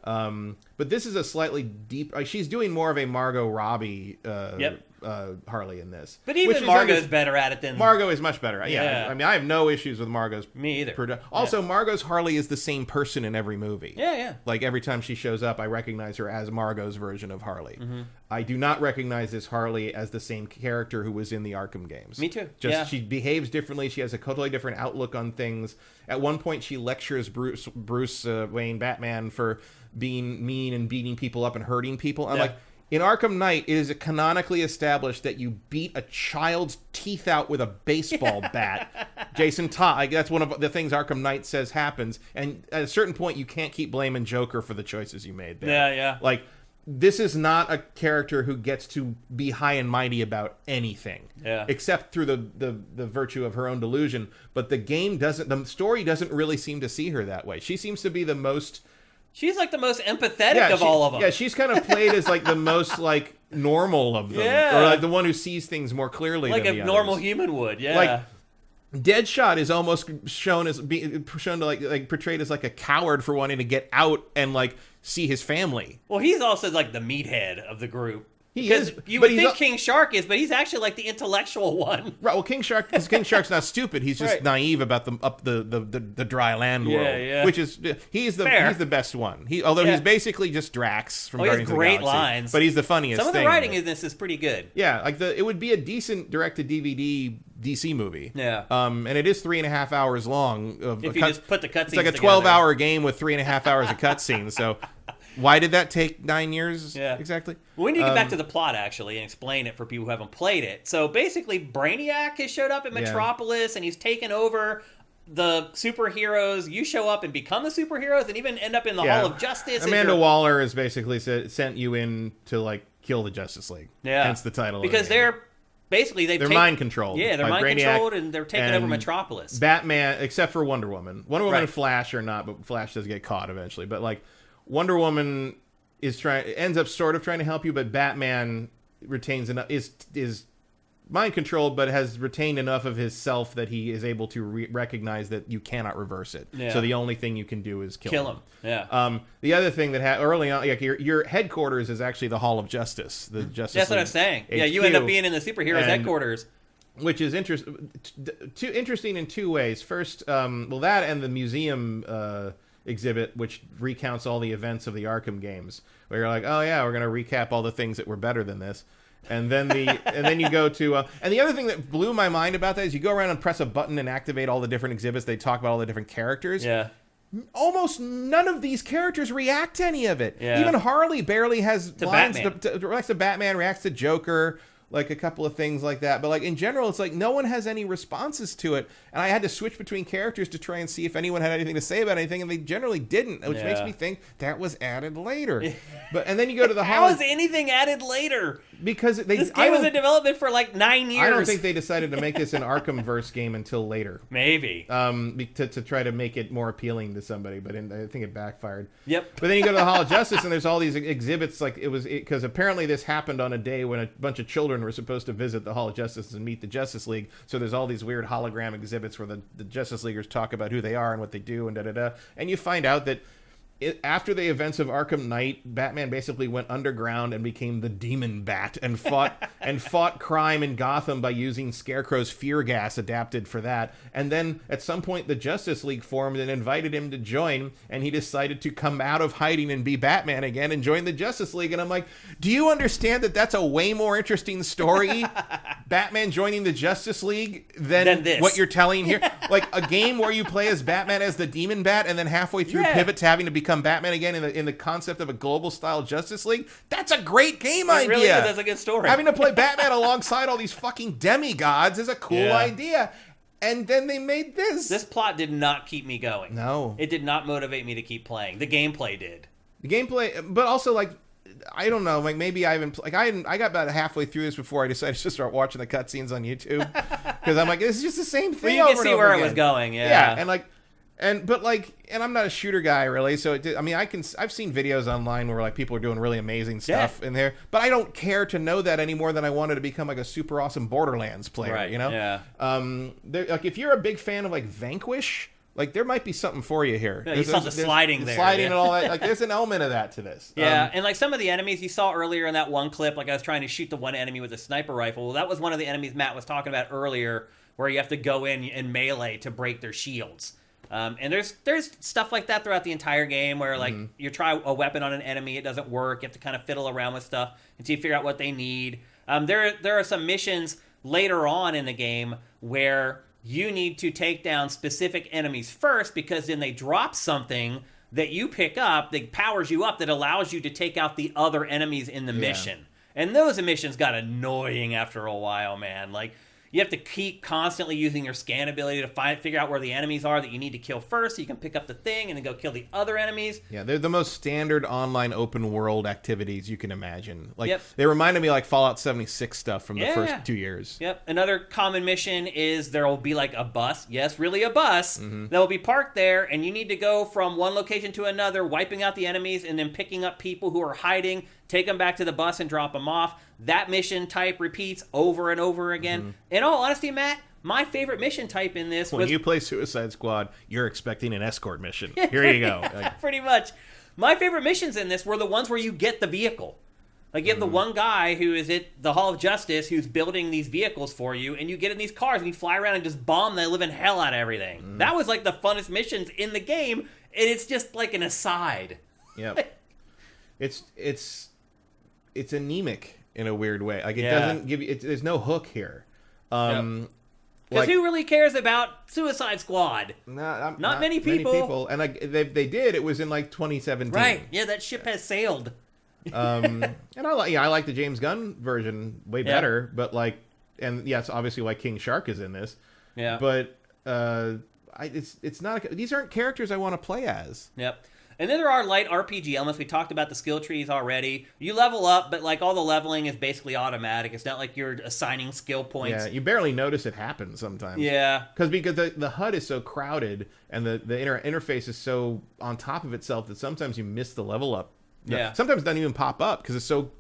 [SPEAKER 2] But this is a slightly deep. She's doing more of a Margot Robbie Harley in this.
[SPEAKER 1] But even Margot's better at it than
[SPEAKER 2] Margot is much better. Yeah, I mean, I have no issues with Margot's.
[SPEAKER 1] Me either.
[SPEAKER 2] Also, Margot's Harley is the same person in every movie.
[SPEAKER 1] Yeah.
[SPEAKER 2] Like every time she shows up, I recognize her as Margot's version of Harley. I do not recognize this Harley as the same character who was in the Arkham games.
[SPEAKER 1] Me too.
[SPEAKER 2] She behaves differently. She has a totally different outlook on things. At one point, she lectures Bruce Wayne Batman for being mean and beating people up and hurting people. I'm like, in Arkham Knight, it is canonically established that you beat a child's teeth out with a baseball bat. Jason Todd, that's one of the things Arkham Knight says happens. And at a certain point, you can't keep blaming Joker for the choices you made there.
[SPEAKER 1] Yeah.
[SPEAKER 2] Like, this is not a character who gets to be high and mighty about anything, except through the virtue of her own delusion. But the story doesn't really seem to see her that way. She seems to be the most.
[SPEAKER 1] She's like the most empathetic of all of them.
[SPEAKER 2] Yeah, she's kind of played as like the most like normal of them, or like the one who sees things more clearly,
[SPEAKER 1] like
[SPEAKER 2] than
[SPEAKER 1] a
[SPEAKER 2] the
[SPEAKER 1] normal
[SPEAKER 2] others.
[SPEAKER 1] human would. Yeah,
[SPEAKER 2] like Deadshot is almost shown to like portrayed as like a coward for wanting to get out and like see his family.
[SPEAKER 1] Well, he's also like the meathead of the group.
[SPEAKER 2] He is.
[SPEAKER 1] You would think King Shark is, but he's actually like the intellectual one.
[SPEAKER 2] Right. Well, King Shark's not stupid. He's just naive about the dry land world.
[SPEAKER 1] Yeah.
[SPEAKER 2] Which is he's the best one. Although he's basically just Drax from Guardians of the Galaxy.
[SPEAKER 1] Great lines,
[SPEAKER 2] but he's the funniest.
[SPEAKER 1] Some of the writing in this is pretty good.
[SPEAKER 2] Yeah, like it would be a decent direct-to-DVD DC movie.
[SPEAKER 1] Yeah.
[SPEAKER 2] And it is 3.5 hours long.
[SPEAKER 1] If you just put the cutscenes,
[SPEAKER 2] it's like a 12-hour game with 3.5 hours of cutscenes. So. Why did that take 9 years?
[SPEAKER 1] Yeah.
[SPEAKER 2] Exactly.
[SPEAKER 1] Well, we need to get back to the plot, actually, and explain it for people who haven't played it. So, basically, Brainiac has showed up in Metropolis, and he's taken over the superheroes. You show up and become the superheroes, and even end up in the Hall of Justice.
[SPEAKER 2] Amanda Waller has basically sent you in to, like, kill the Justice League. Yeah. Hence the title
[SPEAKER 1] because
[SPEAKER 2] of the game.
[SPEAKER 1] they're... Basically, they're
[SPEAKER 2] mind controlled.
[SPEAKER 1] Yeah, they're mind controlled, and they're taking over Metropolis.
[SPEAKER 2] Batman, except for Wonder Woman. Wonder Woman and Flash are not, but Flash does get caught eventually. But, like... Wonder Woman ends up sort of trying to help you, but Batman retains enough is mind controlled, but has retained enough of his self that he is able to recognize that you cannot reverse it. Yeah. So the only thing you can do is kill him.
[SPEAKER 1] Yeah.
[SPEAKER 2] The other thing that early on, like your headquarters is actually the Hall of Justice. The Justice.
[SPEAKER 1] That's what I'm saying. HQ, yeah, you end up being in the superheroes' headquarters.
[SPEAKER 2] Which is interesting in two ways. First, that and the museum exhibit, which recounts all the events of the Arkham games, where you're like, oh yeah, we're going to recap all the things that were better than this. And then you go to and the other thing that blew my mind about that is you go around and press a button and activate all the different exhibits. They talk about all the different characters.
[SPEAKER 1] Yeah.
[SPEAKER 2] Almost none of these characters react to any of it.
[SPEAKER 1] Yeah.
[SPEAKER 2] Even Harley barely has lines.
[SPEAKER 1] Batman.
[SPEAKER 2] Reacts to Batman, reacts to Joker. like a couple of things like that. But like in general, it's like no one has any responses to it. And I had to switch between characters to try and see if anyone had anything to say about anything, and they generally didn't, which makes me think that was added later. And then you go to the
[SPEAKER 1] How is anything added later?
[SPEAKER 2] Because
[SPEAKER 1] this game was in development for like 9 years.
[SPEAKER 2] I don't think they decided to make this an Arkhamverse game until later.
[SPEAKER 1] Maybe.
[SPEAKER 2] To try to make it more appealing to somebody, but I think it backfired.
[SPEAKER 1] Yep.
[SPEAKER 2] But then you go to the Hall of Justice, and there's all these exhibits. Like because apparently this happened on a day when a bunch of children were supposed to visit the Hall of Justice and meet the Justice League. So there's all these weird hologram exhibits where the Justice Leaguers talk about who they are and what they do and da-da-da. And you find out that after the events of Arkham Knight, Batman basically went underground and became the Demon Bat and fought crime in Gotham by using Scarecrow's fear gas adapted for that. And then at some point the Justice League formed and invited him to join, and he decided to come out of hiding and be Batman again and join the Justice League. And I'm like, do you understand that that's a way more interesting story, Batman joining the Justice League, than what you're telling here? Like a game where you play as Batman as the Demon Bat and then halfway through pivot to having to become Batman again in the concept of a global style Justice League. That's a great game idea.
[SPEAKER 1] Really is. That's a good story.
[SPEAKER 2] Having to play Batman alongside all these fucking demigods is a cool idea. And then they made this.
[SPEAKER 1] This plot did not keep me going.
[SPEAKER 2] No.
[SPEAKER 1] It did not motivate me to keep playing. The gameplay did.
[SPEAKER 2] The gameplay, but also like, I don't know, like maybe I haven't, like I got about halfway through this before I decided to start watching the cutscenes on YouTube. Because I'm like, this is just the same thing.
[SPEAKER 1] Well, you can see where it was going,
[SPEAKER 2] Yeah, and like, and I'm not a shooter guy really, so I've seen videos online where like people are doing really amazing stuff in there, but I don't care to know that any more than I wanted to become like a super awesome Borderlands player,
[SPEAKER 1] right,
[SPEAKER 2] you know?
[SPEAKER 1] Yeah.
[SPEAKER 2] Like if you're a big fan of like Vanquish, like there might be something for you here.
[SPEAKER 1] Yeah, you saw the sliding there.
[SPEAKER 2] Sliding and all that. Like there's an element of that to this.
[SPEAKER 1] Yeah, and like some of the enemies you saw earlier in that one clip, like I was trying to shoot the one enemy with a sniper rifle. Well, that was one of the enemies Matt was talking about earlier, where you have to go in and melee to break their shields. And there's stuff like that throughout the entire game where like you try a weapon on an enemy, it doesn't work. You have to kind of fiddle around with stuff until you figure out what they need. There are some missions later on in the game where you need to take down specific enemies first, because then they drop something that you pick up that powers you up, that allows you to take out the other enemies in the mission. And those missions got annoying after a while, man. Like, you have to keep constantly using your scan ability to figure out where the enemies are that you need to kill first, so you can pick up the thing and then go kill the other enemies.
[SPEAKER 2] Yeah, they're the most standard online open world activities you can imagine. Like they reminded me like Fallout 76 stuff from the first 2 years.
[SPEAKER 1] Yep. Another common mission is there will be like a bus. Yes, really a bus that will be parked there, and you need to go from one location to another, wiping out the enemies and then picking up people who are hiding, take them back to the bus and drop them off. That mission type repeats over and over again. In all honesty, Matt, my favorite mission type in this was...
[SPEAKER 2] When you play Suicide Squad, you're expecting an escort mission. Here you go.
[SPEAKER 1] Pretty much. My favorite missions in this were the ones where you get the vehicle. Like, you have the one guy who is at the Hall of Justice who's building these vehicles for you, and you get in these cars and you fly around and just bomb the living hell out of everything. That was like the funnest missions in the game, and it's just like an aside.
[SPEAKER 2] Yep. It's anemic in a weird way. Like, it doesn't give you... there's no hook here.
[SPEAKER 1] Because who really cares about Suicide Squad?
[SPEAKER 2] Not
[SPEAKER 1] many people.
[SPEAKER 2] And like they did. It was in like 2017.
[SPEAKER 1] Right. Yeah, that ship has sailed.
[SPEAKER 2] And I like the James Gunn version way better. But like, and it's obviously why King Shark is in this.
[SPEAKER 1] Yeah.
[SPEAKER 2] But it's not. These aren't characters I want to play as.
[SPEAKER 1] Yep. And then there are light RPG elements. We talked about the skill trees already. You level up, but like all the leveling is basically automatic. It's not like you're assigning skill points.
[SPEAKER 2] Yeah, you barely notice it happen sometimes.
[SPEAKER 1] Yeah.
[SPEAKER 2] Because the HUD is so crowded and the interface is so on top of itself that sometimes you miss the level up.
[SPEAKER 1] Yeah.
[SPEAKER 2] Sometimes it doesn't even pop up because it's so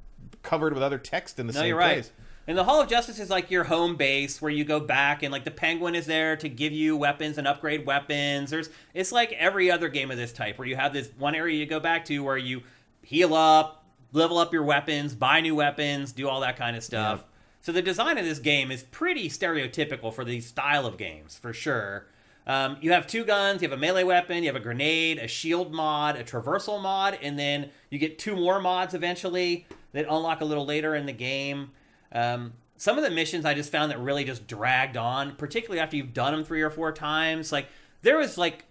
[SPEAKER 2] covered with other text in the same place.
[SPEAKER 1] Right. And the Hall of Justice is like your home base where you go back, and like the Penguin is there to give you weapons and upgrade weapons. It's like every other game of this type where you have this one area you go back to where you heal up, level up your weapons, buy new weapons, do all that kind of stuff. Yep. So the design of this game is pretty stereotypical for these style of games, for sure. You have two guns, you have a melee weapon, you have a grenade, a shield mod, a traversal mod, and then you get two more mods eventually that unlock a little later in the game. Some of the missions I just found that really just dragged on, particularly after you've done them 3 or 4 times. Like, there was like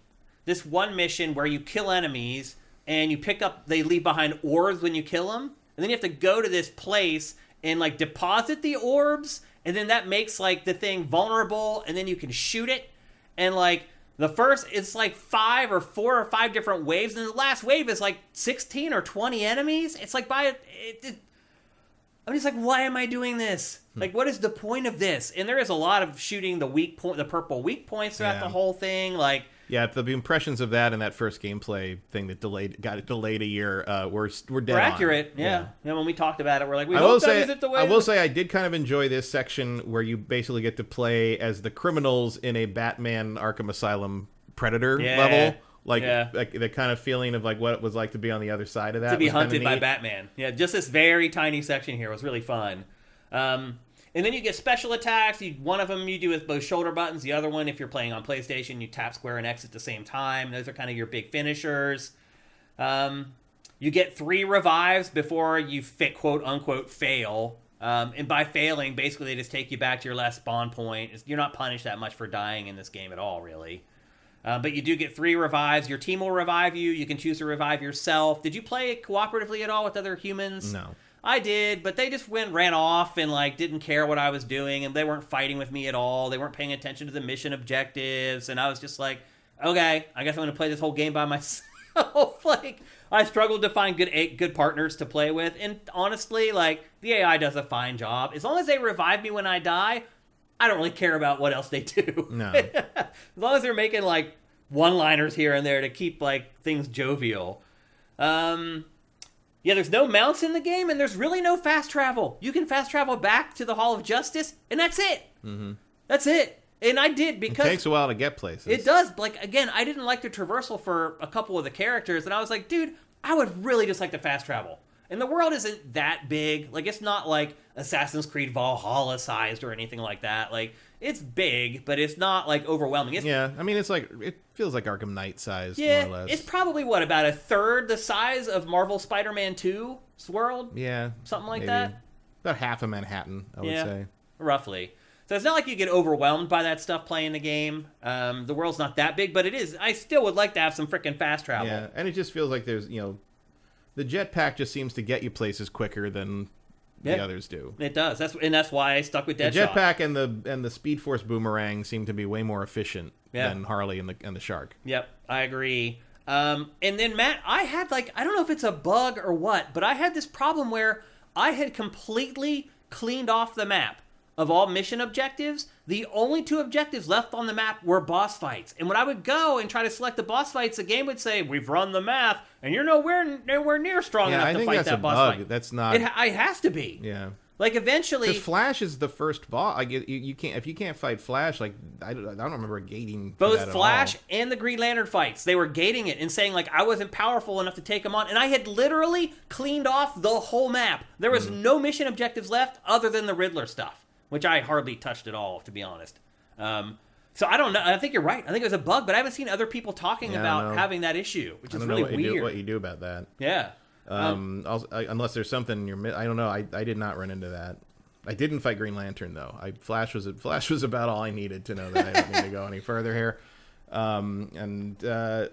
[SPEAKER 1] this one mission where you kill enemies and you pick up, they leave behind ores when you kill them. And then you have to go to this place and like deposit the orbs, and then that makes like the thing vulnerable, and then you can shoot it, and like the first it's like 4 or 5 different waves, and the last wave is like 16 or 20 enemies. It's like I'm just like, why am I doing this? Like, what is the point of this? And there is a lot of shooting the purple weak points throughout the whole thing. Like,
[SPEAKER 2] yeah, the impressions of that and that first gameplay thing that got it delayed a year were dead
[SPEAKER 1] we're
[SPEAKER 2] on.
[SPEAKER 1] accurate. Yeah. When we talked about it, we're like,
[SPEAKER 2] I will say I did kind of enjoy this section where you basically get to play as the criminals in a Batman Arkham Asylum Predator level. Like the kind of feeling of like what it was like to be on the other side of that.
[SPEAKER 1] To be hunted by Batman. Yeah, just this very tiny section here was really fun. And then you get special attacks. One of them you do with both shoulder buttons. The other one, if you're playing on PlayStation, you tap square and X at the same time. Those are kind of your big finishers. You get 3 revives before you quote unquote fail. And by failing, basically they just take you back to your last spawn point. You're not punished that much for dying in this game at all, really. But you do get 3 revives. Your team will revive you. You can choose to revive yourself. Did you play it cooperatively at all with other humans?
[SPEAKER 2] No.
[SPEAKER 1] I did, but they just ran off and like didn't care what I was doing, and they weren't fighting with me at all. They weren't paying attention to the mission objectives, and I was just like, okay, I guess I'm going to play this whole game by myself. Like, I struggled to find good partners to play with, and honestly, like, the AI does a fine job. As long as they revive me when I die, I don't really care about what else they do.
[SPEAKER 2] No.
[SPEAKER 1] As long as they're making like one-liners here and there to keep like things jovial. Yeah, there's no mounts in the game, and there's really no fast travel. You can fast travel back to the Hall of Justice, and that's it. Mm-hmm. That's it. And I did because...
[SPEAKER 2] It takes a while to get places.
[SPEAKER 1] It does. Like, again, I didn't like the traversal for a couple of the characters, and I was like, dude, I would really just like to fast travel. And the world isn't that big. Like, it's not like Assassin's Creed Valhalla sized or anything like that. Like, it's big, but it's not like overwhelming.
[SPEAKER 2] I mean, it's like, it feels like Arkham Knight sized, more or less.
[SPEAKER 1] It's probably about a third the size of Marvel Spider-Man 2's world.
[SPEAKER 2] Yeah,
[SPEAKER 1] something like
[SPEAKER 2] maybe.
[SPEAKER 1] that.
[SPEAKER 2] About half of Manhattan, I would say,
[SPEAKER 1] roughly. So it's not like you get overwhelmed by that stuff playing the game. The world's not that big, but it is. I still would like to have some freaking fast travel.
[SPEAKER 2] Yeah, and it just feels like there's, the jetpack just seems to get you places quicker than the others do.
[SPEAKER 1] It does. That's why I stuck with Deadshot.
[SPEAKER 2] The jetpack and the Speed Force boomerang seem to be way more efficient than Harley and the Shark.
[SPEAKER 1] Yep, I agree. And then Matt, I had I don't know if it's a bug or what, but I had this problem where I had completely cleaned off the map of all mission objectives. The only 2 objectives left on the map were boss fights. And when I would go and try to select the boss fights, the game would say, we've run the math, and you're nowhere near strong enough to fight that boss fight.
[SPEAKER 2] That's not...
[SPEAKER 1] It has to be.
[SPEAKER 2] Yeah.
[SPEAKER 1] Like, eventually...
[SPEAKER 2] Because Flash is the first boss. Like, you can't... If you can't fight Flash, like, I don't remember gating
[SPEAKER 1] both Flash and the Green Lantern fights, they were gating it and saying, like, I wasn't powerful enough to take them on. And I had literally cleaned off the whole map. There was no mission objectives left other than the Riddler stuff, which I hardly touched at all, to be honest. So I don't know. I think you're right. I think it was a bug, but I haven't seen other people talking about having that issue, which is really weird.
[SPEAKER 2] What you do about that?
[SPEAKER 1] Yeah.
[SPEAKER 2] Unless there's something I don't know. I did not run into that. I didn't fight Green Lantern though. Flash was about all I needed to know that I don't need to go any further here.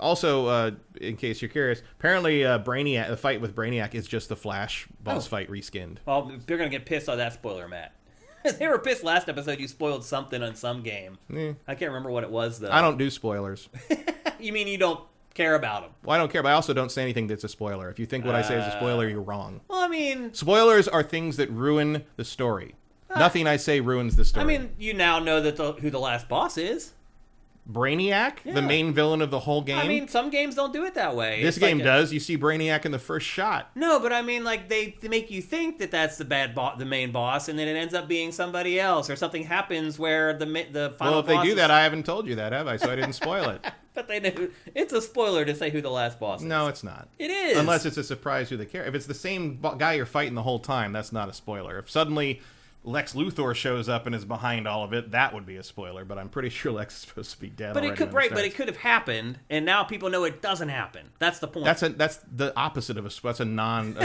[SPEAKER 2] Also, in case you're curious, apparently Brainiac, the fight with Brainiac is just the Flash boss fight reskinned.
[SPEAKER 1] Well, they're gonna get pissed on that spoiler, Matt. They were pissed last episode you spoiled something on some game. I can't remember what it was, though.
[SPEAKER 2] I don't do spoilers.
[SPEAKER 1] You mean you don't care about them?
[SPEAKER 2] Well, I don't care, but I also don't say anything that's a spoiler. If you think what I say is a spoiler, you're wrong.
[SPEAKER 1] Well, I mean...
[SPEAKER 2] Spoilers are things that ruin the story. Nothing I say ruins the story.
[SPEAKER 1] I mean, you now know that who the last boss is.
[SPEAKER 2] Brainiac, the main villain of the whole game.
[SPEAKER 1] I mean, some games don't do it that way.
[SPEAKER 2] This game does. You see Brainiac in the first shot.
[SPEAKER 1] No, but I mean, like they make you think that that's the main boss, and then it ends up being somebody else, or something happens where the final.
[SPEAKER 2] Well, if they do that, I haven't told you that, have I? So I didn't spoil it.
[SPEAKER 1] But they know it's a spoiler to say who the last boss is.
[SPEAKER 2] No, it's not.
[SPEAKER 1] It is,
[SPEAKER 2] unless it's a surprise who the character. If it's the same guy you're fighting the whole time, that's not a spoiler. If suddenly Lex Luthor shows up and is behind all of it, that would be a spoiler, but I'm pretty sure Lex is supposed to be dead.
[SPEAKER 1] But it could have happened, and now people know it doesn't happen. That's the point.
[SPEAKER 2] That's the opposite of a spoiler. That's a non.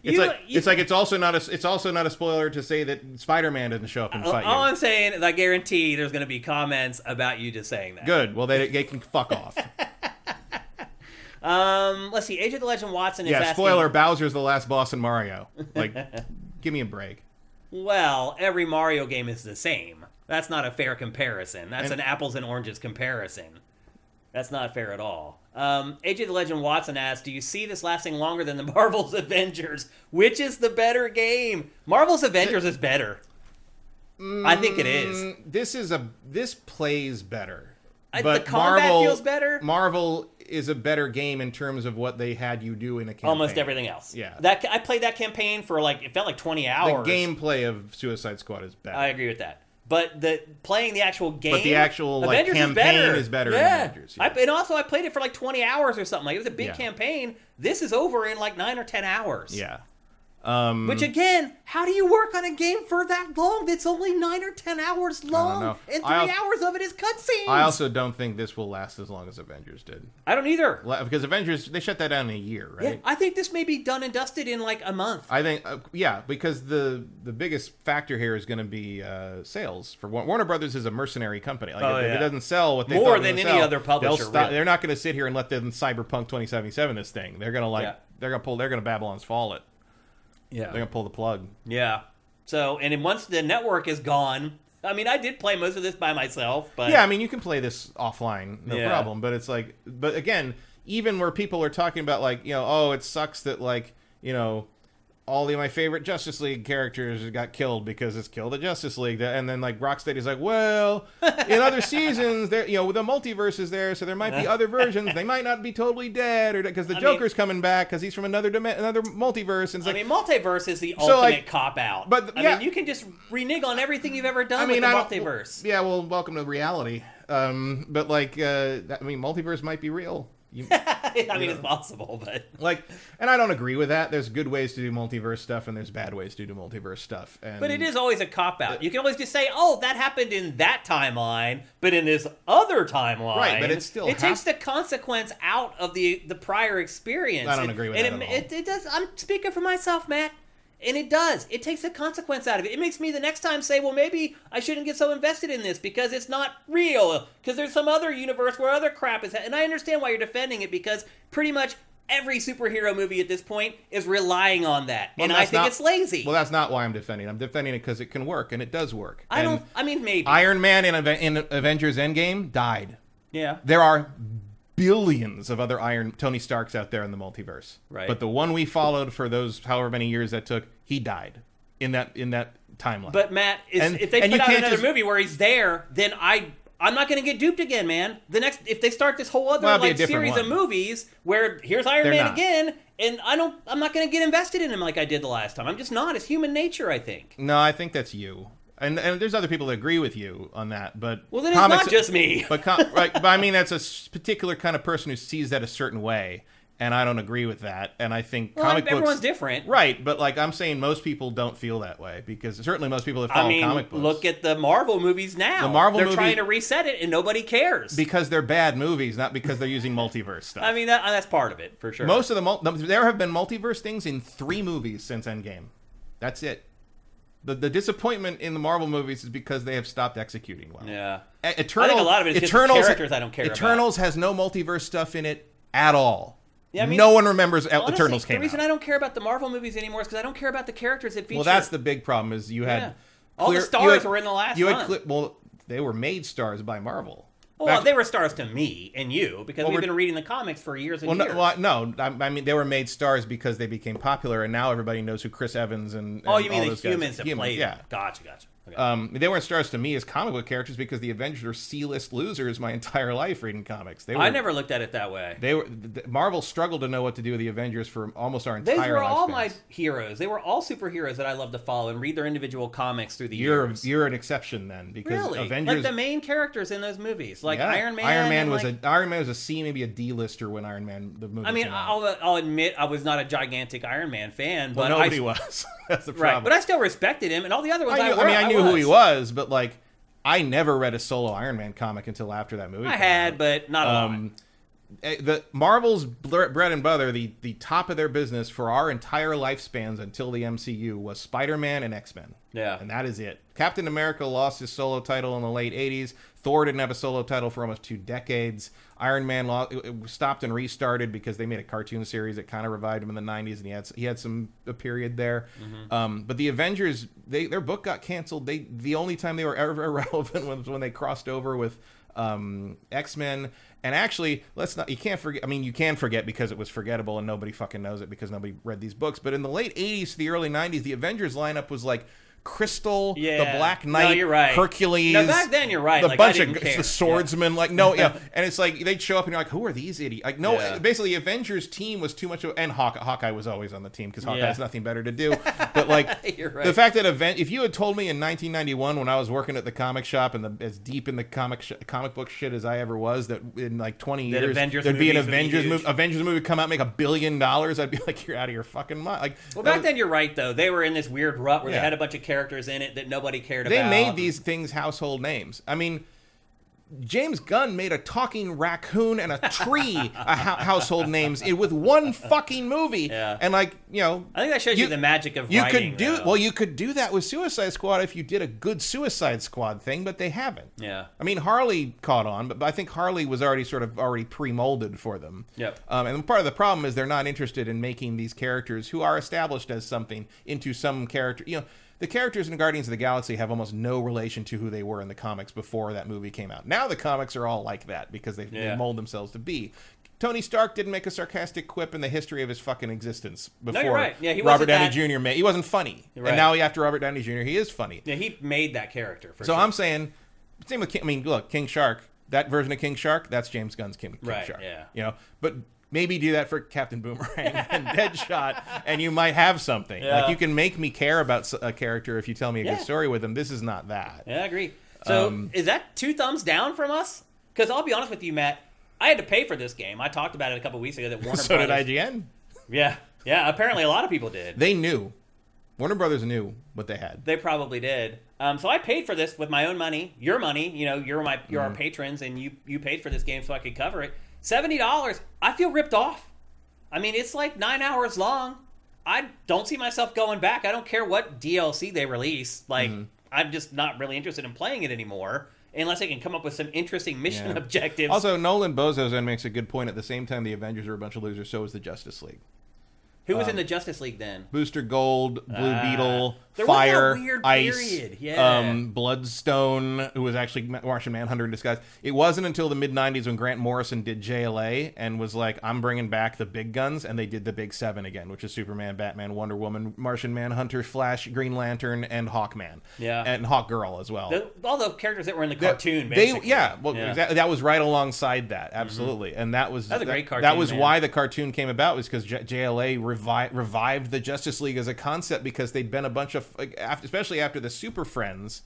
[SPEAKER 2] It's also not a spoiler to say that Spider-Man doesn't show up and fight you.
[SPEAKER 1] All I'm saying is I guarantee there's going to be comments about you just saying that.
[SPEAKER 2] Good. Well, they can fuck off.
[SPEAKER 1] Let's see. Age of the Legend Watson is asking...
[SPEAKER 2] spoiler, Bowser's the last boss in Mario. Like, give me a break.
[SPEAKER 1] Well, every Mario game is the same. That's not a fair comparison. That's an apples and oranges comparison. That's not fair at all. AJ the Legend Watson asks, do you see this lasting longer than the Marvel's Avengers? Which is the better game? Marvel's Avengers is better. I think it is.
[SPEAKER 2] This plays better.
[SPEAKER 1] The combat feels better.
[SPEAKER 2] Marvel is a better game in terms of what they had you do in a campaign.
[SPEAKER 1] Almost everything else.
[SPEAKER 2] Yeah.
[SPEAKER 1] I played that campaign for it felt like 20 hours.
[SPEAKER 2] The gameplay of Suicide Squad is better.
[SPEAKER 1] I agree with that. But playing the actual game,
[SPEAKER 2] but the actual
[SPEAKER 1] Avengers
[SPEAKER 2] campaign is better than Avengers.
[SPEAKER 1] Yeah. And also, I played it for 20 hours or something. It was a big campaign. This is over in 9 or 10 hours.
[SPEAKER 2] Yeah.
[SPEAKER 1] Which again, how do you work on a game for that long? That's only 9 or 10 hours long, and 3 hours of it is cutscenes.
[SPEAKER 2] I also don't think this will last as long as Avengers did.
[SPEAKER 1] I don't either,
[SPEAKER 2] because Avengers, they shut that down in a year, right?
[SPEAKER 1] Yeah, I think this may be done and dusted in a month.
[SPEAKER 2] I think, because the biggest factor here is going to be sales. For Warner Brothers is a mercenary company. If it doesn't sell what they
[SPEAKER 1] more
[SPEAKER 2] thought
[SPEAKER 1] than
[SPEAKER 2] any
[SPEAKER 1] any other publisher, really.
[SPEAKER 2] They're not going to sit here and let them Cyberpunk 2077 this thing. They're going to they're going to Babylon's Fall it. Yeah, they're gonna pull the plug.
[SPEAKER 1] Yeah. So, and then once the network is gone, I did play most of this by myself, but
[SPEAKER 2] yeah, you can play this offline, no problem. But it's but again, even where people are talking about oh, it sucks that all of my favorite Justice League characters got killed because it's killed the Justice League, and then Rocksteady's well, in other seasons there, the multiverse is there, so there might be other versions. They might not be totally dead, or because the Joker's coming back because he's from another multiverse. And it's
[SPEAKER 1] multiverse is the ultimate cop out.
[SPEAKER 2] But
[SPEAKER 1] you can just renege on everything you've ever done with the multiverse.
[SPEAKER 2] Yeah, well, welcome to reality. But multiverse might be real.
[SPEAKER 1] It's possible, but
[SPEAKER 2] and I don't agree with that. There's good ways to do multiverse stuff, and there's bad ways to do multiverse stuff.
[SPEAKER 1] But it is always a cop out. You can always just say, "Oh, that happened in that timeline," but in this other timeline,
[SPEAKER 2] right? But it
[SPEAKER 1] takes the consequence out of the prior experience.
[SPEAKER 2] I don't agree with that at all.
[SPEAKER 1] It does. I'm speaking for myself, Matt. And it does. It takes the consequence out of it. It makes me the next time say, well, maybe I shouldn't get so invested in this because it's not real. Because there's some other universe where other crap is. And I understand why you're defending it, because pretty much every superhero movie at this point is relying on that. Well, and I think it's lazy.
[SPEAKER 2] Well, that's not why I'm defending it. I'm defending it because it can work, and it does work.
[SPEAKER 1] Maybe.
[SPEAKER 2] Iron Man in Avengers Endgame died.
[SPEAKER 1] Yeah.
[SPEAKER 2] There are billions of other Tony Starks out there in the multiverse.
[SPEAKER 1] Right.
[SPEAKER 2] But the one we followed for those however many years that took, he died in that timeline.
[SPEAKER 1] But Matt, if they put out another movie where he's there, then I'm not going to get duped again, man. If they start this whole other series of movies where here's Iron Man again, and I'm not going to get invested in him like I did the last time. I'm just not. It's human nature, I think.
[SPEAKER 2] No, I think that's you. And there's other people that agree with you on that, but
[SPEAKER 1] well, then it's not just me.
[SPEAKER 2] But that's a particular kind of person who sees that a certain way, and I don't agree with that. And I think comic books,
[SPEAKER 1] everyone's different,
[SPEAKER 2] right? But I'm saying most people don't feel that way, because certainly most people that follow comic books.
[SPEAKER 1] Look at the Marvel movies now. They're trying to reset it, and nobody cares
[SPEAKER 2] because they're bad movies, not because they're using multiverse stuff.
[SPEAKER 1] That's part of it for sure.
[SPEAKER 2] Most of there have been multiverse things in 3 movies since Endgame. That's it. The disappointment in the Marvel movies is because they have stopped executing well.
[SPEAKER 1] Yeah. I think a lot of it is just the characters I don't care about.
[SPEAKER 2] Eternals has no multiverse stuff in it at all.
[SPEAKER 1] Yeah,
[SPEAKER 2] no one remembers
[SPEAKER 1] honestly,
[SPEAKER 2] Eternals came out.
[SPEAKER 1] The reason I don't care about the Marvel movies anymore is because I don't care about the characters it features.
[SPEAKER 2] Well, that's the big problem is you had...
[SPEAKER 1] all the stars were in the last one.
[SPEAKER 2] They were made stars by Marvel.
[SPEAKER 1] Well, they were stars to me and you because we've been reading the comics for years and years.
[SPEAKER 2] They were made stars because they became popular, and now everybody knows who Chris Evans and
[SPEAKER 1] you mean the humans that played?
[SPEAKER 2] Yeah,
[SPEAKER 1] gotcha.
[SPEAKER 2] Okay. They weren't stars to me as comic book characters because the Avengers were C-list losers my entire life reading comics.
[SPEAKER 1] I never looked at it that way.
[SPEAKER 2] Marvel struggled to know what to do with the Avengers for almost our entire life.
[SPEAKER 1] They were all my heroes. They were all superheroes that I love to follow and read their individual comics through the years.
[SPEAKER 2] You're an exception then, because
[SPEAKER 1] really?
[SPEAKER 2] Avengers,
[SPEAKER 1] the main characters in those movies, Iron Man.
[SPEAKER 2] Iron Man was a C, maybe a D-lister when Iron Man the movie. Came out.
[SPEAKER 1] I'll admit I was not a gigantic Iron Man fan, but
[SPEAKER 2] nobody was. That's the problem.
[SPEAKER 1] Right, but I still respected him, and all the other ones
[SPEAKER 2] I knew who he was. But I never read a solo Iron Man comic until after that movie.
[SPEAKER 1] I had, but not a lot.
[SPEAKER 2] The Marvel's bread and butter, the top of their business for our entire lifespans until the MCU was Spider-Man and X-Men.
[SPEAKER 1] Yeah.
[SPEAKER 2] And that is it. Captain America lost his solo title in the late 80s. Thor didn't have a solo title for almost 2 decades. Iron Man stopped and restarted because they made a cartoon series that kind of revived him in the 90s, and he had a period there. But the Avengers, their book got canceled. The only time they were ever relevant was when they crossed over with X-Men. And actually, you can forget because it was forgettable and nobody fucking knows it because nobody read these books. But in the late 80s to the early 90s, the Avengers lineup was like Crystal, the Black Knight,
[SPEAKER 1] you're right.
[SPEAKER 2] Hercules.
[SPEAKER 1] No, back then you're right.
[SPEAKER 2] The
[SPEAKER 1] Like,
[SPEAKER 2] bunch
[SPEAKER 1] I
[SPEAKER 2] of
[SPEAKER 1] didn't care.
[SPEAKER 2] the swordsmen, and it's like they'd show up and you're like, who are these idiots? Like, no, basically, Avengers team was too much of, and Hawkeye was always on the team because Hawkeye has nothing better to do. But like,
[SPEAKER 1] you're right.
[SPEAKER 2] the fact that if you had told me in 1991 when I was working at the comic shop and as deep in the comic book shit as I ever was, that in like 20 years there'd be an Avengers movie come out and make $1 billion, I'd be like, you're out of your fucking mind. Like,
[SPEAKER 1] well, back then you're right though. They were in this weird rut where they had a bunch of characters in it that nobody cared about.
[SPEAKER 2] They made these things household names. I mean, James Gunn made a talking raccoon and a tree household names with one fucking movie.
[SPEAKER 1] Yeah.
[SPEAKER 2] And like,
[SPEAKER 1] I think that shows you the magic of writing.
[SPEAKER 2] You could do that with Suicide Squad if you did a good Suicide Squad thing, but they haven't.
[SPEAKER 1] Yeah.
[SPEAKER 2] I mean, Harley caught on, but I think Harley was already pre-molded for them.
[SPEAKER 1] Yep.
[SPEAKER 2] And part of the problem is they're not interested in making these characters who are established as something into some character. The characters in Guardians of the Galaxy have almost no relation to who they were in the comics before that movie came out. Now the comics are all like that because they mold themselves to be. Tony Stark didn't make a sarcastic quip in the history of his fucking existence before.
[SPEAKER 1] No, you're right. Yeah, he
[SPEAKER 2] Robert Downey Jr. He wasn't funny.
[SPEAKER 1] Right.
[SPEAKER 2] And now after Robert Downey Jr., he is funny.
[SPEAKER 1] Yeah, he made that character for
[SPEAKER 2] so
[SPEAKER 1] sure.
[SPEAKER 2] I'm saying, same with look, King Shark, that version of King Shark, that's James Gunn's King Shark.
[SPEAKER 1] Yeah.
[SPEAKER 2] But maybe do that for Captain Boomerang and Deadshot, and you might have something.
[SPEAKER 1] Yeah.
[SPEAKER 2] Like, you can make me care about a character if you tell me a good story with them. This is not that.
[SPEAKER 1] Yeah, I agree. So, is that 2 thumbs down from us? Because I'll be honest with you, Matt, I had to pay for this game. I talked about it a couple weeks ago that Warner
[SPEAKER 2] So
[SPEAKER 1] Brothers...
[SPEAKER 2] did IGN.
[SPEAKER 1] Yeah. Apparently a lot of people did.
[SPEAKER 2] They knew. Warner Brothers knew what they had.
[SPEAKER 1] They probably did. So I paid for this with my own money, your money. You're our patrons, and you paid for this game so I could cover it. $70. I feel ripped off. I mean, it's like 9 hours long. I don't see myself going back. I don't care what DLC they release. Like, I'm just not really interested in playing it anymore unless they can come up with some interesting mission objectives.
[SPEAKER 2] Also, Nolan Bozo's makes a good point. At the same time, the Avengers are a bunch of losers. So is the Justice League.
[SPEAKER 1] Who was in the Justice League then?
[SPEAKER 2] Booster Gold, Blue Beetle,
[SPEAKER 1] there was
[SPEAKER 2] Fire,
[SPEAKER 1] that weird
[SPEAKER 2] Ice,
[SPEAKER 1] period. Yeah.
[SPEAKER 2] Bloodstone, who was actually Martian Manhunter in disguise. It wasn't until the mid-'90s when Grant Morrison did JLA and was like, I'm bringing back the big guns, and they did the big 7 again, which is Superman, Batman, Wonder Woman, Martian Manhunter, Flash, Green Lantern, and Hawkman.
[SPEAKER 1] Yeah.
[SPEAKER 2] And Hawkgirl as well.
[SPEAKER 1] All the characters that were in the cartoon, basically.
[SPEAKER 2] That was right alongside that, absolutely. And that was
[SPEAKER 1] a great cartoon.
[SPEAKER 2] That was why the cartoon came about, was because JLA revived the Justice League as a concept, because they'd been a bunch of, especially after the Super Friends,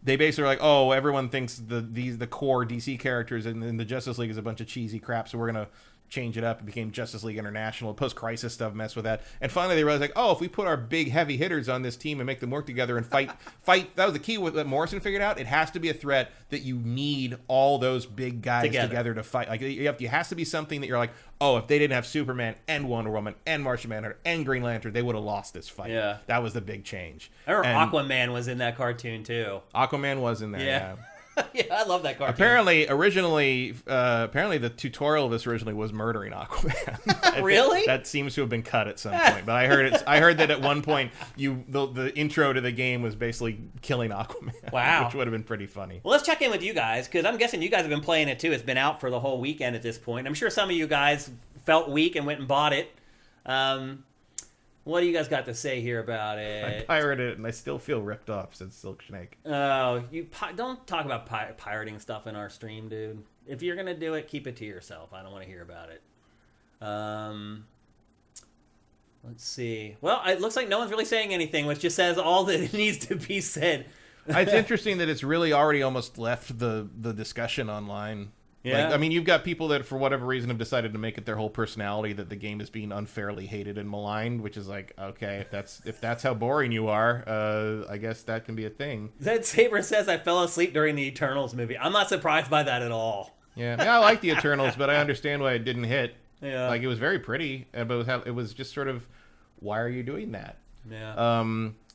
[SPEAKER 2] they basically were like, oh, everyone thinks the core DC characters in the Justice League is a bunch of cheesy crap, so we're gonna change it up. It became Justice League International. Post-crisis stuff messed with that, and finally they realized, like, oh, if we put our big heavy hitters on this team and make them work together and fight, that was the key that Morrison figured out. It has to be a threat that you need all those big guys together to fight. Like, it has to be something that you're like, oh, if they didn't have Superman and Wonder Woman and Martian Manhunter and Green Lantern, they would have lost this fight.
[SPEAKER 1] Yeah.
[SPEAKER 2] That was the big change.
[SPEAKER 1] I remember Aquaman was in that cartoon too.
[SPEAKER 2] Aquaman was in there, yeah.
[SPEAKER 1] Yeah, I love that cartoon.
[SPEAKER 2] Apparently the tutorial of this originally was murdering Aquaman.
[SPEAKER 1] Really?
[SPEAKER 2] That seems to have been cut at some point. But I heard that at one point the intro to the game was basically killing Aquaman.
[SPEAKER 1] Wow.
[SPEAKER 2] Which would have been pretty funny.
[SPEAKER 1] Well, let's check in with you guys, because I'm guessing you guys have been playing it too. It's been out for the whole weekend at this point. I'm sure some of you guys felt weak and went and bought it. What do you guys got to say here about it?
[SPEAKER 2] I pirated it, and I still feel ripped off, said Silk Snake.
[SPEAKER 1] Oh, don't talk about pirating stuff in our stream, dude. If you're gonna do it, keep it to yourself. I don't want to hear about it. Let's see. Well, it looks like no one's really saying anything, which just says all that needs to be said.
[SPEAKER 2] It's interesting that it's really already almost left the discussion online.
[SPEAKER 1] Yeah.
[SPEAKER 2] Like, I mean, you've got people that, for whatever reason, have decided to make it their whole personality that the game is being unfairly hated and maligned, which is like, okay, if that's how boring you are, I guess that can be a thing.
[SPEAKER 1] Zed Saber says, I fell asleep during the Eternals movie. I'm not surprised by that at all.
[SPEAKER 2] Yeah, I like the Eternals, but I understand why it didn't hit.
[SPEAKER 1] Yeah.
[SPEAKER 2] Like, it was very pretty, but it was just sort of, why are you doing that?
[SPEAKER 1] Yeah.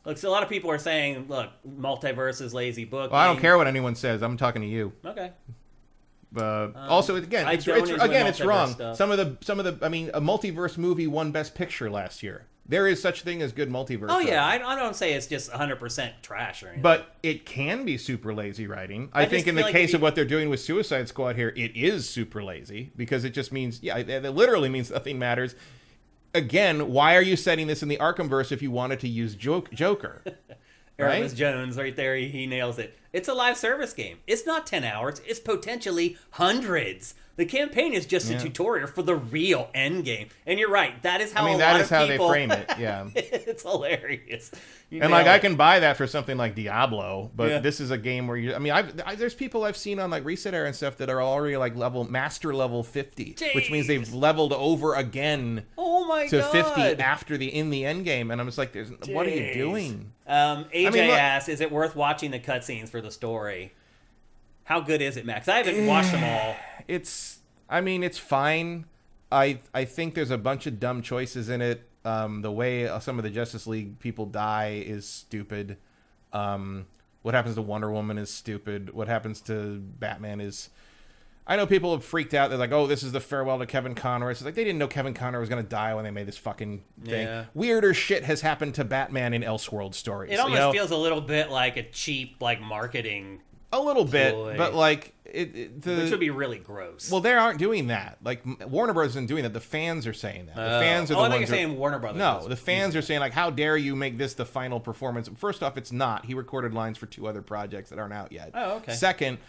[SPEAKER 1] Look, so a lot of people are saying, look, multiverse is lazy booking.
[SPEAKER 2] Well, I don't care what anyone says. I'm talking to you.
[SPEAKER 1] Okay.
[SPEAKER 2] Also, again, it's wrong.
[SPEAKER 1] Stuff.
[SPEAKER 2] Some of the. I mean, a multiverse movie won Best Picture last year. There is such thing as good multiverse.
[SPEAKER 1] Oh yeah, I don't say it's just 100% trash or anything.
[SPEAKER 2] But it can be super lazy writing. I think in the case of what they're doing with Suicide Squad here, it is super lazy because it just means, it literally means nothing matters. Again, why are you setting this in the Arkhamverse if you wanted to use Joker?
[SPEAKER 1] Aramis Jones right there, he nails it. It's a live service game. It's not 10 hours. It's potentially hundreds. The campaign is just a tutorial for the real end game. And you're right. That is how
[SPEAKER 2] they frame it. Yeah.
[SPEAKER 1] It's hilarious.
[SPEAKER 2] I can buy that for something like Diablo, but this is a game where there's people I've seen on like Reset Era and stuff that are already like master level 50,
[SPEAKER 1] Jeez.
[SPEAKER 2] which means they've leveled over again to 50 after in the end game. And I'm just like, what are you doing?
[SPEAKER 1] AJ asks, is it worth watching the cutscenes for the story? How good is it, Max? I haven't watched them all.
[SPEAKER 2] It's fine. I think there's a bunch of dumb choices in it. The way some of the Justice League people die is stupid. What happens to Wonder Woman is stupid. What happens to Batman is... I know people have freaked out. They're like, oh, this is the farewell to Kevin Conroy. It's like they didn't know Kevin Conroy was going to die when they made this fucking thing. Yeah. Weirder shit has happened to Batman in Elseworld stories.
[SPEAKER 1] It almost feels a little bit like a cheap marketing...
[SPEAKER 2] A little bit, but which
[SPEAKER 1] would be really gross.
[SPEAKER 2] Well, they aren't doing that. Like Warner Brothers isn't doing that. The fans are saying that. The fans are the ones.
[SPEAKER 1] I think you're saying Warner Brothers.
[SPEAKER 2] No, the fans are saying like, "How dare you make this the final performance?" First off, it's not. He recorded lines for 2 other projects that aren't out yet.
[SPEAKER 1] Oh, okay.
[SPEAKER 2] Second,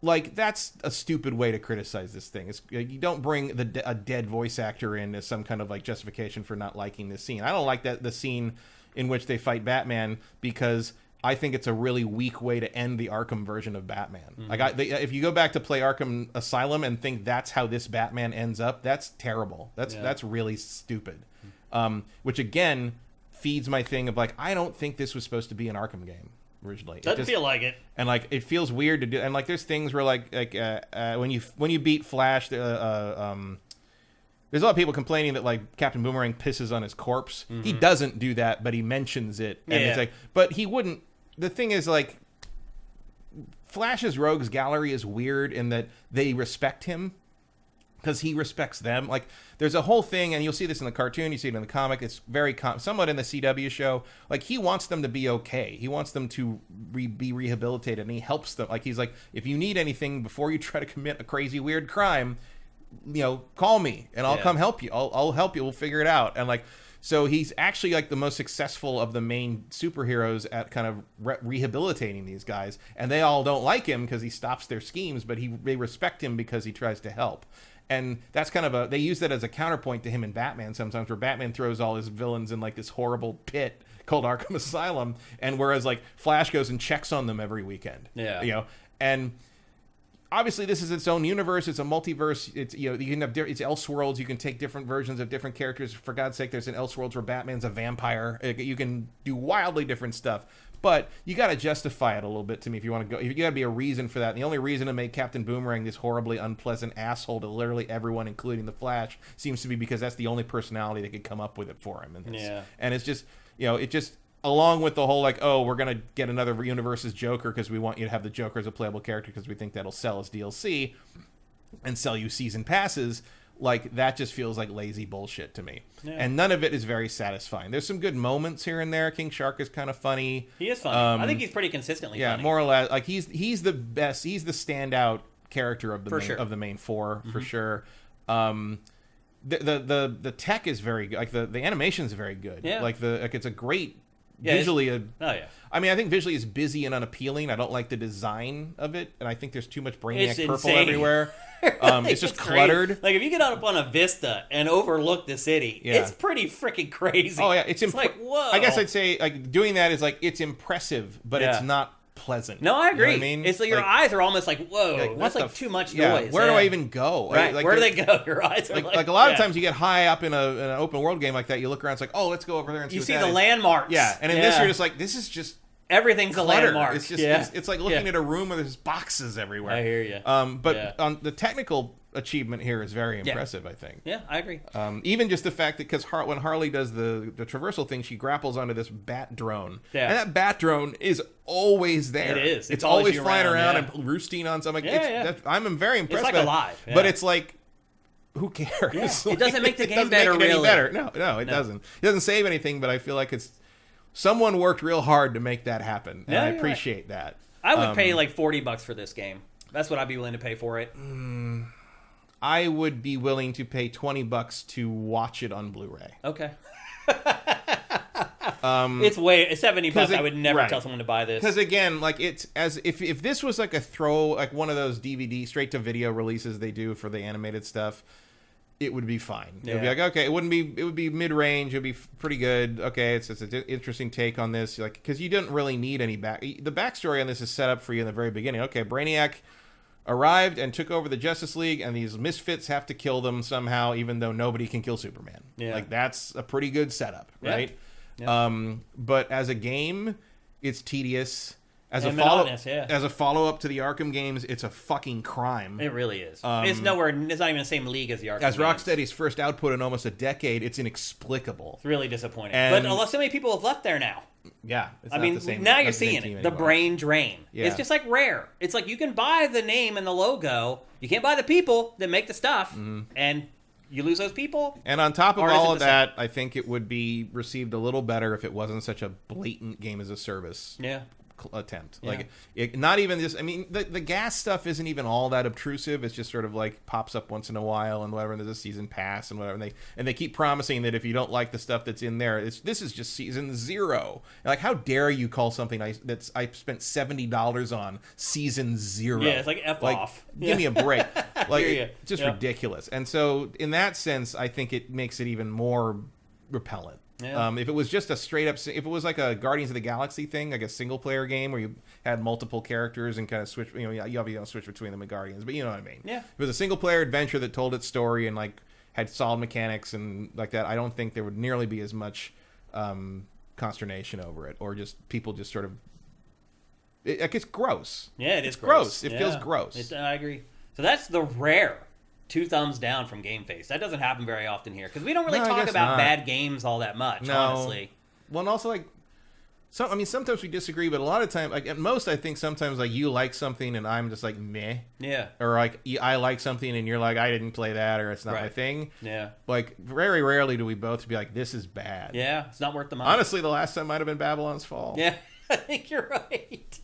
[SPEAKER 2] that's a stupid way to criticize this thing. You don't bring a dead voice actor in as some kind of justification for not liking this scene. I don't like the scene in which they fight Batman because I think it's a really weak way to end the Arkham version of Batman. Mm-hmm. If you go back to play Arkham Asylum and think that's how this Batman ends up, that's terrible. That's really stupid. Which again feeds my thing of I don't think this was supposed to be an Arkham game originally.
[SPEAKER 1] Doesn't feel like it.
[SPEAKER 2] And it feels weird to do. And there's things where when you beat Flash, there's a lot of people complaining that Captain Boomerang pisses on his corpse. Mm-hmm. He doesn't do that, but he mentions it. And it's but he wouldn't. The thing is Flash's rogues gallery is weird in that they respect him because he respects them. There's a whole thing, and you'll see this in the cartoon, you see it in the comic. It's very somewhat in the CW show. He wants them to be okay. He wants them to be rehabilitated, and he helps them. He's like, if you need anything before you try to commit a crazy weird crime, call me and I'll come help you. I'll help you. We'll figure it out. And so he's actually the most successful of the main superheroes at kind of rehabilitating these guys. And they all don't like him because he stops their schemes, but they respect him because he tries to help. And that's kind of they use that as a counterpoint to him in Batman sometimes, where Batman throws all his villains in this horrible pit called Arkham Asylum. And whereas Flash goes and checks on them every weekend.
[SPEAKER 1] Yeah.
[SPEAKER 2] And obviously this is its own universe. It's a multiverse. It's you can have it's Elseworlds. You can take different versions of different characters. For God's sake, there's an Elseworlds where Batman's a vampire. You can do wildly different stuff, but you got to justify it a little bit to me if you want to go. You got to be a reason for that. And the only reason to make Captain Boomerang this horribly unpleasant asshole to literally everyone, including the Flash, seems to be because that's the only personality that could come up with it for him. And it's just it just. Along with the whole we're going to get another universe's Joker because we want you to have the Joker as a playable character because we think that'll sell as DLC and sell you season passes, that just feels like lazy bullshit to me. Yeah. And none of it is very satisfying. There's some good moments here and there. King Shark is kind of funny.
[SPEAKER 1] He is funny. I think he's pretty consistently funny.
[SPEAKER 2] Yeah, more or less. He's the best. He's the standout character of the main four, for sure. The tech is very good. The animation is very good. Yeah. It's a great... visually, I think visually it's busy and unappealing. I don't like the design of it, and I think there's too much Brainiac purple everywhere. It's just cluttered.
[SPEAKER 1] If you get up on a vista and overlook the city, it's pretty freaking crazy.
[SPEAKER 2] Oh yeah, it's
[SPEAKER 1] whoa.
[SPEAKER 2] I guess I'd say doing that is it's impressive, but it's not pleasant.
[SPEAKER 1] No, I agree.
[SPEAKER 2] You know what I mean?
[SPEAKER 1] It's your eyes are almost whoa, that's too much noise.
[SPEAKER 2] Where do I even go?
[SPEAKER 1] Right, where do they go? Your eyes are
[SPEAKER 2] a lot of times you get high up in an open world game like that, you look around, it's let's go over there and see
[SPEAKER 1] you
[SPEAKER 2] what
[SPEAKER 1] see
[SPEAKER 2] that
[SPEAKER 1] the
[SPEAKER 2] is.
[SPEAKER 1] landmarks.
[SPEAKER 2] Yeah, and in this you're just this is just
[SPEAKER 1] everything's
[SPEAKER 2] clutter.
[SPEAKER 1] A landmark.
[SPEAKER 2] It's just it's like looking at a room where there's boxes everywhere.
[SPEAKER 1] I hear you.
[SPEAKER 2] But on the technical achievement here is very impressive, I think.
[SPEAKER 1] Yeah, I agree.
[SPEAKER 2] Even just the fact that because when Harley does the traversal thing, she grapples onto this bat drone. Yeah. And that bat drone is always there.
[SPEAKER 1] It is.
[SPEAKER 2] It's always flying around and roosting on something. I'm very impressed.
[SPEAKER 1] It's like alive. Yeah.
[SPEAKER 2] But it's like, who cares?
[SPEAKER 1] Yeah. It doesn't make the game better, really.
[SPEAKER 2] No, it doesn't. It doesn't save anything, but I feel like someone worked real hard to make that happen. And I appreciate that.
[SPEAKER 1] I would pay like $40 for this game. That's what I'd be willing to pay for it.
[SPEAKER 2] I would be willing to pay $20 to watch it on Blu-ray.
[SPEAKER 1] Okay. It's $70. I would never tell someone to buy this.
[SPEAKER 2] Because again, like it's as if this was like like one of those DVD straight to video releases they do for the animated stuff, it would be fine. It would be like, okay, it would be mid-range. It would be pretty good. Okay, it's an interesting take on this. Like, because you didn't really need any the backstory on this is set up for you in the very beginning. Okay, Brainiac arrived and took over the Justice League, and these misfits have to kill them somehow, even though nobody can kill Superman. Yeah. Like, that's a pretty good setup, right? Yeah. But as a game, it's tedious. As a follow-up to the Arkham games, it's a fucking crime.
[SPEAKER 1] It really is. It's not even the same league as the Arkham
[SPEAKER 2] games.
[SPEAKER 1] As
[SPEAKER 2] Rocksteady's first output in almost a decade, it's inexplicable.
[SPEAKER 1] It's really disappointing. But so many people have left there now.
[SPEAKER 2] Yeah.
[SPEAKER 1] Now you're seeing it. The brain drain. Yeah. It's just like Rare. It's like you can buy the name and the logo. You can't buy the people that make the stuff. Mm-hmm. And you lose those people.
[SPEAKER 2] And on top of all of that, I think it would be received a little better if it wasn't such a blatant game as a service.
[SPEAKER 1] Yeah.
[SPEAKER 2] Attempt. Not even this. I mean, the gas stuff isn't even all that obtrusive. It's just sort of like pops up once in a while and whatever. And there's a season pass and whatever. And they keep promising that if you don't like the stuff that's in there, this is just season 0. Like, how dare you call something I spent $70 on season 0?
[SPEAKER 1] Yeah, it's like off.
[SPEAKER 2] Give me a break. Like, just ridiculous. And so in that sense, I think it makes it even more repellent. Yeah. If it was just a straight up, if it was like a Guardians of the Galaxy thing, like a single player game where you had multiple characters and kind of switch, you obviously don't switch between them in Guardians, but you know what I mean. Yeah. If it was a single player adventure that told its story and like had solid mechanics and like that, I don't think there would nearly be as much consternation over it, or just people just sort of. It's gross.
[SPEAKER 1] Yeah, it is
[SPEAKER 2] gross. It feels gross.
[SPEAKER 1] I agree. So that's the Rare 2 thumbs down from GameFace. That doesn't happen very often here because we don't really talk about bad games all that much, honestly.
[SPEAKER 2] Well, and also sometimes we disagree, but a lot of time, like at most, I think sometimes like you like something and I'm just like meh.
[SPEAKER 1] Yeah.
[SPEAKER 2] Or like I like something and you're like I didn't play that or it's not my thing.
[SPEAKER 1] Yeah.
[SPEAKER 2] Like very rarely do we both be like this is bad.
[SPEAKER 1] Yeah, it's not worth the money.
[SPEAKER 2] Honestly, the last time might have been Babylon's Fall.
[SPEAKER 1] Yeah, I think you're right.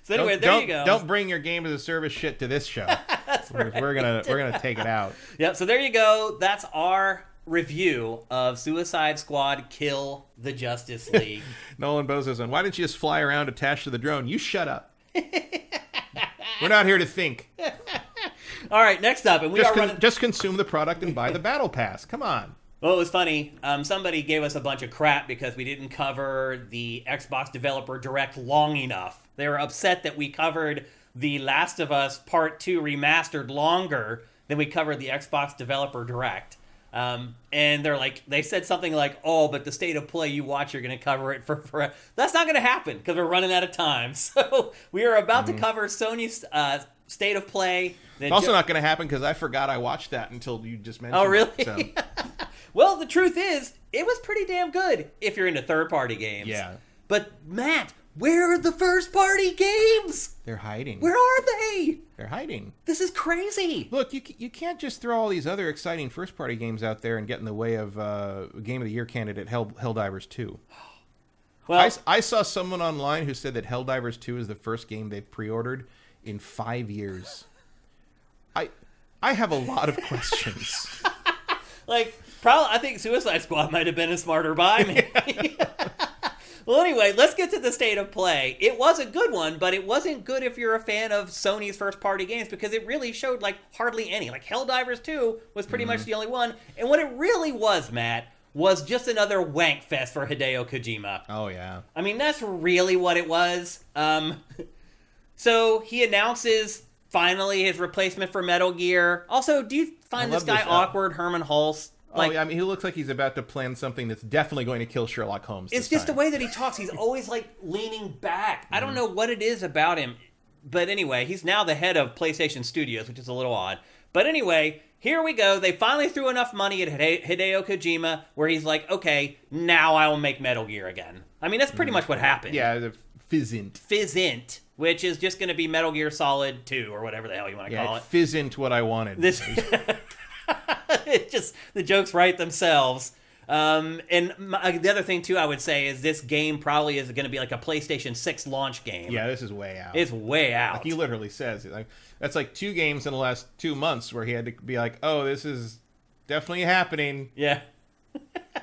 [SPEAKER 1] So anyway, there you go.
[SPEAKER 2] Don't bring your game as a service shit to this show. That's right. We're gonna take it out.
[SPEAKER 1] Yep. So there you go. That's our review of Suicide Squad: Kill the Justice League.
[SPEAKER 2] Nolan Bozo's on. Why didn't you just fly around attached to the drone? You shut up. We're not here to think.
[SPEAKER 1] All right. Next up, and
[SPEAKER 2] just consume the product and buy the battle pass. Come on.
[SPEAKER 1] Well, it was funny. Somebody gave us a bunch of crap because we didn't cover the Xbox Developer Direct long enough. They were upset that we covered The Last of Us Part 2 Remastered longer than we covered the Xbox Developer Direct. And they said something like, oh, but the State of Play you watch, you're going to cover it for That's not going to happen because we're running out of time. So we are about to cover Sony's State of Play.
[SPEAKER 2] It's also not going to happen because I forgot I watched that until you just mentioned it.
[SPEAKER 1] Oh, really?
[SPEAKER 2] It, so.
[SPEAKER 1] Well, the truth is, it was pretty damn good if you're into third-party games.
[SPEAKER 2] Yeah.
[SPEAKER 1] But, Matt, where are the first-party games?
[SPEAKER 2] They're hiding.
[SPEAKER 1] Where are they?
[SPEAKER 2] They're hiding.
[SPEAKER 1] This is crazy.
[SPEAKER 2] Look, you can't just throw all these other exciting first-party games out there and get in the way of Game of the Year candidate Helldivers 2. Well, I saw someone online who said that Helldivers 2 is the first game they've pre-ordered in 5 years. I have a lot of questions.
[SPEAKER 1] I think Suicide Squad might have been a smarter buy, maybe. Well, anyway, let's get to the State of Play. It was a good one, but it wasn't good if you're a fan of Sony's first-party games because it really showed, hardly any. Helldivers 2 was pretty much the only one. And what it really was, Matt, was just another wank fest for Hideo Kojima.
[SPEAKER 2] Oh, yeah.
[SPEAKER 1] I mean, that's really what it was. So he announces... finally, his replacement for Metal Gear. Also, do you find this guy awkward, Herman Hulst?
[SPEAKER 2] Yeah, I mean, he looks like he's about to plan something that's definitely going to kill Sherlock Holmes.
[SPEAKER 1] It's just the way that he talks. He's always, leaning back. I don't know what it is about him. But anyway, he's now the head of PlayStation Studios, which is a little odd. But anyway, here we go. They finally threw enough money at Hideo Kojima where he's like, okay, now I will make Metal Gear again. I mean, that's pretty much what happened.
[SPEAKER 2] Yeah, the
[SPEAKER 1] Fizzint, which is just going to be Metal Gear Solid 2 or whatever the hell you want to call it.
[SPEAKER 2] Fizzint what I wanted.
[SPEAKER 1] It just, the jokes write themselves. The other thing, too, I would say is this game probably is going to be like a PlayStation 6 launch game.
[SPEAKER 2] Yeah, this is way out.
[SPEAKER 1] It's way out.
[SPEAKER 2] Like he literally says it. Like, that's like 2 games in the last 2 months where he had to be like, oh, this is definitely happening.
[SPEAKER 1] Yeah.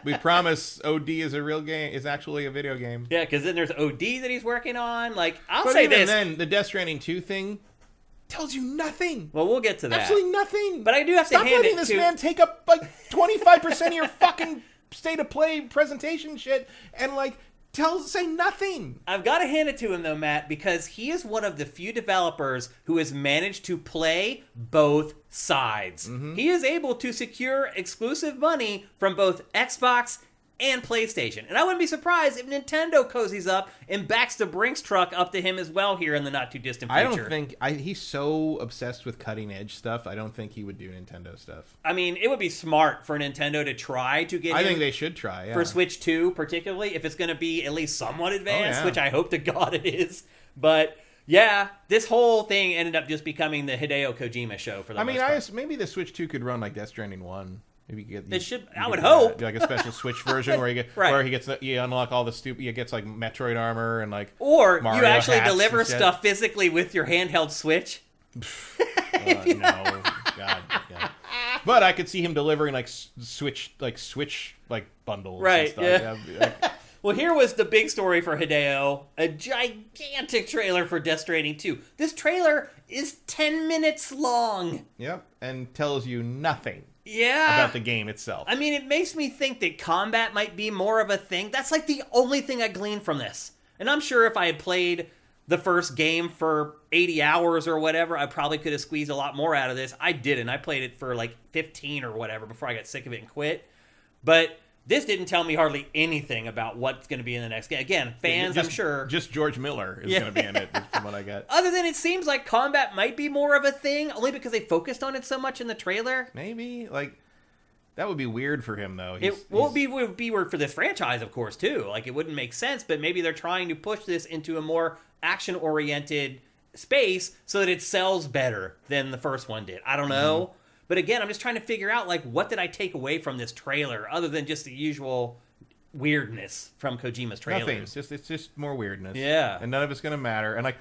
[SPEAKER 2] We promise OD is a real game. It's actually a video game.
[SPEAKER 1] Yeah, because then there's OD that he's working on. Like,
[SPEAKER 2] But
[SPEAKER 1] say
[SPEAKER 2] even
[SPEAKER 1] this.
[SPEAKER 2] then, the Death Stranding 2 thing tells you nothing.
[SPEAKER 1] Well, we'll get to that.
[SPEAKER 2] Absolutely nothing.
[SPEAKER 1] But I do have to
[SPEAKER 2] Stop
[SPEAKER 1] hand
[SPEAKER 2] letting
[SPEAKER 1] it
[SPEAKER 2] this
[SPEAKER 1] to...
[SPEAKER 2] man take up like 25% of your fucking state of play presentation shit and like say nothing.
[SPEAKER 1] I've got to hand it to him though, Matt, because he is one of the few developers who has managed to play both sides.
[SPEAKER 2] Mm-hmm.
[SPEAKER 1] He is able to secure exclusive money from both Xbox and PlayStation. And I wouldn't be surprised if Nintendo cozies up and backs the Brinks truck up to him as well here in the not too distant future.
[SPEAKER 2] I don't think he's so obsessed with cutting edge stuff. I don't think he would do Nintendo stuff.
[SPEAKER 1] I mean, it would be smart for Nintendo to try to get
[SPEAKER 2] I
[SPEAKER 1] him
[SPEAKER 2] think they should try, yeah.
[SPEAKER 1] for Switch 2, particularly if it's going to be at least somewhat advanced,
[SPEAKER 2] yeah.
[SPEAKER 1] which I hope to God it is. But yeah, this whole thing ended up just becoming the Hideo Kojima show for the most part.
[SPEAKER 2] Maybe the Switch 2 could run like Death Stranding 1. Maybe you get
[SPEAKER 1] It should. I would hope.
[SPEAKER 2] like a special Switch version where you get
[SPEAKER 1] Right.
[SPEAKER 2] where you unlock all the he gets like Metroid armor and like
[SPEAKER 1] Or
[SPEAKER 2] Mario
[SPEAKER 1] you actually
[SPEAKER 2] hats
[SPEAKER 1] deliver
[SPEAKER 2] and shit.
[SPEAKER 1] stuff physically with your handheld Switch.
[SPEAKER 2] No, God. But I could see him delivering like Switch bundles,
[SPEAKER 1] Right,
[SPEAKER 2] And stuff.
[SPEAKER 1] yeah. Well, here was the big story for Hideo. A gigantic trailer for Death Stranding 2. This trailer is 10 minutes long.
[SPEAKER 2] Yep, and tells you nothing
[SPEAKER 1] Yeah.
[SPEAKER 2] about the game itself.
[SPEAKER 1] I mean, it makes me think that combat might be more of a thing. That's like the only thing I gleaned from this. And I'm sure if I had played the first game for 80 hours or whatever, I probably could have squeezed a lot more out of this. I didn't. I played it for like 15 or whatever before I got sick of it and quit. But this didn't tell me hardly anything about what's going to be in the next game. Again, fans, I'm sure.
[SPEAKER 2] Just George Miller is going to be in it, from what I get.
[SPEAKER 1] Other than it seems like combat might be more of a thing, only because they focused on it so much in the trailer.
[SPEAKER 2] Maybe, like, that would be weird for him, though.
[SPEAKER 1] It would be weird for this franchise, of course, too. Like, it wouldn't make sense, but maybe they're trying to push this into a more action-oriented space so that it sells better than the first one did. I don't know. Mm-hmm. But again, I'm just trying to figure out, like, what did I take away from this trailer other than just the usual weirdness from Kojima's trailers?
[SPEAKER 2] Nothing. It's just more weirdness.
[SPEAKER 1] Yeah.
[SPEAKER 2] And none of it's going to matter. And, like,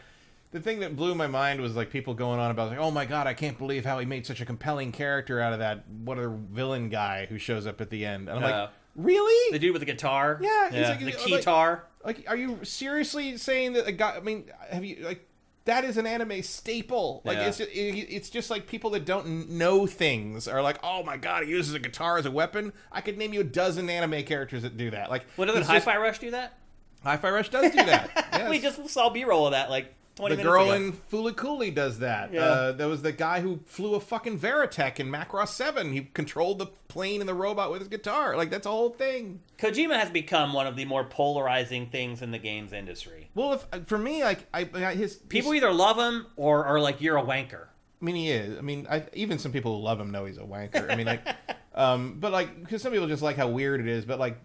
[SPEAKER 2] the thing that blew my mind was, like, people going on about, like, oh, my God, I can't believe how he made such a compelling character out of that villain guy who shows up at the end. And I'm like, really?
[SPEAKER 1] The dude with the guitar?
[SPEAKER 2] Yeah.
[SPEAKER 1] Like, the keytar?
[SPEAKER 2] Like, are you seriously saying that a guy, I mean, have you, like, that is an anime staple. Like, it's just like people that don't know things are like, oh my God, he uses a guitar as a weapon. I could name you a dozen anime characters that do that. Like,
[SPEAKER 1] Well, doesn't Hi-Fi Rush do that?
[SPEAKER 2] Hi-Fi Rush does do that. Yes.
[SPEAKER 1] We just saw B-roll of that, like, 20 minutes
[SPEAKER 2] ago. The girl
[SPEAKER 1] in
[SPEAKER 2] in Fuliculi does that.
[SPEAKER 1] Yeah.
[SPEAKER 2] There was the guy who flew a fucking Veritech in Macross 7. He controlled the plane and the robot with his guitar. Like, that's a whole thing.
[SPEAKER 1] Kojima has become one of the more polarizing things in the games industry.
[SPEAKER 2] Well, for me, like,
[SPEAKER 1] people either love him or are like, you're a wanker.
[SPEAKER 2] I mean, he is. I mean, even some people who love him know he's a wanker. I mean, like, but like, because some people just like how weird it is. But like,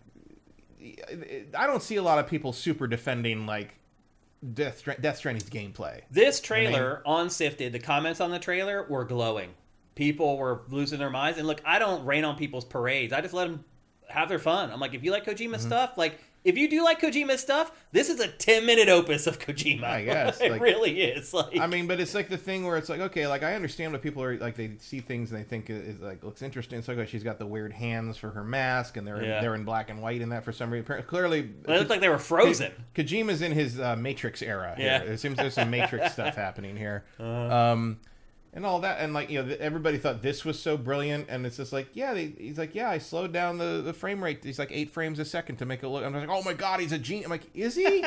[SPEAKER 2] I don't see a lot of people super defending like Death Stranding's gameplay.
[SPEAKER 1] This trailer on Sifted, the comments on the trailer were glowing. People were losing their minds. And look, I don't rain on people's parades. I just let them have their fun. I'm like, if you like Kojima stuff, like, if you do like Kojima stuff, this is a 10-minute opus of Kojima.
[SPEAKER 2] I guess.
[SPEAKER 1] It really is. Like,
[SPEAKER 2] I mean, but it's like the thing where it's like, okay, like, I understand what people are, like, they see things and they think it like looks interesting. So like, she's got the weird hands for her mask, and they're in black and white in that for some reason. Clearly,
[SPEAKER 1] they look like they were frozen.
[SPEAKER 2] Kojima's in his Matrix era.
[SPEAKER 1] Yeah.
[SPEAKER 2] Here. It seems there's some Matrix stuff happening here. And all that, and like, you know, everybody thought this was so brilliant, and it's just like, yeah, he's like, yeah, I slowed down the frame rate. He's like 8 frames a second to make it look. I'm like, oh my God, he's a genius. I'm like, is he?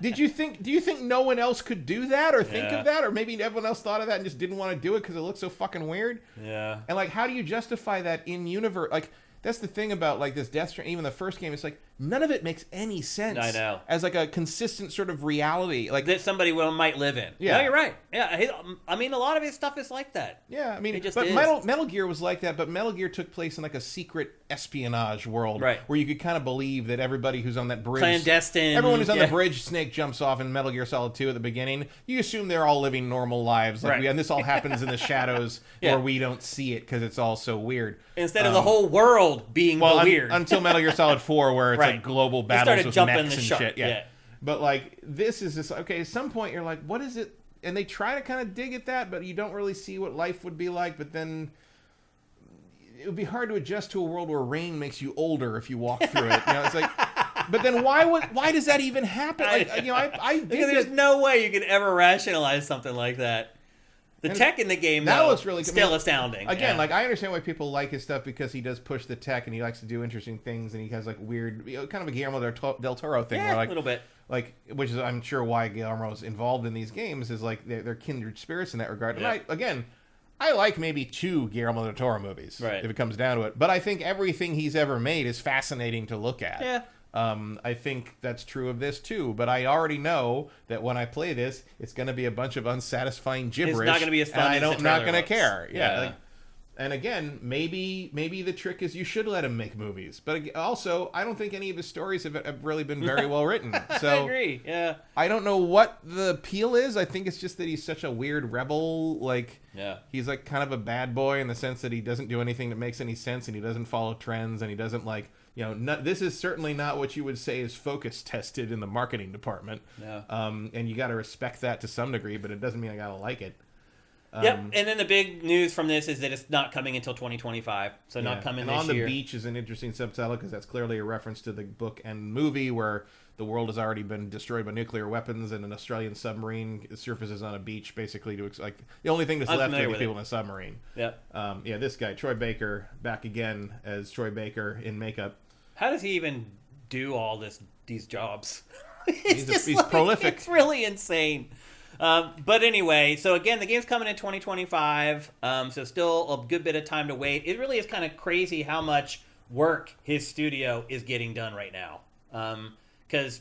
[SPEAKER 2] Do you think no one else could do that or think of that, or maybe everyone else thought of that and just didn't want to do it because it looks so fucking weird?
[SPEAKER 1] Yeah.
[SPEAKER 2] And like, how do you justify that in universe? Like, that's the thing about like this Death Stranding. Even the first game, it's like none of it makes any sense.
[SPEAKER 1] I know.
[SPEAKER 2] As like a consistent sort of reality, like
[SPEAKER 1] that somebody might live in.
[SPEAKER 2] Yeah,
[SPEAKER 1] no, you're right. Yeah, I mean, a lot of his stuff is like that.
[SPEAKER 2] Yeah, I mean,
[SPEAKER 1] it just
[SPEAKER 2] but
[SPEAKER 1] is.
[SPEAKER 2] Metal Gear was like that. But Metal Gear took place in like a secret espionage world,
[SPEAKER 1] right?
[SPEAKER 2] Where you could kind of believe that everybody who's on that bridge,
[SPEAKER 1] clandestine,
[SPEAKER 2] everyone who's on the bridge, Snake jumps off in Metal Gear Solid 2 at the beginning. You assume they're all living normal lives, like and this all happens in the shadows where we don't see it because it's all so weird.
[SPEAKER 1] Instead of the whole world being weird.
[SPEAKER 2] Until Metal Gear Solid 4, where it's like global battles with mechs and shit. Yeah. But like this is just okay. At some point, you're like, what is it? And they try to kind of dig at that, but you don't really see what life would be like. But then it would be hard to adjust to a world where rain makes you older if you walk through it. You know, it's like, but then why does that even happen? Like, I
[SPEAKER 1] because there's no way you can ever rationalize something like that. The tech in the game, though, looks really still astounding.
[SPEAKER 2] Again, like I understand why people like his stuff because he does push the tech and he likes to do interesting things and he has like weird, kind of a Guillermo del Toro thing.
[SPEAKER 1] Yeah,
[SPEAKER 2] where, like,
[SPEAKER 1] a little bit.
[SPEAKER 2] Like, which is I'm sure why Guillermo's involved in these games is like they're kindred spirits in that regard.
[SPEAKER 1] Yeah.
[SPEAKER 2] And I like maybe 2 Guillermo del Toro movies if it comes down to it. But I think everything he's ever made is fascinating to look at.
[SPEAKER 1] Yeah.
[SPEAKER 2] I think that's true of this too, but I already know that when I play this, it's going to be a bunch of unsatisfying gibberish.
[SPEAKER 1] It's not going to be as fun as
[SPEAKER 2] I'm not going to care.
[SPEAKER 1] Yeah.
[SPEAKER 2] Like, and again, maybe the trick is you should let him make movies. But also, I don't think any of his stories have really been very well written. So
[SPEAKER 1] I agree. Yeah.
[SPEAKER 2] I don't know what the appeal is. I think it's just that he's such a weird rebel. Like, he's like kind of a bad boy in the sense that he doesn't do anything that makes any sense, and he doesn't follow trends, and he doesn't like. This is certainly not what you would say is focus tested in the marketing department.
[SPEAKER 1] Yeah.
[SPEAKER 2] And you got to respect that to some degree, but it doesn't mean I got to like it.
[SPEAKER 1] Yep. And then the big news from this is that it's not coming until 2025. So not coming this year.
[SPEAKER 2] And On the Beach is an interesting subtitle because that's clearly a reference to the book and movie where the world has already been destroyed by nuclear weapons and an Australian submarine surfaces on a beach basically to like the only thing that's left are the people in a submarine.
[SPEAKER 1] Yep.
[SPEAKER 2] This guy, Troy Baker, back again as Troy Baker in makeup.
[SPEAKER 1] How does he even do all these jobs?
[SPEAKER 2] He's prolific.
[SPEAKER 1] It's really insane. But anyway, so again, the game's coming in 2025, so still a good bit of time to wait. It really is kind of crazy how much work his studio is getting done right now, because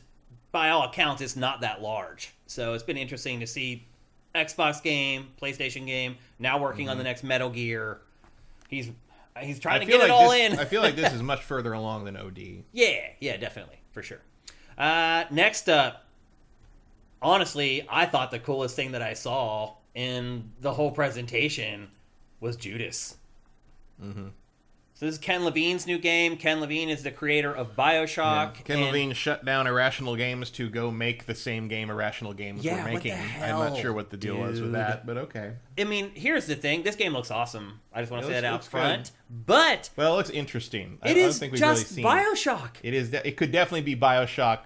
[SPEAKER 1] by all accounts, it's not that large. So it's been interesting to see Xbox game, PlayStation game, now working on the next Metal Gear. He's trying to get it all in.
[SPEAKER 2] I feel like this is much further along than OD.
[SPEAKER 1] Yeah, definitely, for sure. Next up, honestly, I thought the coolest thing that I saw in the whole presentation was Judas.
[SPEAKER 2] Mm-hmm.
[SPEAKER 1] So this is Ken Levine's new game. Ken Levine is the creator of BioShock.
[SPEAKER 2] Yeah. Ken Levine shut down Irrational Games to go make the same game Irrational Games were making.
[SPEAKER 1] What the hell,
[SPEAKER 2] I'm not sure what the deal was with that, but okay.
[SPEAKER 1] I mean, here's the thing. This game looks awesome. I just want to say that out front. Good. But
[SPEAKER 2] well, it looks interesting.
[SPEAKER 1] I don't think we've just really seen BioShock.
[SPEAKER 2] It is. It could definitely be BioShock.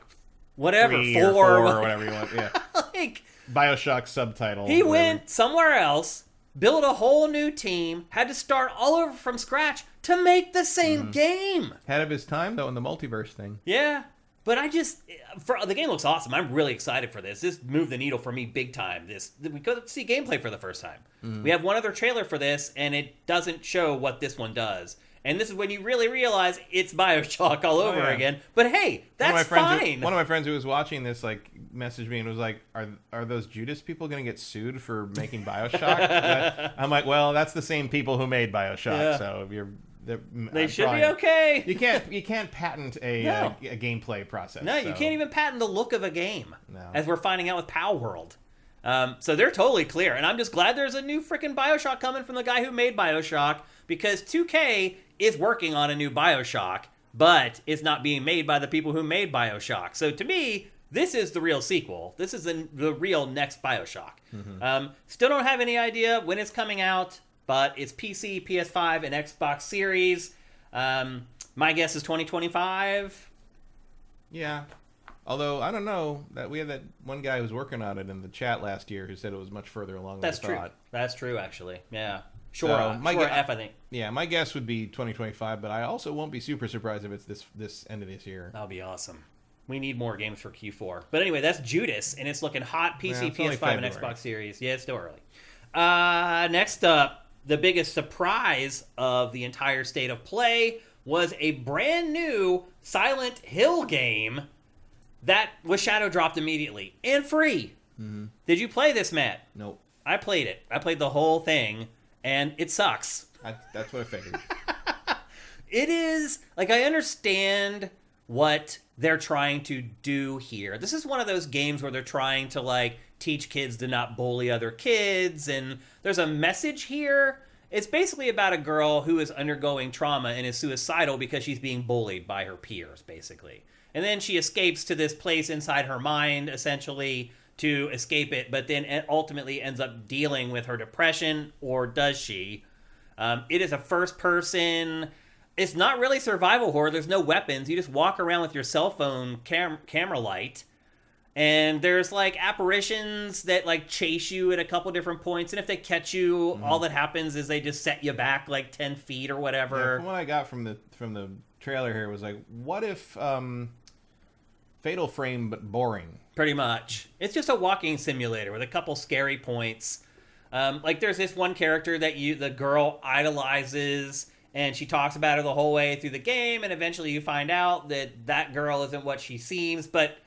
[SPEAKER 1] Whatever,
[SPEAKER 2] 4 or whatever you want. Yeah.
[SPEAKER 1] Like
[SPEAKER 2] BioShock subtitle.
[SPEAKER 1] He went somewhere else, built a whole new team, had to start all over from scratch to make the same game.
[SPEAKER 2] Ahead of his time, though, in the multiverse thing.
[SPEAKER 1] Yeah. But the game looks awesome. I'm really excited for this. This moved the needle for me big time. We could see gameplay for the first time. We have one other trailer for this, and it doesn't show what this one does. And this is when you really realize it's BioShock all over again. But hey, that's fine.
[SPEAKER 2] One of my friends who was watching this messaged me and was like, "Are those Judas people going to get sued for making BioShock?" I'm like, "Well, that's the same people who made BioShock, so
[SPEAKER 1] they should be okay."
[SPEAKER 2] You can't patent a gameplay process.
[SPEAKER 1] No, you can't even patent the look of a game.
[SPEAKER 2] No.
[SPEAKER 1] As we're finding out with Pow World. So they're totally clear, and I'm just glad there's a new freaking BioShock coming from the guy who made BioShock, because 2K is working on a new BioShock, but it's not being made by the people who made BioShock. So to me, this is the real sequel. This is the real next BioShock. Still don't have any idea when it's coming out, but it's PC, PS5, and Xbox Series. My guess is 2025.
[SPEAKER 2] Yeah. Although, I don't know, that we had that one guy who was working on it in the chat last year who said it was much further along than I thought.
[SPEAKER 1] That's true, actually. Yeah. Sure, F, I think.
[SPEAKER 2] Yeah, my guess would be 2025, but I also won't be super surprised if it's this end of this year.
[SPEAKER 1] That'll be awesome. We need more games for Q4. But anyway, that's Judas, and it's looking hot. PC, PS5, and Xbox Series. Yeah, it's still early. Next up, the biggest surprise of the entire state of play was a brand new Silent Hill game that was shadow dropped immediately and free. Mm-hmm. Did you play this, Matt?
[SPEAKER 2] Nope.
[SPEAKER 1] I played it. I played the whole thing, and it sucks.
[SPEAKER 2] That's what I figured.
[SPEAKER 1] It is, like, I understand what they're trying to do here. This is one of those games where they're trying to, like, teach kids to not bully other kids, and there's a message here. It's basically about a girl who is undergoing trauma and is suicidal because she's being bullied by her peers, basically. And then she escapes to this place inside her mind, essentially, to escape it, but then ultimately ends up dealing with her depression, or does she? It is a first-person... It's not really survival horror. There's no weapons. You just walk around with your cell phone camera light. And there's, like, apparitions that, like, chase you at a couple different points. And if they catch you, all that happens is they just set you back, like, 10 feet or whatever.
[SPEAKER 2] Yeah, from what I got from the trailer here was, like, what if Fatal Frame but boring?
[SPEAKER 1] Pretty much. It's just a walking simulator with a couple scary points. Like, there's this one character that the girl idolizes... And she talks about her the whole way through the game, and eventually you find out that girl isn't what she seems, but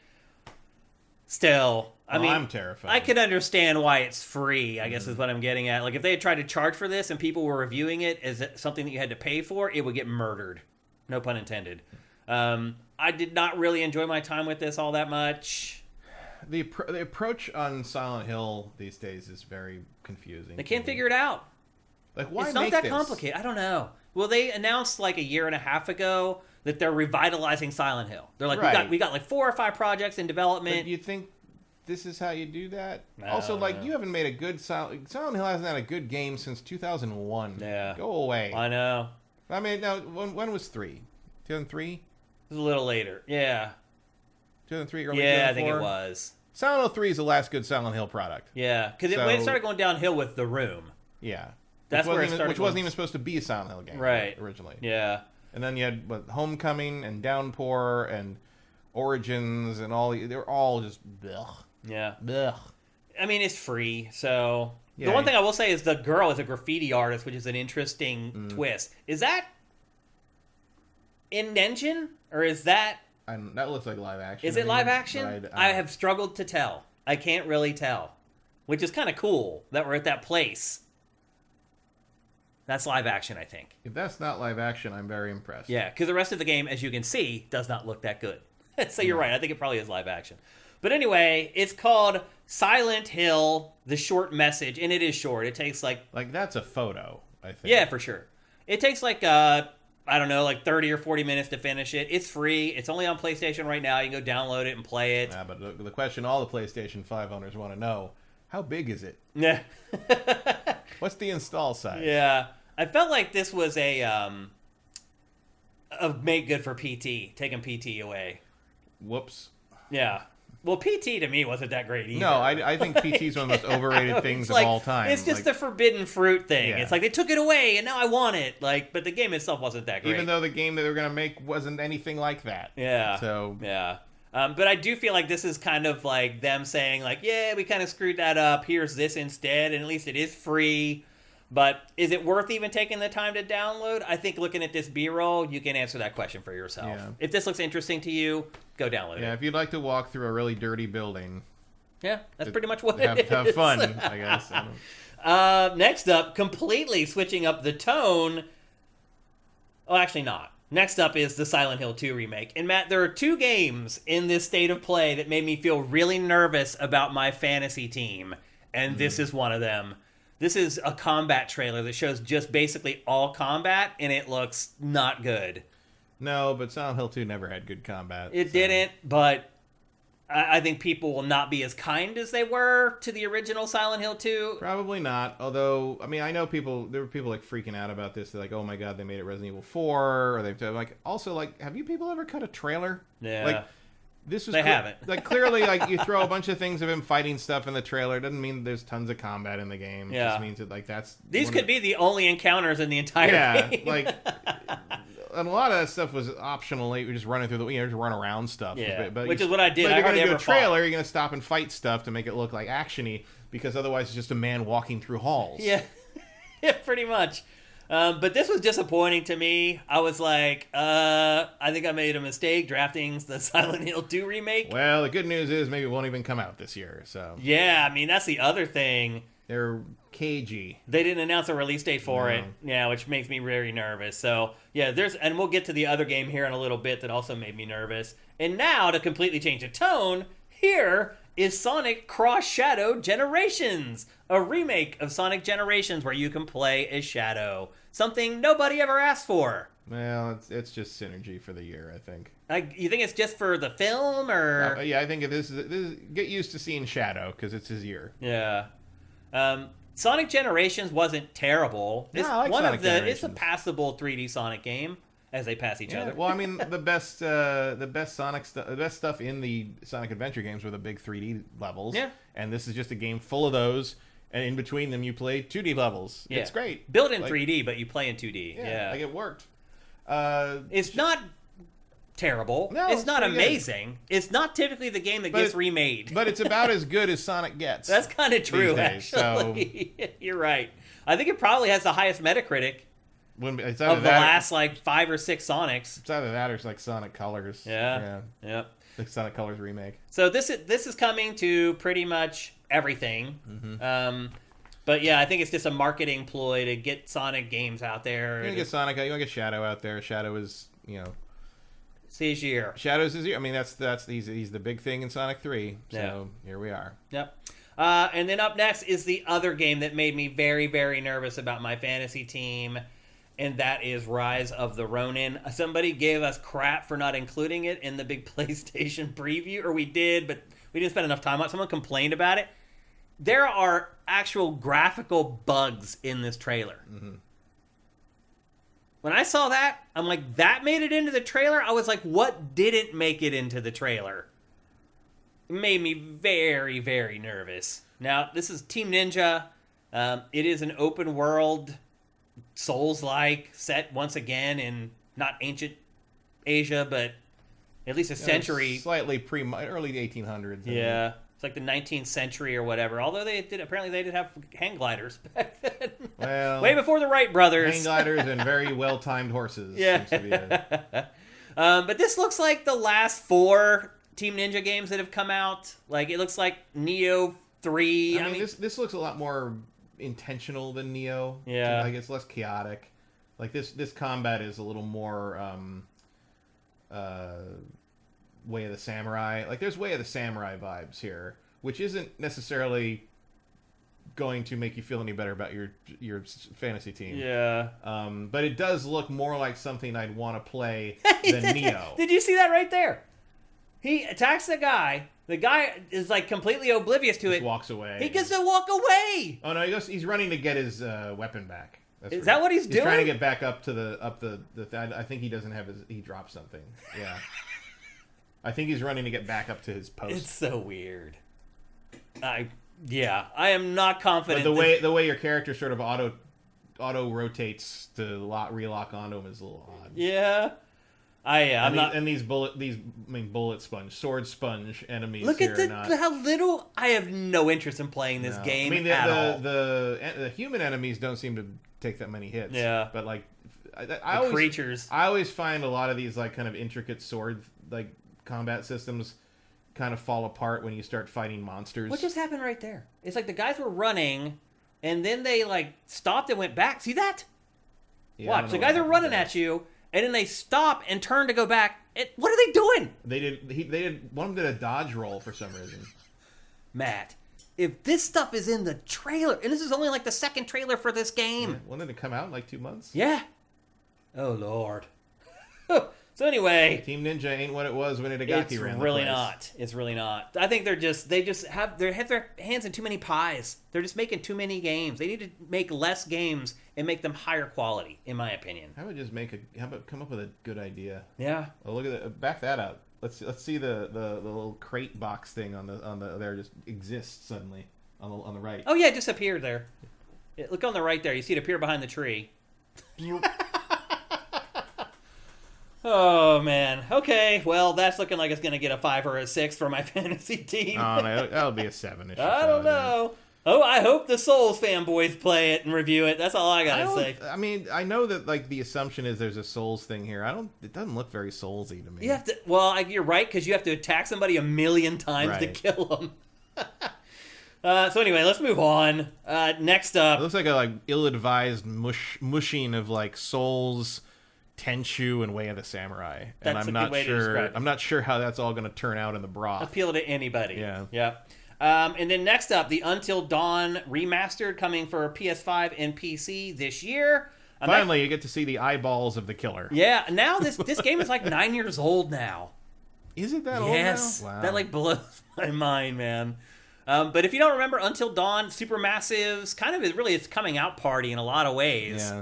[SPEAKER 1] still, I mean,
[SPEAKER 2] I'm terrified.
[SPEAKER 1] I could understand why it's free, I guess is what I'm getting at. Like, if they had tried to charge for this and people were reviewing it as something that you had to pay for, it would get murdered. No pun intended. I did not really enjoy my time with this all that much.
[SPEAKER 2] The approach on Silent Hill these days is very confusing.
[SPEAKER 1] They can't figure it out.
[SPEAKER 2] Like, why
[SPEAKER 1] it's not
[SPEAKER 2] make
[SPEAKER 1] that
[SPEAKER 2] this?
[SPEAKER 1] complicated. I don't know. Well, they announced like a year and a half ago that they're revitalizing Silent Hill. They're like,
[SPEAKER 2] right.
[SPEAKER 1] we got like 4 or 5 projects in development.
[SPEAKER 2] But you think this is how you do that?
[SPEAKER 1] I
[SPEAKER 2] Also,
[SPEAKER 1] don't
[SPEAKER 2] like,
[SPEAKER 1] know.
[SPEAKER 2] you haven't made a good Silent Hill hasn't had a good game since 2001.
[SPEAKER 1] Yeah.
[SPEAKER 2] Go away.
[SPEAKER 1] I know.
[SPEAKER 2] I mean, now, when was 3? 2003?
[SPEAKER 1] It was a little later. Yeah.
[SPEAKER 2] 2003, early
[SPEAKER 1] Yeah,
[SPEAKER 2] 2004?
[SPEAKER 1] I think it was.
[SPEAKER 2] Silent Hill 3 is the last good Silent Hill product.
[SPEAKER 1] Yeah, because when it started going downhill with The Room.
[SPEAKER 2] Yeah.
[SPEAKER 1] That's where it started.
[SPEAKER 2] Which wasn't even supposed to be a Silent Hill game.
[SPEAKER 1] Right.
[SPEAKER 2] Originally.
[SPEAKER 1] Yeah.
[SPEAKER 2] And then you had Homecoming and Downpour and Origins and all. They were all just blech.
[SPEAKER 1] Yeah.
[SPEAKER 2] Blech.
[SPEAKER 1] I mean, it's free, so...
[SPEAKER 2] Yeah,
[SPEAKER 1] the one thing I will say is the girl is a graffiti artist, which is an interesting twist. Is that in engine, or is that...
[SPEAKER 2] That looks like live action.
[SPEAKER 1] Is it live action? I have struggled to tell. I can't really tell. Which is kind of cool that we're at that place. That's live action, I think.
[SPEAKER 2] If that's not live action, I'm very impressed.
[SPEAKER 1] Yeah, because the rest of the game, as you can see, does not look that good. So you're right. I think it probably is live action. But anyway, it's called Silent Hill, The Short Message. And it is short. It takes like...
[SPEAKER 2] Like, that's a photo, I think.
[SPEAKER 1] Yeah, for sure. It takes like, I don't know, like 30 or 40 minutes to finish it. It's free. It's only on PlayStation right now. You can go download it and play it.
[SPEAKER 2] Yeah, but the question all the PlayStation 5 owners want to know, how big is it?
[SPEAKER 1] Yeah.
[SPEAKER 2] What's the install size?
[SPEAKER 1] Yeah. I felt like this was a make good for PT, taking PT away.
[SPEAKER 2] Whoops.
[SPEAKER 1] Yeah. Well, PT to me wasn't that great either.
[SPEAKER 2] No, I think PT is one of the most overrated things of
[SPEAKER 1] like,
[SPEAKER 2] all time.
[SPEAKER 1] It's just
[SPEAKER 2] like,
[SPEAKER 1] the forbidden fruit thing.
[SPEAKER 2] Yeah.
[SPEAKER 1] It's like they took it away and now I want it. Like, but the game itself wasn't that great.
[SPEAKER 2] even though the game that they were going to make wasn't anything like that.
[SPEAKER 1] Yeah.
[SPEAKER 2] So
[SPEAKER 1] yeah. But I do feel like this is kind of like them saying like, yeah, we kind of screwed that up. Here's this instead, and at least it is free. But is it worth even taking the time to download? I think looking at this B-roll, you can answer that question for yourself.
[SPEAKER 2] Yeah.
[SPEAKER 1] If this looks interesting to you, go download
[SPEAKER 2] yeah,
[SPEAKER 1] it.
[SPEAKER 2] if you'd like to walk through a really dirty building,
[SPEAKER 1] Yeah, that's pretty much what it is.
[SPEAKER 2] have fun, I guess. I don't...
[SPEAKER 1] Next up, completely switching up the tone. Oh, actually not. Next up is the Silent Hill 2 remake. And Matt, there are 2 games in this state of play that made me feel really nervous about my fantasy team. And this is one of them. This is a combat trailer that shows just basically all combat, and it looks not good.
[SPEAKER 2] No, but Silent Hill 2 never had good combat.
[SPEAKER 1] It didn't, but I think people will not be as kind as they were to the original Silent Hill 2.
[SPEAKER 2] Probably not. Although, I mean, I know there were people like freaking out about this. They're like, "Oh my god, they made it Resident Evil 4," or they've like also like, have you people ever cut a trailer?
[SPEAKER 1] Yeah.
[SPEAKER 2] Like, this was
[SPEAKER 1] They haven't.
[SPEAKER 2] Like, clearly, like, you throw a bunch of things of him fighting stuff in the trailer. It doesn't mean there's tons of combat in the game. It
[SPEAKER 1] Yeah.
[SPEAKER 2] just means that, like, that's...
[SPEAKER 1] These could be the only encounters in the entire game.
[SPEAKER 2] like... And a lot of that stuff was optional. Like, you're just running through the... just run around stuff.
[SPEAKER 1] Yeah,
[SPEAKER 2] But
[SPEAKER 1] which is what I did.
[SPEAKER 2] But
[SPEAKER 1] I
[SPEAKER 2] you're
[SPEAKER 1] hardly
[SPEAKER 2] going to do a
[SPEAKER 1] ever fought.
[SPEAKER 2] trailer, you're going to stop and fight stuff to make it look like action-y, because otherwise it's just a man walking through halls.
[SPEAKER 1] Yeah, yeah, pretty much. But this was disappointing to me. I was like, I think I made a mistake drafting the Silent Hill 2 remake.
[SPEAKER 2] Well, the good news is maybe it won't even come out this year. So
[SPEAKER 1] Yeah, I mean, that's the other thing.
[SPEAKER 2] they're cagey.
[SPEAKER 1] They didn't announce a release date for it,
[SPEAKER 2] No.
[SPEAKER 1] yeah, which makes me very nervous. So, yeah, and we'll get to the other game here in a little bit that also made me nervous. And now, to completely change the tone, here is Sonic Cross Shadow Generations, a remake of Sonic Generations where you can play as Shadow. Something nobody ever asked for.
[SPEAKER 2] Well, it's just synergy for the year, I think.
[SPEAKER 1] You think it's just for the film, or?
[SPEAKER 2] Yeah, I think this is get used to seeing Shadow because it's his year.
[SPEAKER 1] Yeah. Sonic Generations wasn't terrible. It's
[SPEAKER 2] I like Sonic
[SPEAKER 1] it's a
[SPEAKER 2] Generations.
[SPEAKER 1] passable 3D Sonic game as they pass each other.
[SPEAKER 2] Well, I mean, the best Sonic the best stuff in the Sonic Adventure games were the big 3D levels.
[SPEAKER 1] Yeah.
[SPEAKER 2] And this is just a game full of those, and in between them you play 2D levels.
[SPEAKER 1] Yeah.
[SPEAKER 2] It's great.
[SPEAKER 1] Built in
[SPEAKER 2] Like,
[SPEAKER 1] 3D, but you play in 2D. Yeah.
[SPEAKER 2] like it worked.
[SPEAKER 1] It's not terrible.
[SPEAKER 2] No,
[SPEAKER 1] it's
[SPEAKER 2] it's
[SPEAKER 1] not
[SPEAKER 2] pretty good.
[SPEAKER 1] amazing. It's not typically the game that gets remade.
[SPEAKER 2] But it's about as good as Sonic gets.
[SPEAKER 1] That's kind of true,
[SPEAKER 2] days,
[SPEAKER 1] actually. You're right. I think it probably has the highest Metacritic
[SPEAKER 2] It's
[SPEAKER 1] of the last, 5 or 6 Sonics.
[SPEAKER 2] It's either that or it's like Sonic Colors.
[SPEAKER 1] Yeah. Yep.
[SPEAKER 2] Like Sonic Colors remake.
[SPEAKER 1] So this is coming to pretty much everything.
[SPEAKER 2] Mm-hmm.
[SPEAKER 1] But yeah, I think it's just a marketing ploy to get Sonic games out there.
[SPEAKER 2] You want to get Sonic out. You want to get Shadow out there. Shadow is,
[SPEAKER 1] It's his year.
[SPEAKER 2] Shadow's his year. I mean, he's the big thing in Sonic 3. So Here we are.
[SPEAKER 1] Yep. And then up next is the other game that made me very, very nervous about my fantasy team, and that is Rise of the Ronin. Somebody gave us crap for not including it in the big PlayStation preview, or we did, but we didn't spend enough time on it. Someone complained about it. There are actual graphical bugs in this trailer.
[SPEAKER 2] Mm-hmm.
[SPEAKER 1] When I saw that, I'm like, that made it into the trailer? I was like, what didn't make it into the trailer? It made me very, very nervous. Now, this is Team Ninja. It is an open world, Souls-like, set once again in not ancient Asia, but at least a century.
[SPEAKER 2] Slightly early 1800s.
[SPEAKER 1] Yeah. It's like the 19th century or whatever. Although apparently they did have hang gliders back then.
[SPEAKER 2] Well,
[SPEAKER 1] way before the Wright brothers.
[SPEAKER 2] hang gliders and very well-timed horses.
[SPEAKER 1] Yeah.
[SPEAKER 2] Seems to be it.
[SPEAKER 1] But this looks like the last 4 Team Ninja games that have come out. Like, it looks like Neo 3.
[SPEAKER 2] I mean, this looks a lot more intentional than Neo.
[SPEAKER 1] Yeah.
[SPEAKER 2] Like, it's less chaotic. Like, this combat is a little more Way of the Samurai. Like, there's Way of the Samurai vibes here, which isn't necessarily going to make you feel any better about your fantasy team.
[SPEAKER 1] Yeah.
[SPEAKER 2] But it does look more like something I'd want to play than Neo.
[SPEAKER 1] Did you see that right there? He attacks the guy. The guy is like completely oblivious to
[SPEAKER 2] Just
[SPEAKER 1] it.
[SPEAKER 2] walks away.
[SPEAKER 1] He gets to walk away.
[SPEAKER 2] Oh no, he's running to get his weapon back.
[SPEAKER 1] Is that what he's doing?
[SPEAKER 2] He's trying to get back up to the I think he doesn't have he dropped something. Yeah. I think he's running to get back up to his post.
[SPEAKER 1] It's so weird. I am not confident.
[SPEAKER 2] But the way your character sort of auto rotates to relock onto him is a little odd.
[SPEAKER 1] Yeah. I'm not.
[SPEAKER 2] And these bullet sponge, sword sponge enemies.
[SPEAKER 1] Look
[SPEAKER 2] here
[SPEAKER 1] at how little. I have no interest in playing this game.
[SPEAKER 2] I mean,
[SPEAKER 1] at all.
[SPEAKER 2] the human enemies don't seem to take that many hits.
[SPEAKER 1] Yeah.
[SPEAKER 2] But like,
[SPEAKER 1] creatures.
[SPEAKER 2] I always find a lot of these like kind of intricate sword like combat systems kind of fall apart when you start fighting monsters.
[SPEAKER 1] What just happened right there? It's like the guys were running, and then they like stopped and went back. See that?
[SPEAKER 2] Yeah,
[SPEAKER 1] Watch, the guys are running at you, and then they stop and turn to go back. What are they doing?
[SPEAKER 2] They did. One of them did a dodge roll for some reason.
[SPEAKER 1] Matt, if this stuff is in the trailer, and this is only like the second trailer for this game.
[SPEAKER 2] Yeah, when did it come out? In like 2 months?
[SPEAKER 1] Yeah. Oh Lord. So anyway,
[SPEAKER 2] Team Ninja ain't what it was when Itagaki
[SPEAKER 1] it's
[SPEAKER 2] ran the
[SPEAKER 1] really
[SPEAKER 2] place.
[SPEAKER 1] not. It's really not. I think they just have their hands in too many pies. They're just making too many games. They need to make less games and make them higher quality, in my opinion.
[SPEAKER 2] How about come up with a good idea?
[SPEAKER 1] Yeah.
[SPEAKER 2] Well, look at that. Back that up. Let's see the little crate box thing on the there just exists suddenly on the right.
[SPEAKER 1] Oh yeah, it just appeared there. Look on the right there. You see it appear behind the tree. Oh man. Okay. Well, that's looking like it's going to get a 5 or a 6 for my fantasy team.
[SPEAKER 2] Oh, no, that'll be a 7.
[SPEAKER 1] I don't know. Oh, I hope the Souls fanboys play it and review it. That's all I gotta say.
[SPEAKER 2] I mean, I know that like the assumption is there's a Souls thing here. It doesn't look very Soulsy to me.
[SPEAKER 1] You have to. Well, you're right because you have to attack somebody a million times to kill them. So anyway, let's move on. Next up,
[SPEAKER 2] it looks like a ill-advised mushing of like Souls, Tenchu, and Way of the Samurai. And
[SPEAKER 1] That's a good way to describe it.
[SPEAKER 2] I'm not sure how that's all going to turn out in the broth.
[SPEAKER 1] Appeal to anybody.
[SPEAKER 2] Yeah.
[SPEAKER 1] Yep. And then next up, the Until Dawn remastered coming for PS5 and PC this year.
[SPEAKER 2] Finally, you get to see the eyeballs of the killer.
[SPEAKER 1] Yeah. Now this game is like 9 years old now.
[SPEAKER 2] Is it that old now?
[SPEAKER 1] Yes.
[SPEAKER 2] Wow.
[SPEAKER 1] That like blows my mind, man. But if you don't remember, Until Dawn, Supermassive's kind of really its coming out party in a lot of ways.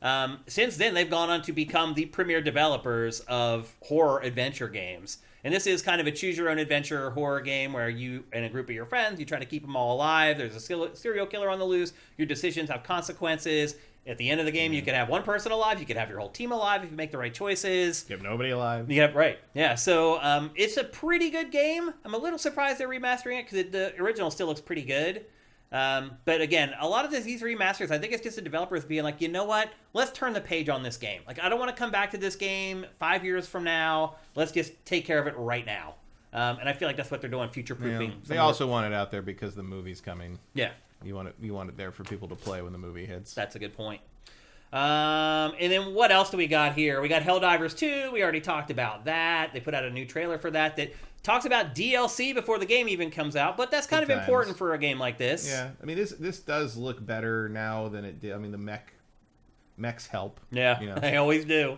[SPEAKER 2] Yeah.
[SPEAKER 1] Since then, they've gone on to become the premier developers of horror adventure games. And this is kind of a choose-your-own-adventure horror game where you and a group of your friends, you try to keep them all alive. There's a serial killer on the loose. Your decisions have consequences. At the end of the game, you can have one person alive. You can have your whole team alive if you make the right choices.
[SPEAKER 2] You have nobody alive.
[SPEAKER 1] Yeah, right. Yeah, so it's a pretty good game. I'm a little surprised they're remastering it because the original still looks pretty good. But again, a lot of these remasters, I think it's just the developers being like, you know what? Let's turn the page on this game. Like, I don't want to come back to this game 5 years from now. Let's just take care of it right now. And I feel like that's what they're doing, future-proofing.
[SPEAKER 2] Yeah. They also want it out there because the movie's coming.
[SPEAKER 1] Yeah.
[SPEAKER 2] You want it there for people to play when the movie hits.
[SPEAKER 1] That's a good point. And then what else do we got here? We got Helldivers 2. We already talked about that. They put out a new trailer for that talks about DLC before the game even comes out, but that's kind of important for a game like this.
[SPEAKER 2] Yeah, I mean, this does look better now than it did. I mean, the mechs help.
[SPEAKER 1] Yeah,
[SPEAKER 2] you know?
[SPEAKER 1] They always do.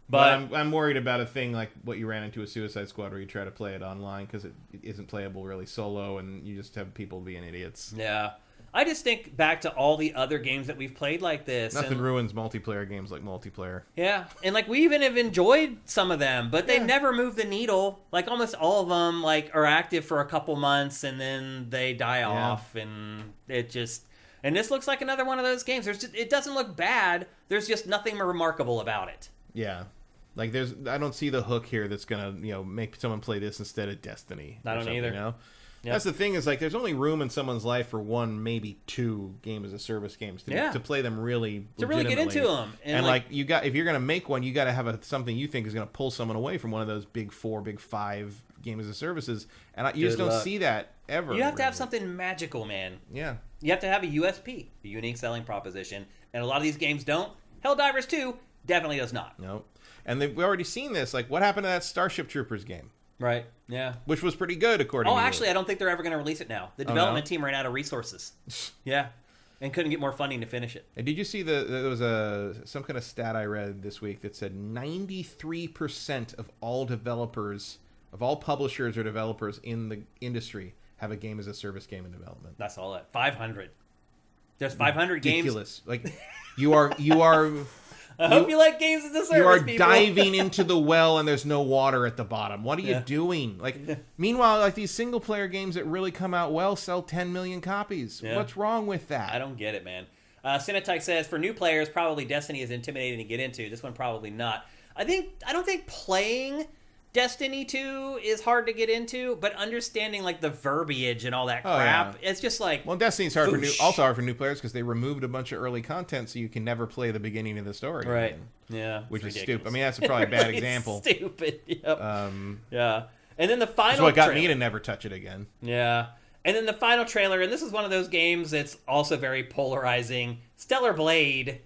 [SPEAKER 2] But I'm worried about a thing like what you ran into with Suicide Squad where you try to play it online because it isn't playable really solo and you just have people being idiots.
[SPEAKER 1] Yeah. I just think back to all the other games that we've played like this.
[SPEAKER 2] Nothing ruins multiplayer games like multiplayer.
[SPEAKER 1] Yeah, and like we even have enjoyed some of them, but they never move the needle. Like almost all of them like are active for a couple months and then they die off, and it just... And this looks like another one of those games. It doesn't look bad. There's just nothing remarkable about it.
[SPEAKER 2] Yeah. Like I don't see the hook here that's gonna make someone play this instead of Destiny.
[SPEAKER 1] I don't either.
[SPEAKER 2] You know? Yep. That's the thing is like there's only room in someone's life for one, maybe two game as a service games to play them really
[SPEAKER 1] to really get into them.
[SPEAKER 2] And like if you're gonna make one, you got to have something you think is gonna pull someone away from one of those big 4, big 5 game as a services. And you just don't see that ever.
[SPEAKER 1] You have to have something magical, man.
[SPEAKER 2] Yeah.
[SPEAKER 1] You have to have a USP, a unique selling proposition, and a lot of these games don't. Helldivers 2 definitely does not.
[SPEAKER 2] No. And we've already seen this. Like, what happened to that Starship Troopers game?
[SPEAKER 1] Right, yeah.
[SPEAKER 2] Which was pretty good, according to you.
[SPEAKER 1] Actually, I don't think they're ever going to release it now. The development team ran out of resources. Yeah, and couldn't get more funding to finish it.
[SPEAKER 2] And did you see there was some kind of stat I read this week that said 93% of all developers, of all publishers or developers in the industry have a game as a service game in development.
[SPEAKER 1] That's all that. 500. There's 500 games.
[SPEAKER 2] Ridiculous. Like, you are...
[SPEAKER 1] I hope you like games as a service,
[SPEAKER 2] you are
[SPEAKER 1] people.
[SPEAKER 2] diving into the well and there's no water at the bottom. What are you doing? Like, meanwhile, like these single player games that really come out well sell 10 million copies. Yeah. What's wrong with that?
[SPEAKER 1] I don't get it, man. Cinetype says for new players, probably Destiny is intimidating to get into. This one probably not. I don't think playing Destiny 2 is hard to get into, but understanding like the verbiage and all that crap, it's just like...
[SPEAKER 2] Well, Destiny's hard also hard for new players because they removed a bunch of early content so you can never play the beginning of the story.
[SPEAKER 1] Right.
[SPEAKER 2] Again,
[SPEAKER 1] yeah.
[SPEAKER 2] Which is stupid. I mean, that's probably a bad example.
[SPEAKER 1] Stupid. Yep. Yeah. And then the final
[SPEAKER 2] That's what got me to never touch it again.
[SPEAKER 1] Yeah. And then the final trailer, and this is one of those games that's also very polarizing. Stellar Blade.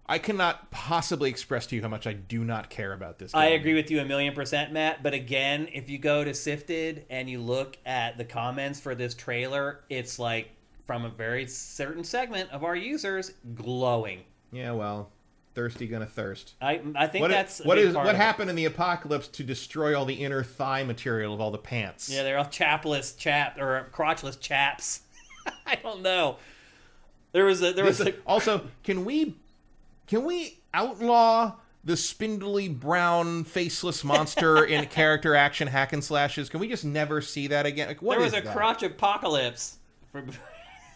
[SPEAKER 2] I cannot possibly express to you how much I do not care about this game.
[SPEAKER 1] I agree with you 1,000,000%, Matt. But again, if you go to Sifted and you look at the comments for this trailer, it's like from a very certain segment of our users glowing.
[SPEAKER 2] Yeah, well, thirsty gonna thirst.
[SPEAKER 1] I think
[SPEAKER 2] what happened in the apocalypse to destroy all the inner thigh material of all the pants?
[SPEAKER 1] Yeah, they're all crotchless chaps. I don't know.
[SPEAKER 2] Also, can we outlaw the spindly brown faceless monster in character action hack and slashes? Can we just never see that again? Like,
[SPEAKER 1] there was a crotch apocalypse.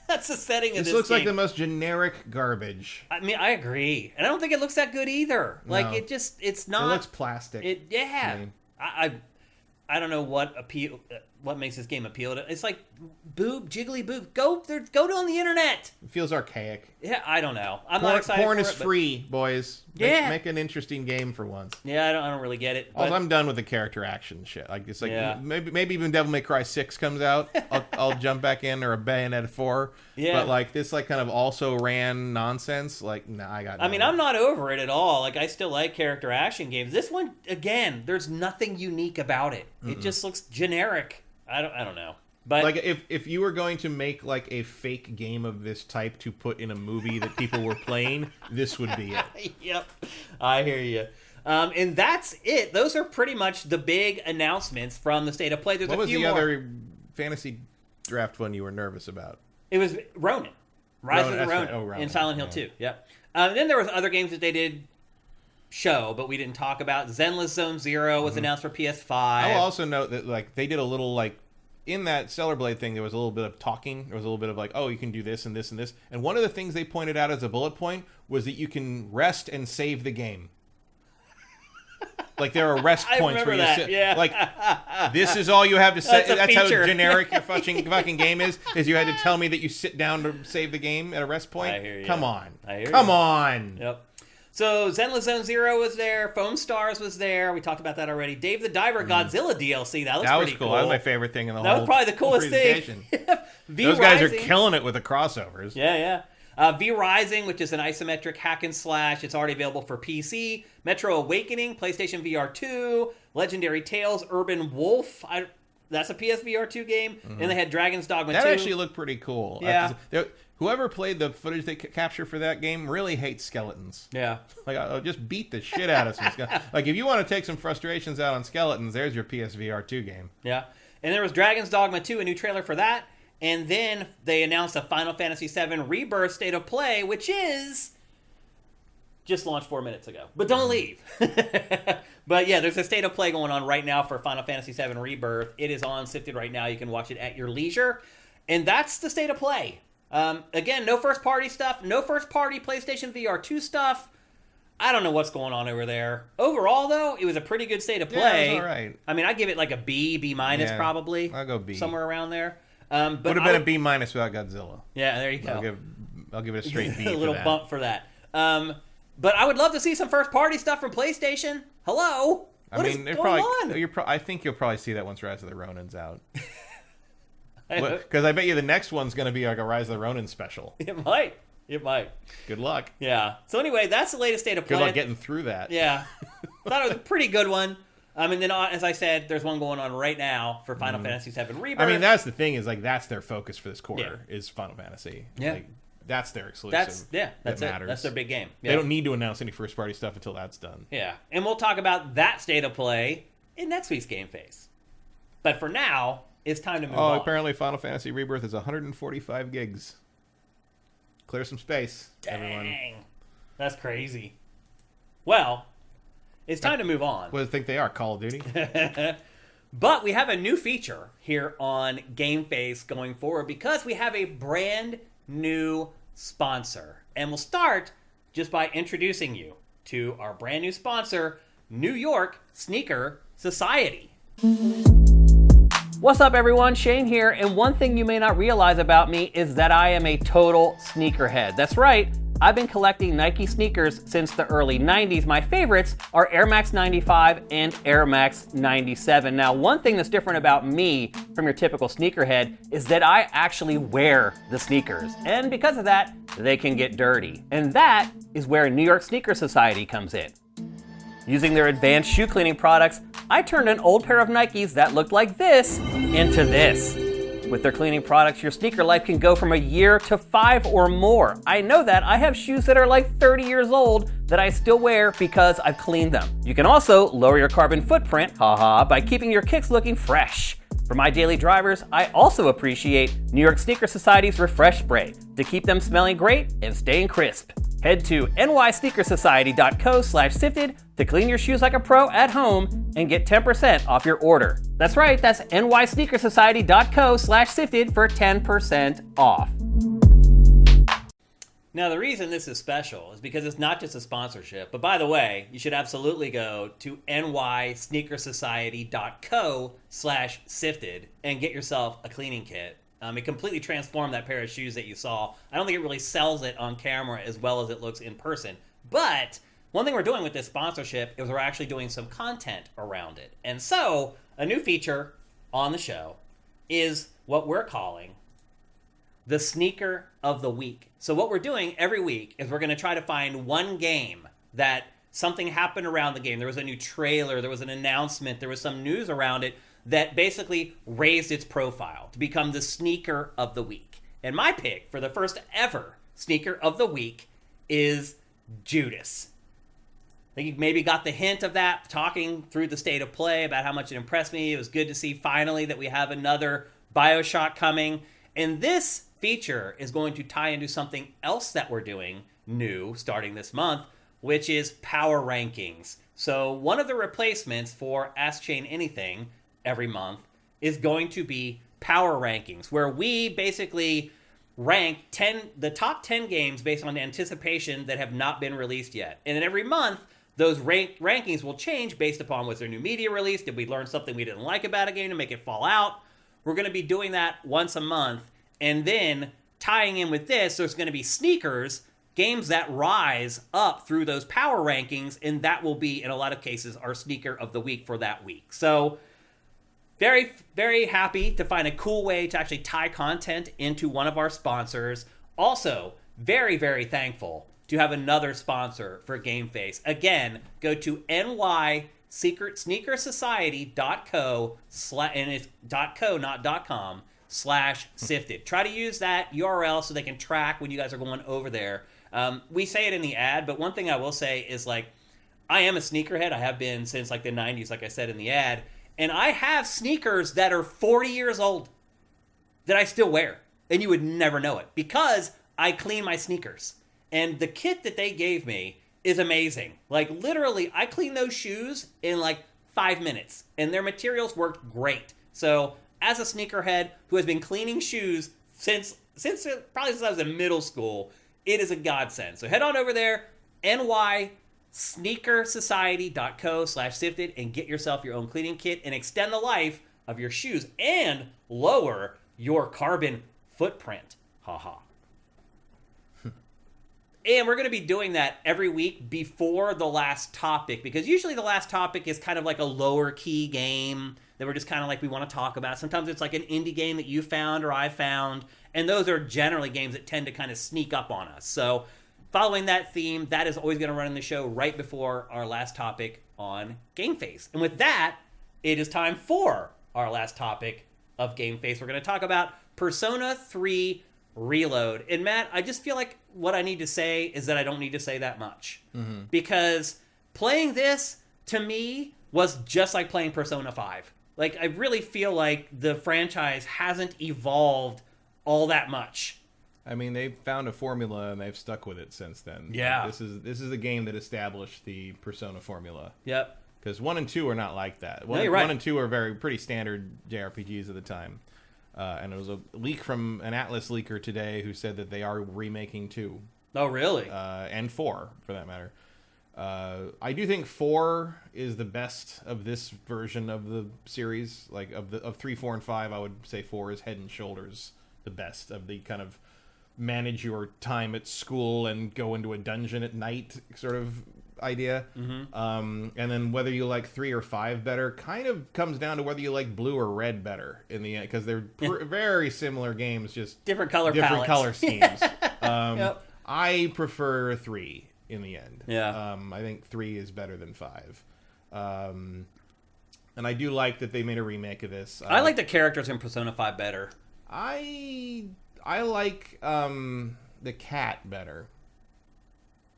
[SPEAKER 1] That's the setting of this.
[SPEAKER 2] This looks like the most generic garbage.
[SPEAKER 1] I mean, I agree, and I don't think it looks that good either. Like it's not.
[SPEAKER 2] It looks plastic.
[SPEAKER 1] I don't know what appeal. what makes this game appeal to. It's like jiggly boob. Go on the internet.
[SPEAKER 2] It feels archaic.
[SPEAKER 1] Yeah, I don't know. I'm not excited.
[SPEAKER 2] Porn
[SPEAKER 1] for
[SPEAKER 2] is
[SPEAKER 1] it,
[SPEAKER 2] free, boys.
[SPEAKER 1] Yeah.
[SPEAKER 2] Make an interesting game for once.
[SPEAKER 1] Yeah, I don't really get it.
[SPEAKER 2] Also, I'm done with the character action shit. Like it's like
[SPEAKER 1] Yeah.
[SPEAKER 2] maybe even Devil May Cry 6 comes out, I'll jump back in, or a Bayonetta 4.
[SPEAKER 1] Yeah.
[SPEAKER 2] But like this like kind of also ran nonsense. Like I got.
[SPEAKER 1] I mean, I'm not over it at all. Like I still like character action games. This one, again, there's nothing unique about it. It just looks generic. I don't know. But
[SPEAKER 2] like if you were going to make like a fake game of this type to put in a movie that people were playing, this would be it.
[SPEAKER 1] Yep, I hear you. And that's it. Those are pretty much the big announcements from the State of Play. There's
[SPEAKER 2] What
[SPEAKER 1] a
[SPEAKER 2] was
[SPEAKER 1] few
[SPEAKER 2] the
[SPEAKER 1] more.
[SPEAKER 2] other fantasy draft one you were nervous about?
[SPEAKER 1] It was Ronin. Rise of the
[SPEAKER 2] Ronin, that's
[SPEAKER 1] Ronin,
[SPEAKER 2] right. Oh, Ronin,
[SPEAKER 1] in Silent Hill
[SPEAKER 2] yeah.
[SPEAKER 1] 2. Yep. And then there was other games that they did show, but we didn't talk about. Zenless Zone Zero was announced for PS5.
[SPEAKER 2] I will also note that like they did a little like in that Stellar Blade thing, there was a little bit of talking. There was a little bit of like, oh, you can do this and this and this. And one of the things they pointed out as a bullet point was that you can rest and save the game. Like there are rest
[SPEAKER 1] I
[SPEAKER 2] points where
[SPEAKER 1] remember
[SPEAKER 2] you
[SPEAKER 1] that,
[SPEAKER 2] sit.
[SPEAKER 1] yeah.
[SPEAKER 2] Like this is all you have to say.
[SPEAKER 1] That's a
[SPEAKER 2] That's how
[SPEAKER 1] feature.
[SPEAKER 2] generic your fucking game is. Is you had to tell me that you sit down to save the game at a rest point.
[SPEAKER 1] I hear you.
[SPEAKER 2] Come on.
[SPEAKER 1] I hear
[SPEAKER 2] Come
[SPEAKER 1] you.
[SPEAKER 2] on.
[SPEAKER 1] Yep. So Zenless Zone Zero was there. Foam Stars was there. We talked about that already. Dave the Diver Godzilla DLC. That looks
[SPEAKER 2] That was
[SPEAKER 1] pretty
[SPEAKER 2] cool. That was my favorite thing in the
[SPEAKER 1] That
[SPEAKER 2] whole
[SPEAKER 1] was probably the coolest
[SPEAKER 2] presentation.
[SPEAKER 1] thing. V
[SPEAKER 2] Those guys are
[SPEAKER 1] Rising.
[SPEAKER 2] killing it with the crossovers.
[SPEAKER 1] Yeah. V Rising, which is an isometric hack and slash. It's already available for PC. Metro Awakening, PlayStation VR 2. Legendary Tales, Urban Wolf. That's a PSVR 2 game. And they had Dragon's Dogma 2.
[SPEAKER 2] That actually looked pretty cool.
[SPEAKER 1] Yeah.
[SPEAKER 2] Whoever played the footage they captured for that game really hates skeletons.
[SPEAKER 1] Yeah.
[SPEAKER 2] Like, I'll just beat the shit out of some skeletons. Like, if you want to take some frustrations out on skeletons, there's your PSVR 2 game.
[SPEAKER 1] Yeah. And there was Dragon's Dogma 2, a new trailer for that. And then they announced a Final Fantasy VII Rebirth State of Play, which is just launched 4 minutes ago. But don't leave. But yeah, there's a State of Play going on right now for Final Fantasy VII Rebirth. It is on Sifted right now. You can watch it at your leisure. And that's the State of Play. Again, no first-party stuff. No first-party PlayStation VR 2 stuff. I don't know what's going on over there. Overall, though, it was a pretty good State of Play.
[SPEAKER 2] Yeah, it was all right.
[SPEAKER 1] I mean, I'd give it like a B minus
[SPEAKER 2] Yeah,
[SPEAKER 1] probably.
[SPEAKER 2] I'll go B. Somewhere
[SPEAKER 1] around there. But
[SPEAKER 2] Would have been a B minus without Godzilla.
[SPEAKER 1] Yeah, there you go.
[SPEAKER 2] I'll give it a straight B.
[SPEAKER 1] A little
[SPEAKER 2] for that.
[SPEAKER 1] bump for that. But I would love to see some first-party stuff from PlayStation. Hello? What is going on?
[SPEAKER 2] I think you'll probably see that once Rise of the Ronin's out.
[SPEAKER 1] I hope-
[SPEAKER 2] Because I bet you the next one's going to be like a Rise of the Ronin special.
[SPEAKER 1] It might.
[SPEAKER 2] Good luck.
[SPEAKER 1] Yeah. So anyway, that's the latest State of Play.
[SPEAKER 2] Good luck getting through that.
[SPEAKER 1] Yeah. Thought it was a pretty good one. And then, as I said, there's one going on right now for Final Fantasy VII Rebirth.
[SPEAKER 2] I mean, that's the thing is like that's their focus for this quarter is Final Fantasy.
[SPEAKER 1] Yeah.
[SPEAKER 2] Like, that's their exclusive.
[SPEAKER 1] that's
[SPEAKER 2] that
[SPEAKER 1] it.
[SPEAKER 2] matters.
[SPEAKER 1] That's their big game.
[SPEAKER 2] They
[SPEAKER 1] Yeah.
[SPEAKER 2] don't need to announce any first party stuff until that's done.
[SPEAKER 1] Yeah. And we'll talk about that State of Play in next week's GameFace. But for now, it's time to move on.
[SPEAKER 2] Apparently Final Fantasy Rebirth is 145 gigs. Clear some space, everyone.
[SPEAKER 1] Dang. That's crazy. Well, it's time to move on.
[SPEAKER 2] What do you think they are? Call of Duty?
[SPEAKER 1] But we have a new feature here on GameFace going forward because we have a brand new sponsor. And we'll start just by introducing you to our brand new sponsor, New York Sneaker Society. What's up, everyone? Shane here, and one thing you may not realize about me is that I am a total sneakerhead. That's right. I've been collecting Nike sneakers since the early 90s. My favorites are Air Max 95 and Air Max 97. Now, one thing that's different about me from your typical sneakerhead is that I actually wear the sneakers. And because of that, they can get dirty. And that is where New York Sneaker Society comes in. Using their advanced shoe cleaning products, I turned an old pair of Nikes that looked like this into this. With their cleaning products, your sneaker life can go from a year to 5 or more. I know that. I have shoes that are like 30 years old that I still wear because I've cleaned them. You can also lower your carbon footprint, by keeping your kicks looking fresh. For my daily drivers, I also appreciate New York Sneaker Society's Refresh Spray to keep them smelling great and staying crisp. Head to nysneakersociety.co/sifted to clean your shoes like a pro at home and get 10% off your order. That's right, that's nysneakersociety.co/sifted for 10% off. Now, the reason this is special is because it's not just a sponsorship. But by the way, you should absolutely go to nysneakersociety.co/sifted and get yourself a cleaning kit. It completely transformed that pair of shoes that you saw. I don't think it really sells it on camera as well as it looks in person. But one thing we're doing with this sponsorship is we're actually doing some content around it. And so, a new feature on the show is what we're calling the Sneaker of the Week. So what we're doing every week is we're going to try to find one game that something happened around the game. There was a new trailer, there was an announcement, there was some news around it that basically raised its profile to become the Sneaker of the Week. And my pick for the first ever Sneaker of the Week is Judas. I think you maybe got the hint of that talking through the state of play about how much it impressed me. It was good to see finally that we have another BioShock coming. And this feature is going to tie into something else that we're doing new starting this month, which is power rankings. So one of the replacements for Ask Chain Anything every month is going to be power rankings, where we basically rank the top 10 games based on anticipation that have not been released yet. And then every month, those rankings will change based upon was there new media released? Did we learn something we didn't like about a game to make it fall out? We're going to be doing that once a month. And then tying in with this, there's going to be sneakers, games that rise up through those power rankings, and that will be, in a lot of cases, our Sneaker of the Week for that week. So very, very happy to find a cool way to actually tie content into one of our sponsors. Also, very, very thankful to have another sponsor for GameFace. Again, go to nysneakersociety.co, and it's .co, not .com, /sifted. Try to use that URL so they can track when you guys are going over there. We say it in the ad, but one thing I will say is, like, I am a sneakerhead. I have been since, like, the 90s, like I said in the ad. And I have sneakers that are 40 years old that I still wear. And you would never know it because I clean my sneakers. And the kit that they gave me is amazing. Like, literally, I clean those shoes in, like, 5 minutes. And their materials worked great. So as a sneakerhead who has been cleaning shoes since I was in middle school, it is a godsend. So head on over there, nysneakersociety.co/sifted, and get yourself your own cleaning kit and extend the life of your shoes and lower your carbon footprint. Haha. And we're going to be doing that every week before the last topic, because usually the last topic is kind of like a lower key game that we're just kind of like we want to talk about. Sometimes it's like an indie game that you found or I found, and those are generally games that tend to kind of sneak up on us. So following that theme, that is always going to run in the show right before our last topic on GameFace. And with that, it is time for our last topic of GameFace. We're going to talk about Persona 3 Reload. And Matt, I just feel like what I need to say is that I don't need to say that much. Mm-hmm. Because playing this, to me, was just like playing Persona 5. Like, I really feel like the franchise hasn't evolved all that much.
[SPEAKER 2] I mean, they've found a formula and they've stuck with it since then.
[SPEAKER 1] Yeah.
[SPEAKER 2] Like, this is the game that established the Persona formula.
[SPEAKER 1] Yep.
[SPEAKER 2] Because 1 and 2 are not like that.
[SPEAKER 1] No, you're right.
[SPEAKER 2] 1 and 2 are pretty standard JRPGs at the time. And it was a leak from an Atlas leaker today who said that they are remaking 2.
[SPEAKER 1] Oh, really?
[SPEAKER 2] And 4, for that matter. I do think 4 is the best of this version of the series. Like, of 3, 4, and 5, I would say 4 is head and shoulders the best of the kind of manage your time at school and go into a dungeon at night sort of idea. Mm-hmm. And then whether you like 3 or 5 better kind of comes down to whether you like blue or red better in the end, because they're very similar games, just
[SPEAKER 1] different color
[SPEAKER 2] schemes.
[SPEAKER 1] Yep.
[SPEAKER 2] I prefer 3 in the end.
[SPEAKER 1] Yeah.
[SPEAKER 2] I think 3 is better than 5. And I do like that they made a remake of this.
[SPEAKER 1] I like the characters in Persona 5 better.
[SPEAKER 2] I like the cat better.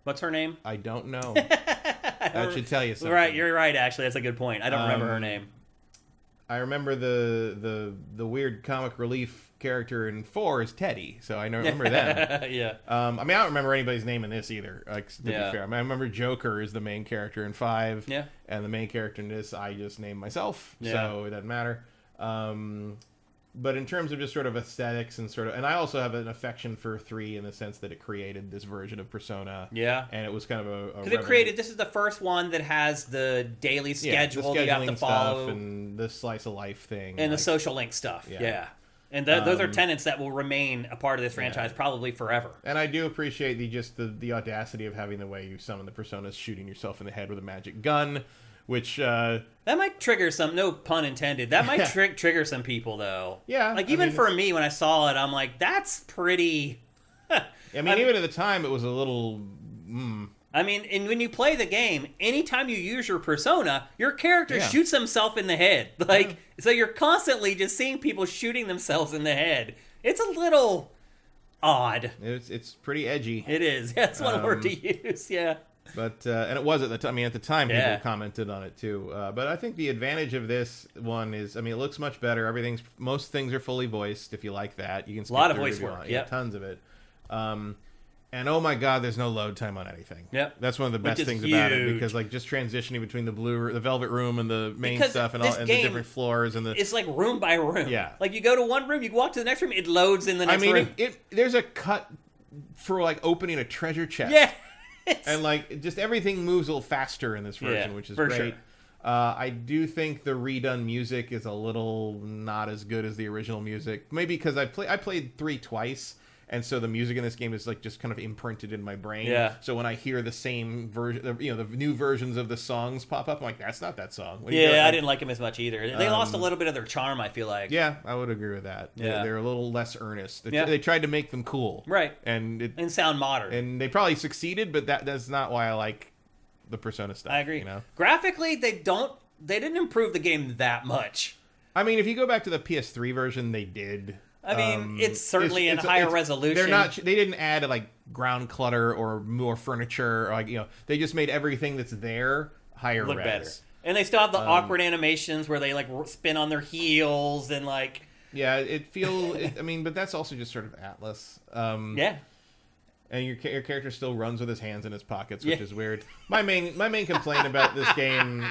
[SPEAKER 1] What's her name?
[SPEAKER 2] I don't know. That should tell you something.
[SPEAKER 1] Right, you're right. Actually, that's a good point. I don't remember her name.
[SPEAKER 2] I remember the weird comic relief character in 4 is Teddy, so I remember them.
[SPEAKER 1] Yeah.
[SPEAKER 2] I mean, I don't remember anybody's name in this either. Like, to be fair, I mean, I remember Joker is the main character in 5.
[SPEAKER 1] Yeah.
[SPEAKER 2] And the main character in this, I just named myself,
[SPEAKER 1] yeah.
[SPEAKER 2] so it doesn't matter. But in terms of just sort of aesthetics and and I also have an affection for 3 in the sense that it created this version of Persona.
[SPEAKER 1] Yeah.
[SPEAKER 2] And it was kind of a
[SPEAKER 1] because this is the first one that has the daily schedule that you have to follow.
[SPEAKER 2] And the slice of life thing.
[SPEAKER 1] And the social link stuff. Yeah. And those are tenets that will remain a part of this franchise probably forever.
[SPEAKER 2] And I do appreciate the audacity of having the way you summon the Personas, shooting yourself in the head with a magic gun, which...
[SPEAKER 1] that might trigger some, no pun intended, that might trigger some people, though.
[SPEAKER 2] Yeah.
[SPEAKER 1] Like, even for me, when I saw it, I'm like, that's pretty...
[SPEAKER 2] even at the time, it was a little...
[SPEAKER 1] I mean, and when you play the game, anytime you use your persona, your character shoots himself in the head. Like, so you're constantly just seeing people shooting themselves in the head. It's a little odd.
[SPEAKER 2] It's pretty edgy.
[SPEAKER 1] It is. That's one word to use, yeah.
[SPEAKER 2] But, and it was at the time. I mean, at the time, people commented on it, too. But I think the advantage of this one is, I mean, it looks much better. Most things are fully voiced, if you like that. You can skip
[SPEAKER 1] a lot of
[SPEAKER 2] through
[SPEAKER 1] voice work,
[SPEAKER 2] yeah, tons of it. And oh my God, there's no load time on anything.
[SPEAKER 1] Yep.
[SPEAKER 2] That's one of the best things about it, because like just transitioning between the Velvet Room and the main stuff and the different floors and
[SPEAKER 1] it's like room by room.
[SPEAKER 2] Yeah.
[SPEAKER 1] Like you go to one room, you walk to the next room, it loads in the next room.
[SPEAKER 2] There's a cut for like opening a treasure chest.
[SPEAKER 1] Yeah.
[SPEAKER 2] And like just everything moves a little faster in this version, which is great. Sure. I do think the redone music is a little not as good as the original music. Maybe because I played 3 twice. And so the music in this game is like just kind of imprinted in my brain.
[SPEAKER 1] Yeah.
[SPEAKER 2] So when I hear the same version, the new versions of the songs pop up, I'm like, that's not that song.
[SPEAKER 1] I didn't like them as much either. They lost a little bit of their charm, I feel like.
[SPEAKER 2] Yeah, I would agree with that.
[SPEAKER 1] Yeah.
[SPEAKER 2] They're a little less earnest. They tried to make them cool.
[SPEAKER 1] Right.
[SPEAKER 2] And
[SPEAKER 1] sound modern.
[SPEAKER 2] And they probably succeeded, but that's not why I like the Persona stuff.
[SPEAKER 1] I agree.
[SPEAKER 2] You know?
[SPEAKER 1] Graphically, they didn't improve the game that much.
[SPEAKER 2] I mean, if you go back to the PS3 version, they did.
[SPEAKER 1] I mean, it's certainly in higher resolution.
[SPEAKER 2] They didn't add like ground clutter or more furniture, or like they just made everything that's there higher
[SPEAKER 1] look
[SPEAKER 2] res.
[SPEAKER 1] better. And they still have the awkward animations where they like spin on their heels and like.
[SPEAKER 2] Yeah, I mean, but that's also just sort of Atlas.
[SPEAKER 1] Yeah.
[SPEAKER 2] And your character still runs with his hands in his pockets, which is weird. My main complaint about this game.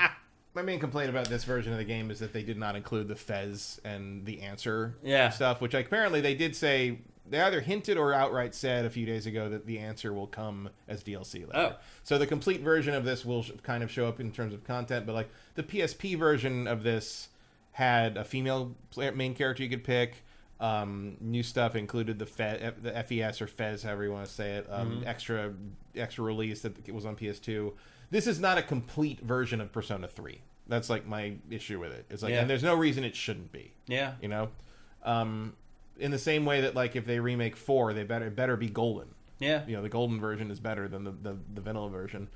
[SPEAKER 2] My main complaint about this version of the game is that they did not include the Fez and the answer stuff, which apparently they did say, they either hinted or outright said a few days ago that the answer will come as DLC later. So the complete version of this will kind of show up in terms of content, but like the PSP version of this had a female main character you could pick. New stuff included the FES or Fez, however you want to say it, extra release that was on PS2. This is not a complete version of Persona 3. That's like my issue with it. It's like, and there's no reason it shouldn't be.
[SPEAKER 1] Yeah.
[SPEAKER 2] You know, in the same way that like if they remake 4, they better be golden.
[SPEAKER 1] Yeah.
[SPEAKER 2] The golden version is better than the vanilla version.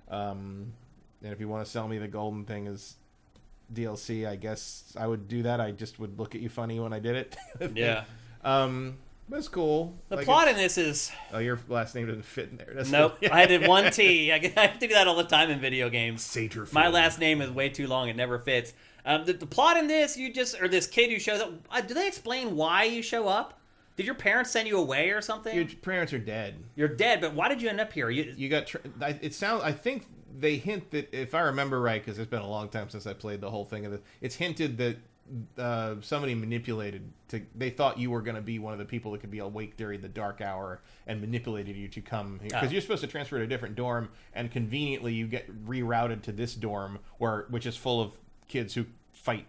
[SPEAKER 2] And if you want to sell me the golden thing as DLC, I guess I would do that. I just would look at you funny when I did it.
[SPEAKER 1] Yeah.
[SPEAKER 2] That's cool.
[SPEAKER 1] The plot in this is...
[SPEAKER 2] Oh, your last name doesn't fit in there. That's
[SPEAKER 1] nope. I added one T. I have to do that all the time in video games.
[SPEAKER 2] Satterfield.
[SPEAKER 1] My last name is way too long. It never fits. The plot in this, or this kid who shows up, do they explain why you show up? Did your parents send you away or something?
[SPEAKER 2] Your parents are dead.
[SPEAKER 1] You're dead, but why did you end up here?
[SPEAKER 2] You got... It sounds... I think they hint that, if I remember right, because it's been a long time since I played the whole thing of it, it's hinted that somebody manipulated they thought you were going to be one of the people that could be awake during the dark hour and manipulated you to come here because you're supposed to transfer to a different dorm, and conveniently you get rerouted to this dorm which is full of kids who fight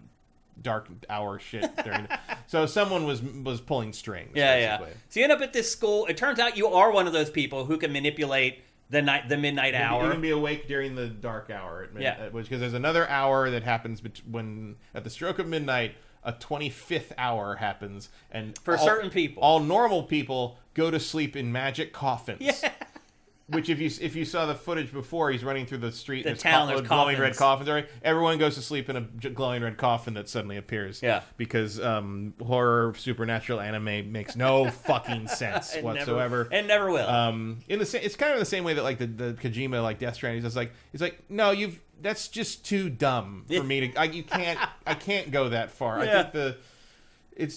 [SPEAKER 2] dark hour shit during so someone was pulling strings.
[SPEAKER 1] Basically. So you end up at this school. It turns out you are one of those people who can manipulate the midnight hour.
[SPEAKER 2] You can be awake during the dark hour at midnight, because there's another hour that happens when at the stroke of midnight, a 25th hour happens, and
[SPEAKER 1] for certain people,
[SPEAKER 2] all normal people go to sleep in magic coffins.
[SPEAKER 1] Yeah.
[SPEAKER 2] Which, if you saw the footage before, he's running through the street.
[SPEAKER 1] The town, there's
[SPEAKER 2] glowing red coffins. Right? Everyone goes to sleep in a glowing red coffin that suddenly appears.
[SPEAKER 1] Yeah.
[SPEAKER 2] Because horror, supernatural anime makes no fucking sense whatsoever.
[SPEAKER 1] And never will.
[SPEAKER 2] It's kind of the same way that like the Kojima like Death Stranding is like, it's like, no, that's just too dumb for me to. I can't go that far.
[SPEAKER 1] Yeah.
[SPEAKER 2] I think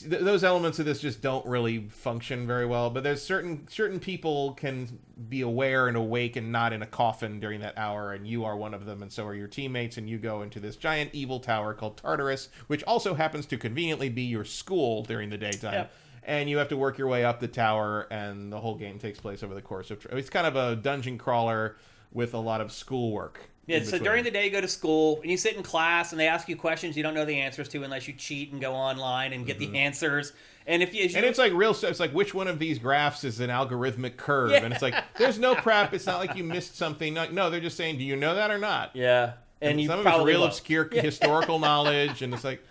[SPEAKER 2] those elements of this just don't really function very well. But there's certain people can be aware and awake and not in a coffin during that hour, and you are one of them, and so are your teammates, and you go into this giant evil tower called Tartarus, which also happens to conveniently be your school during the daytime.
[SPEAKER 1] Yep.
[SPEAKER 2] And you have to work your way up the tower, and the whole game takes place over the course of... It's kind of a dungeon crawler with a lot of schoolwork.
[SPEAKER 1] Yeah, so during the day you go to school, and you sit in class, and they ask you questions you don't know the answers to unless you cheat and go online and get the answers. And if you...
[SPEAKER 2] And it's like it's like, which one of these graphs is an algorithmic curve? Yeah. And it's like, there's no prep. It's not like you missed something. No, they're just saying, do you know that or not?
[SPEAKER 1] Yeah. And you
[SPEAKER 2] some of
[SPEAKER 1] probably
[SPEAKER 2] it's real
[SPEAKER 1] won't.
[SPEAKER 2] Obscure historical knowledge, and it's like...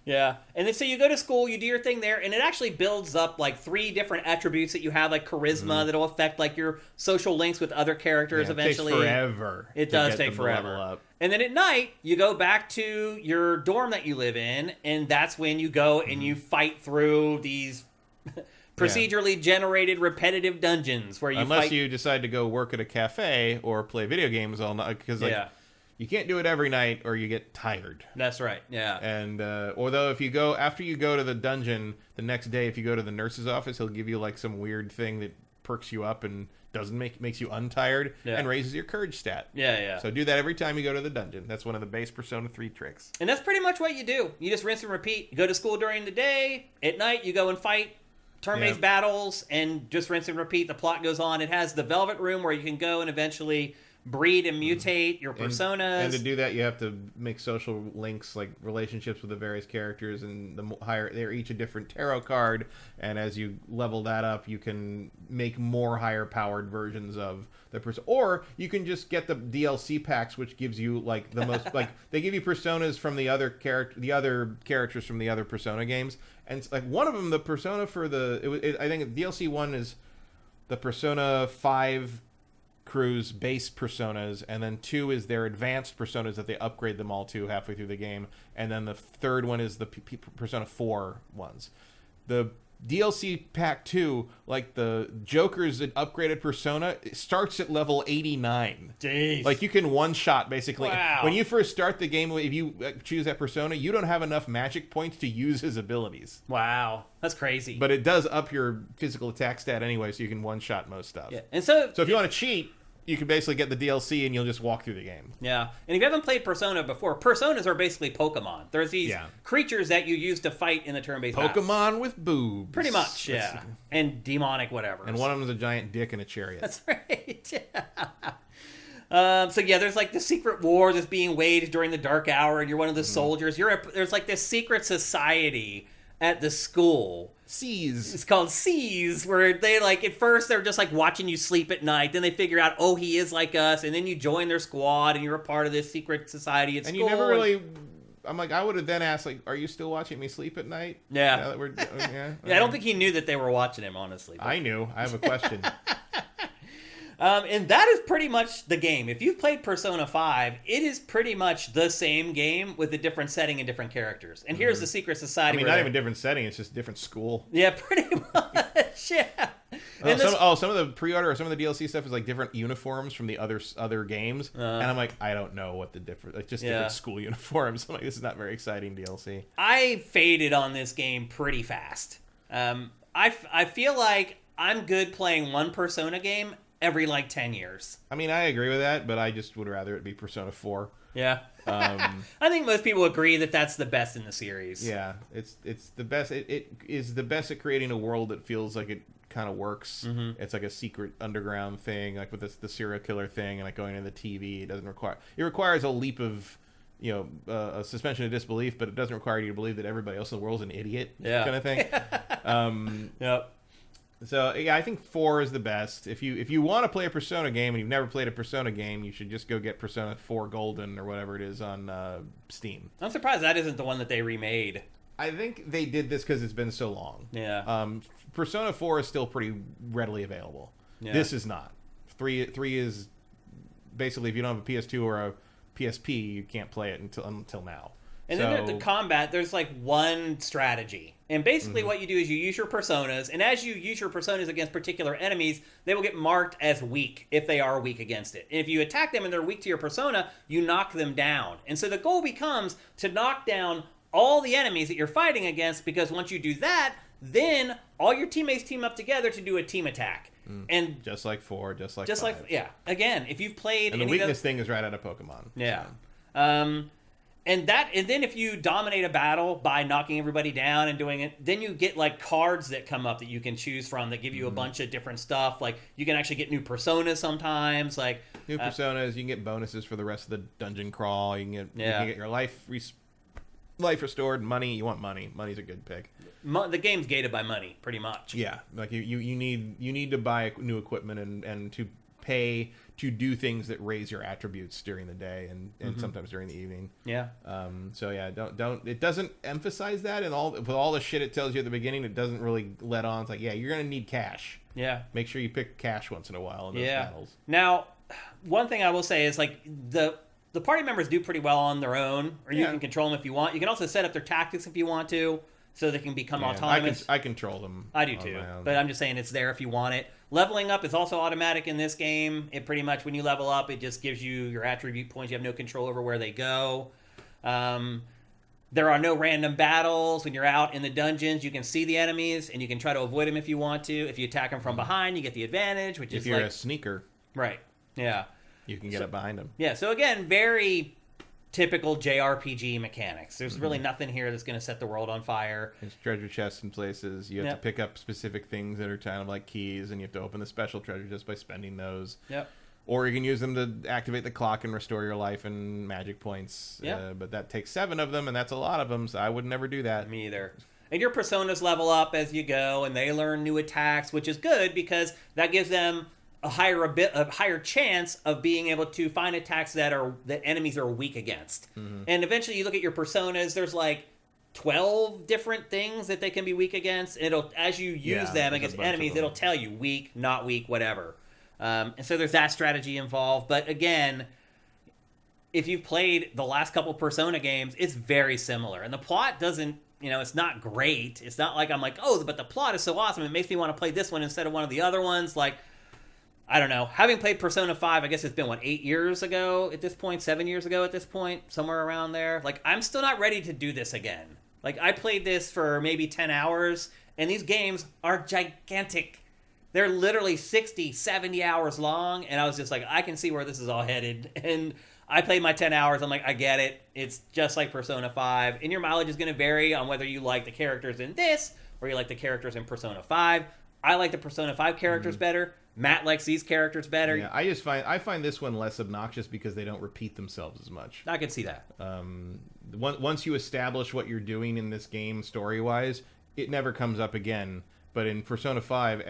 [SPEAKER 1] Yeah. And then so you go to school, you do your thing there, and it actually builds up like 3 different attributes that you have, like charisma, that'll affect like your social links with other characters eventually.
[SPEAKER 2] It takes forever.
[SPEAKER 1] It does take forever. And then at night, you go back to your dorm that you live in, and that's when you go and you fight through these procedurally generated repetitive dungeons where you
[SPEAKER 2] Unless you decide to go work at a cafe or play video games all night, because you can't do it every night or you get tired.
[SPEAKER 1] That's right, yeah.
[SPEAKER 2] And, although after you go to the dungeon, the next day, if you go to the nurse's office, he'll give you like some weird thing that perks you up and makes you untired and raises your courage stat.
[SPEAKER 1] Yeah.
[SPEAKER 2] So do that every time you go to the dungeon. That's one of the base Persona 3 tricks.
[SPEAKER 1] And that's pretty much what you do. You just rinse and repeat. You go to school during the day. At night, you go and fight turn-based battles and just rinse and repeat. The plot goes on. It has the Velvet Room where you can go and eventually breed and mutate your personas.
[SPEAKER 2] And to do that, you have to make social links, like relationships with the various characters, and they're each a different tarot card, and as you level that up, you can make more higher-powered versions of the person. Or you can just get the DLC packs, which gives you, like, the most... like, they give you personas from the other characters from the other Persona games, and, like, one of them, the persona for I think DLC 1 is the Persona 5... crew's base personas, and then 2 is their advanced personas that they upgrade them all to halfway through the game, and then the third one is the Persona 4 ones. The DLC pack 2, like the Joker's upgraded persona, it starts at level 89.
[SPEAKER 1] Jeez.
[SPEAKER 2] Like you can one-shot basically.
[SPEAKER 1] Wow.
[SPEAKER 2] When you first start the game, if you choose that persona, you don't have enough magic points to use his abilities.
[SPEAKER 1] Wow. That's crazy.
[SPEAKER 2] But it does up your physical attack stat anyway, so you can one-shot most stuff.
[SPEAKER 1] Yeah. And so
[SPEAKER 2] if you want to cheat, you can basically get the DLC and you'll just walk through the game.
[SPEAKER 1] Yeah. And if you haven't played Persona before, Personas are basically Pokemon. There's these creatures that you use to fight in the turn-based battles.
[SPEAKER 2] Pokemon with boobs.
[SPEAKER 1] Pretty much, yeah. And demonic whatever.
[SPEAKER 2] And one of them is a giant dick in a chariot.
[SPEAKER 1] That's right. So there's like the secret war that's being waged during the dark hour, and you're one of the soldiers. There's like this secret society at the school.
[SPEAKER 2] Seas.
[SPEAKER 1] It's called Seas, where they like at first they're just like watching you sleep at night. Then they figure out, oh, he is like us, and then you join their squad and you're a part of this secret society at school.
[SPEAKER 2] And you never really. I'm like, I would have then asked, like, are you still watching me sleep at night?
[SPEAKER 1] Yeah.
[SPEAKER 2] Now that we're,
[SPEAKER 1] yeah. I don't think he knew that they were watching him, honestly. But...
[SPEAKER 2] I knew. I have a question.
[SPEAKER 1] And that is pretty much the game. If you've played Persona 5, it is pretty much the same game with a different setting and different characters. And here's the secret society.
[SPEAKER 2] I mean, not even different setting, it's just different school.
[SPEAKER 1] Yeah, pretty much, yeah.
[SPEAKER 2] Some of the pre-order or some of the DLC stuff is like different uniforms from the other games. And I'm like, I don't know what the difference... Like, just different school uniforms. I'm like, this is not very exciting DLC.
[SPEAKER 1] I faded on this game pretty fast. I feel like I'm good playing one Persona game every like 10 years.
[SPEAKER 2] I mean, I agree with that, but I just would rather it be Persona 4.
[SPEAKER 1] Yeah. I think most people agree that that's the best in the series.
[SPEAKER 2] Yeah, it's the best. It is the best at creating a world that feels like it kind of works. Mm-hmm. It's like a secret underground thing, like with the serial killer thing, and like going into the TV. It requires a leap of, a suspension of disbelief, but it doesn't require you to believe that everybody else in the world's an idiot.
[SPEAKER 1] Yeah.
[SPEAKER 2] Kind of thing.
[SPEAKER 1] Yep.
[SPEAKER 2] So yeah, I think 4 is the best. If you want to play a Persona game and you've never played a Persona game, you should just go get Persona 4 Golden or whatever it is on Steam.
[SPEAKER 1] I'm surprised that isn't the one that they remade.
[SPEAKER 2] I think they did this because it's been so long.
[SPEAKER 1] Yeah.
[SPEAKER 2] Persona 4 is still pretty readily available. Yeah. This is not. 3 is basically, if you don't have a PS2 or a PSP, you can't play it until now.
[SPEAKER 1] And then the combat, there's like one strategy. And basically what you do is you use your personas, and as you use your personas against particular enemies, they will get marked as weak if they are weak against it. And if you attack them and they're weak to your persona, you knock them down. And so the goal becomes to knock down all the enemies that you're fighting against, because once you do that, then all your teammates team up together to do a team attack. And
[SPEAKER 2] just like 4, just like 5.
[SPEAKER 1] yeah. Again, if you've played
[SPEAKER 2] and the weakness thing is right out of Pokemon.
[SPEAKER 1] Yeah.
[SPEAKER 2] So.
[SPEAKER 1] And then if you dominate a battle by knocking everybody down and doing it, then you get like cards that come up that you can choose from that give you a bunch of different stuff. Like you can actually get new personas sometimes. Like
[SPEAKER 2] new personas, you can get bonuses for the rest of the dungeon crawl. You can get your life restored. Money, you want money. Money's a good pick.
[SPEAKER 1] The game's gated by money, pretty much.
[SPEAKER 2] Yeah, like you need to buy new equipment and to pay to do things that raise your attributes during the day and sometimes during the evening.
[SPEAKER 1] Yeah.
[SPEAKER 2] So yeah, don't it doesn't emphasize that, and with all the shit it tells you at the beginning, it doesn't really let on. It's like, yeah, you're gonna need cash.
[SPEAKER 1] Yeah.
[SPEAKER 2] Make sure you pick cash once in a while in those battles.
[SPEAKER 1] Now, one thing I will say is like the party members do pretty well on their own, or you can control them if you want. You can also set up their tactics if you want to, so they can become autonomous.
[SPEAKER 2] I control them.
[SPEAKER 1] I do too, but I'm just saying it's there if you want it. Leveling up is also automatic in this game. It pretty much, when you level up, it just gives you your attribute points. You have no control over where they go. There are no random battles. When you're out in the dungeons, you can see the enemies, and you can try to avoid them if you want to. If you attack them from behind, you get the advantage, which is
[SPEAKER 2] if you're a sneaker.
[SPEAKER 1] Right, yeah.
[SPEAKER 2] You can get up behind them.
[SPEAKER 1] Yeah, so again, very typical JRPG mechanics. There's really nothing here that's going to set the world on fire.
[SPEAKER 2] There's treasure chests in places. You have to pick up specific things that are kind of like keys, and you have to open the special treasure just by spending those.
[SPEAKER 1] Yep.
[SPEAKER 2] Or you can use them to activate the clock and restore your life and magic points.
[SPEAKER 1] Yeah.
[SPEAKER 2] But that takes 7 of them, and that's a lot of them, so I would never do that.
[SPEAKER 1] Me either. And your personas level up as you go, and they learn new attacks, which is good because that gives them a higher chance of being able to find attacks that enemies are weak against. And eventually you look at your personas, there's like 12 different things that they can be weak against. It'll, as you use them against enemies, it'll tell you weak, not weak, whatever. And so there's that strategy involved. But again, if you've played the last couple Persona games, it's very similar. And the plot doesn't, it's not great. It's not like I'm like, oh, but the plot is so awesome, it makes me want to play this one instead of one of the other ones. Like, I don't know. Having played Persona 5, I guess it's been, 8 years ago at this point? 7 years ago at this point? Somewhere around there. Like, I'm still not ready to do this again. Like, I played this for maybe 10 hours, and these games are gigantic. They're literally 60, 70 hours long, and I was just like, I can see where this is all headed. And I played my 10 hours. I'm like, I get it. It's just like Persona 5. And your mileage is going to vary on whether you like the characters in this or you like the characters in Persona 5. I like the Persona 5 characters better. Matt likes these characters better.
[SPEAKER 2] Yeah, I find this one less obnoxious because they don't repeat themselves as much.
[SPEAKER 1] I could see that.
[SPEAKER 2] Once you establish what you're doing in this game story-wise, it never comes up again. But in Persona 5,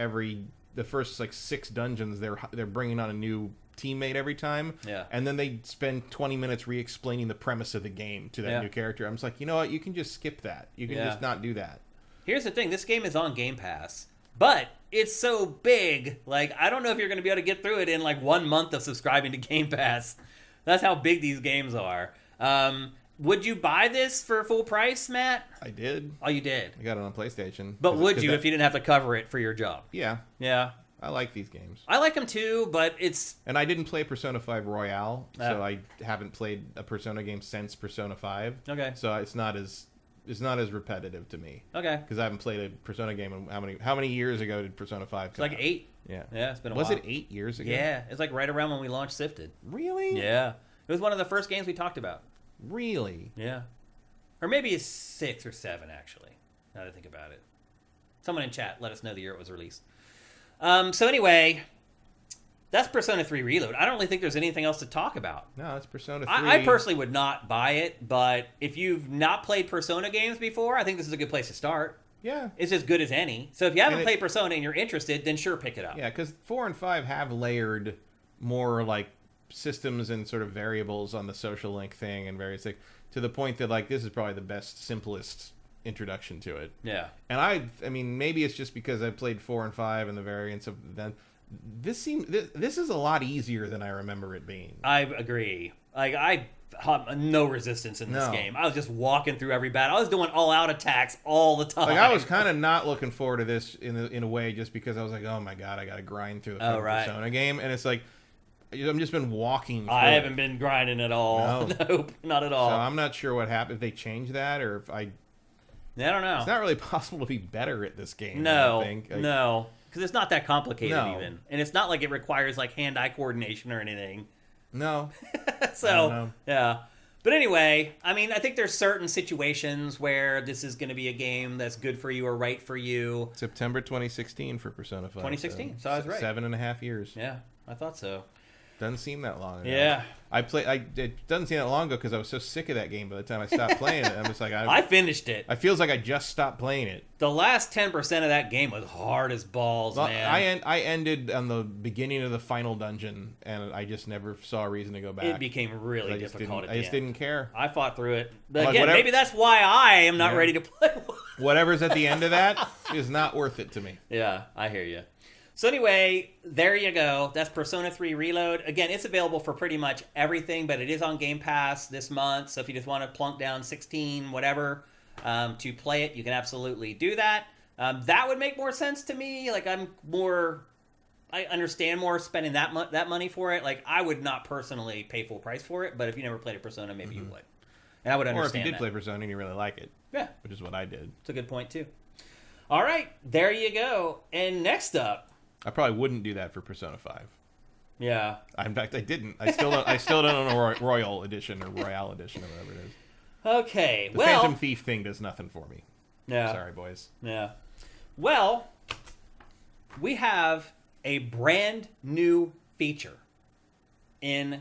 [SPEAKER 2] the first 6 dungeons, they're bringing on a new teammate every time.
[SPEAKER 1] Yeah.
[SPEAKER 2] And then they spend 20 minutes re-explaining the premise of the game to that new character. I'm just like, you know what? You can just skip that. You can just not do that.
[SPEAKER 1] Here's the thing. This game is on Game Pass. But it's so big, like, I don't know if you're going to be able to get through it in, 1 month of subscribing to Game Pass. That's how big these games are. Would you buy this for full price, Matt?
[SPEAKER 2] I did.
[SPEAKER 1] Oh, you did?
[SPEAKER 2] I got it on PlayStation.
[SPEAKER 1] But would you if you didn't have to cover it for your job?
[SPEAKER 2] Yeah.
[SPEAKER 1] Yeah.
[SPEAKER 2] I like these games.
[SPEAKER 1] I like them too, but it's...
[SPEAKER 2] And I didn't play Persona 5 Royale, so I haven't played a Persona game since Persona 5.
[SPEAKER 1] Okay.
[SPEAKER 2] So it's not as repetitive to me.
[SPEAKER 1] Okay.
[SPEAKER 2] Because I haven't played a Persona game in how many years ago did Persona 5 come
[SPEAKER 1] It's
[SPEAKER 2] out?
[SPEAKER 1] 8.
[SPEAKER 2] Yeah.
[SPEAKER 1] Yeah, it's been a while.
[SPEAKER 2] Was it 8 years ago?
[SPEAKER 1] Yeah, it's right around when we launched Sifted.
[SPEAKER 2] Really?
[SPEAKER 1] Yeah. It was one of the first games we talked about.
[SPEAKER 2] Really?
[SPEAKER 1] Yeah. Or maybe it's 6 or 7, actually, now that I think about it. Someone in chat let us know the year it was released. So anyway, that's Persona 3 Reload. I don't really think there's anything else to talk about.
[SPEAKER 2] No, it's Persona 3.
[SPEAKER 1] I personally would not buy it, but if you've not played Persona games before, I think this is a good place to start.
[SPEAKER 2] Yeah.
[SPEAKER 1] It's as good as any. So if you haven't played Persona and you're interested, then sure, pick it up.
[SPEAKER 2] Yeah, because 4 and 5 have layered more systems and sort of variables on the social link thing and various things, to the point that this is probably the best, simplest introduction to it.
[SPEAKER 1] Yeah. And
[SPEAKER 2] I mean, maybe it's just because I played 4 and 5 and the variants of them. This is a lot easier than I remember it being.
[SPEAKER 1] I agree. I had no resistance in this game. I was just walking through every battle. I was doing all-out attacks all the time.
[SPEAKER 2] I was kind of not looking forward to this in a way, just because I was like, oh my god, I got to grind through the Persona game, and it's like, I've just been walking through
[SPEAKER 1] I haven't been grinding at all.
[SPEAKER 2] No.
[SPEAKER 1] Nope, not at all.
[SPEAKER 2] So I'm not sure what happened, if they changed that, or if
[SPEAKER 1] I don't know.
[SPEAKER 2] It's not really possible to be better at this game,
[SPEAKER 1] No,
[SPEAKER 2] I think.
[SPEAKER 1] no. Because it's not that complicated
[SPEAKER 2] No.
[SPEAKER 1] even. And it's not like it requires like hand-eye coordination or anything.
[SPEAKER 2] No.
[SPEAKER 1] So,
[SPEAKER 2] I don't know.
[SPEAKER 1] yeah. But anyway, I mean, I think there's certain situations where this is going to be a game that's good for you or right for you.
[SPEAKER 2] September 2016 for Persona 5.
[SPEAKER 1] 2016, so I was right.
[SPEAKER 2] 7.5 years.
[SPEAKER 1] Yeah, I thought so.
[SPEAKER 2] Doesn't seem that long ago.
[SPEAKER 1] Yeah.
[SPEAKER 2] It doesn't seem that long ago because I was so sick of that game by the time I stopped playing it. I'm just like,
[SPEAKER 1] I finished it.
[SPEAKER 2] It feels like I just stopped playing it.
[SPEAKER 1] The last 10% of that game was hard as balls, man.
[SPEAKER 2] I ended on the beginning of the final dungeon, and I just never saw a reason to go back.
[SPEAKER 1] It became really difficult at the
[SPEAKER 2] I just
[SPEAKER 1] end.
[SPEAKER 2] didn't care.
[SPEAKER 1] I fought through it. But
[SPEAKER 2] Like,
[SPEAKER 1] again,
[SPEAKER 2] whatever-
[SPEAKER 1] maybe that's why I am not ready to play.
[SPEAKER 2] Whatever's at the end of that is not worth it to me.
[SPEAKER 1] Yeah, I hear you. So anyway, there you go. That's Persona 3 Reload. Again, it's available for pretty much everything, but it is on Game Pass this month. So if you just want to plunk down 16, whatever, to play it, you can absolutely do that. That would make more sense to me. Like, I understand more spending that money for it. Like, I would not personally pay full price for it, but if you never played a Persona, maybe you would. And I would understand
[SPEAKER 2] Or if you did
[SPEAKER 1] that.
[SPEAKER 2] play Persona and you really like it.
[SPEAKER 1] Yeah.
[SPEAKER 2] Which is what I did.
[SPEAKER 1] It's a good point, too. All right, there you go. And next up,
[SPEAKER 2] I probably wouldn't do that for Persona 5.
[SPEAKER 1] yeah.
[SPEAKER 2] In fact, I didn't. I still don't own a Royal Edition or Royale Edition or whatever it is.
[SPEAKER 1] Okay,
[SPEAKER 2] The
[SPEAKER 1] well...
[SPEAKER 2] Phantom Thief thing does nothing for me.
[SPEAKER 1] Yeah.
[SPEAKER 2] Sorry, boys.
[SPEAKER 1] Yeah. Well, we have a brand new feature in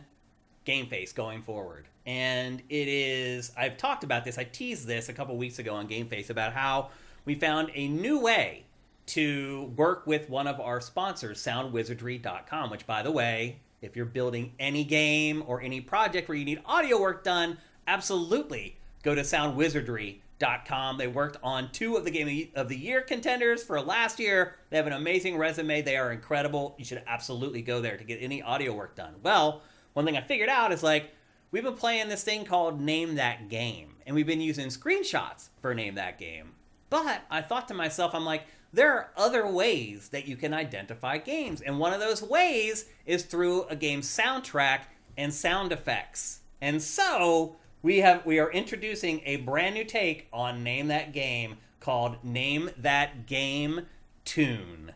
[SPEAKER 1] GameFace going forward. And it is... I've talked about this. I teased this a couple weeks ago on GameFace about how we found a new way to work with one of our sponsors, soundwizardry.com, which, by the way, if you're building any game or any project where you need audio work done, absolutely go to soundwizardry.com. They worked on 2 of the Game of the Year contenders for last year. They have an amazing resume. They are incredible. You should absolutely go there to get any audio work done. Well, one thing I figured out is, like, we've been playing this thing called Name That Game, and we've been using screenshots for Name That Game. But I thought to myself, I'm like, there are other ways that you can identify games. And one of those ways is through a game's soundtrack and sound effects. And so we are introducing a brand new take on Name That Game called Name That Game Tune.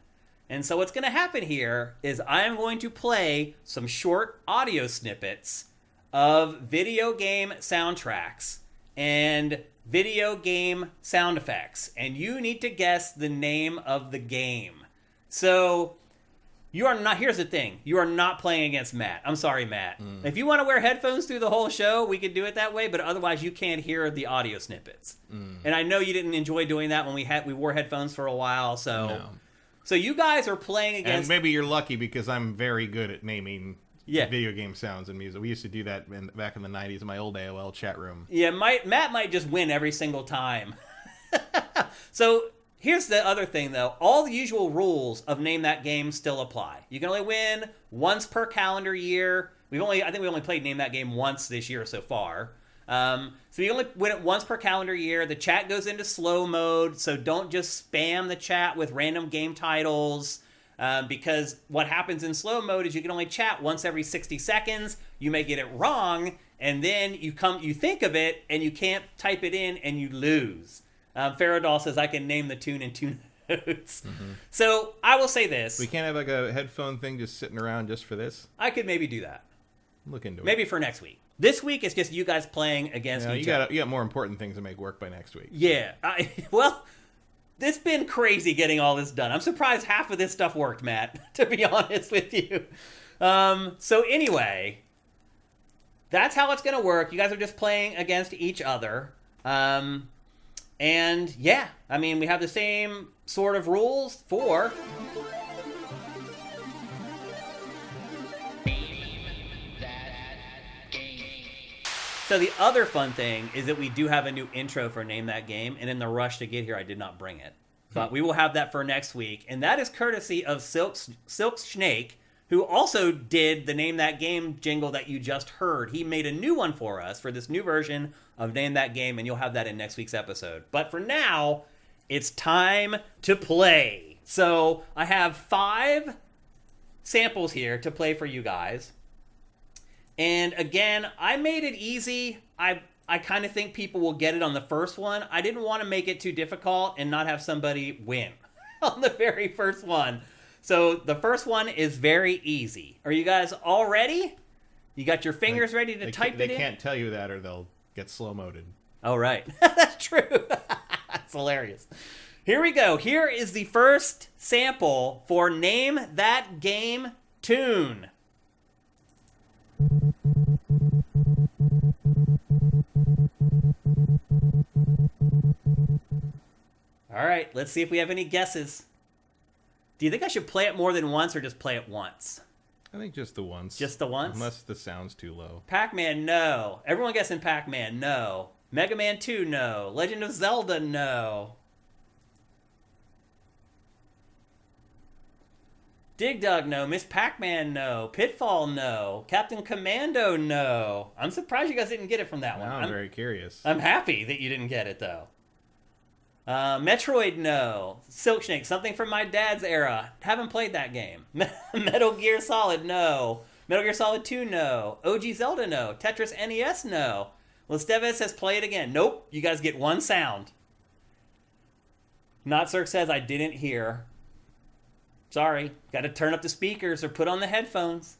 [SPEAKER 1] And so what's going to happen here is I am going to play some short audio snippets of video game soundtracks and video game sound effects, and you need to guess the name of the game. So you are not, here's the thing, you are not playing against Matt. I'm sorry, Matt. If you want to wear headphones through the whole show, we could do it that way, but otherwise you can't hear the audio snippets. And I know you didn't enjoy doing that when we wore headphones for a while, so
[SPEAKER 2] No.
[SPEAKER 1] so you guys are playing against...
[SPEAKER 2] And maybe you're lucky because I'm very good at naming
[SPEAKER 1] Yeah.
[SPEAKER 2] video game sounds and music. We used to do that back in the 90s in my old AOL chat room.
[SPEAKER 1] Yeah, Matt might just win every single time. So here's the other thing, though. All the usual rules of Name That Game still apply. You can only win once per calendar year. I think we only played Name That Game once this year so far. So you only win it once per calendar year. The chat goes into slow mode, so don't just spam the chat with random game titles. Because what happens in slow mode is you can only chat once every 60 seconds. You may get it wrong, and then you think of it, and you can't type it in, and you lose. Faradol says, I can name the tune in 2 notes. So I will say this.
[SPEAKER 2] We can't have like a headphone thing just sitting around just for this?
[SPEAKER 1] I could maybe do that.
[SPEAKER 2] Look into it.
[SPEAKER 1] Maybe for next week. This week, it's just you guys playing against each other.
[SPEAKER 2] You got more important things to make work by next week.
[SPEAKER 1] Yeah. Well... It's been crazy getting all this done. I'm surprised half of this stuff worked, Matt, to be honest with you. So anyway, that's how it's going to work. You guys are just playing against each other. And yeah, I mean, we have the same sort of rules for... So the other fun thing is that we do have a new intro for Name That Game, and in the rush to get here, I did not bring it. But we will have that for next week, and that is courtesy of Silk Snake, who also did the Name That Game jingle that you just heard. He made a new one for us for this new version of Name That Game, and you'll have that in next week's episode. But for now, it's time to play. So I have 5 samples here to play for you guys. And again, I made it easy. I kind of think people will get it on the first one. I didn't want to make it too difficult and not have somebody win on the very first one. So the first one is very easy. Are you guys all ready? You got your fingers ready to type it in?
[SPEAKER 2] They can't tell you that or they'll get slow-moded.
[SPEAKER 1] Oh, right. That's true. That's hilarious. Here we go. Here is the first sample for Name That Game Tune. All right, let's see if we have any guesses. Do you think I should play it more than once or just play it once?
[SPEAKER 2] I think just the once.
[SPEAKER 1] Just the once?
[SPEAKER 2] Unless the sound's too low.
[SPEAKER 1] Pac-Man, no. Everyone guessing Pac-Man, no. Mega Man 2, no. Legend of Zelda, no. Dig Dug, no. Miss Pac-Man, no. Pitfall, no. Captain Commando, no. I'm surprised you guys didn't get it from that one.
[SPEAKER 2] Now I'm very curious.
[SPEAKER 1] I'm happy that you didn't get it, though. Metroid, no. Silk Snake, something from my dad's era. Haven't played that game. Metal Gear Solid, no. Metal Gear Solid 2, no. OG Zelda, no. Tetris NES, no. Listevis says play it again. Nope, you guys get one sound. Not Cirque says I didn't hear. Sorry, got to turn up the speakers or put on the headphones.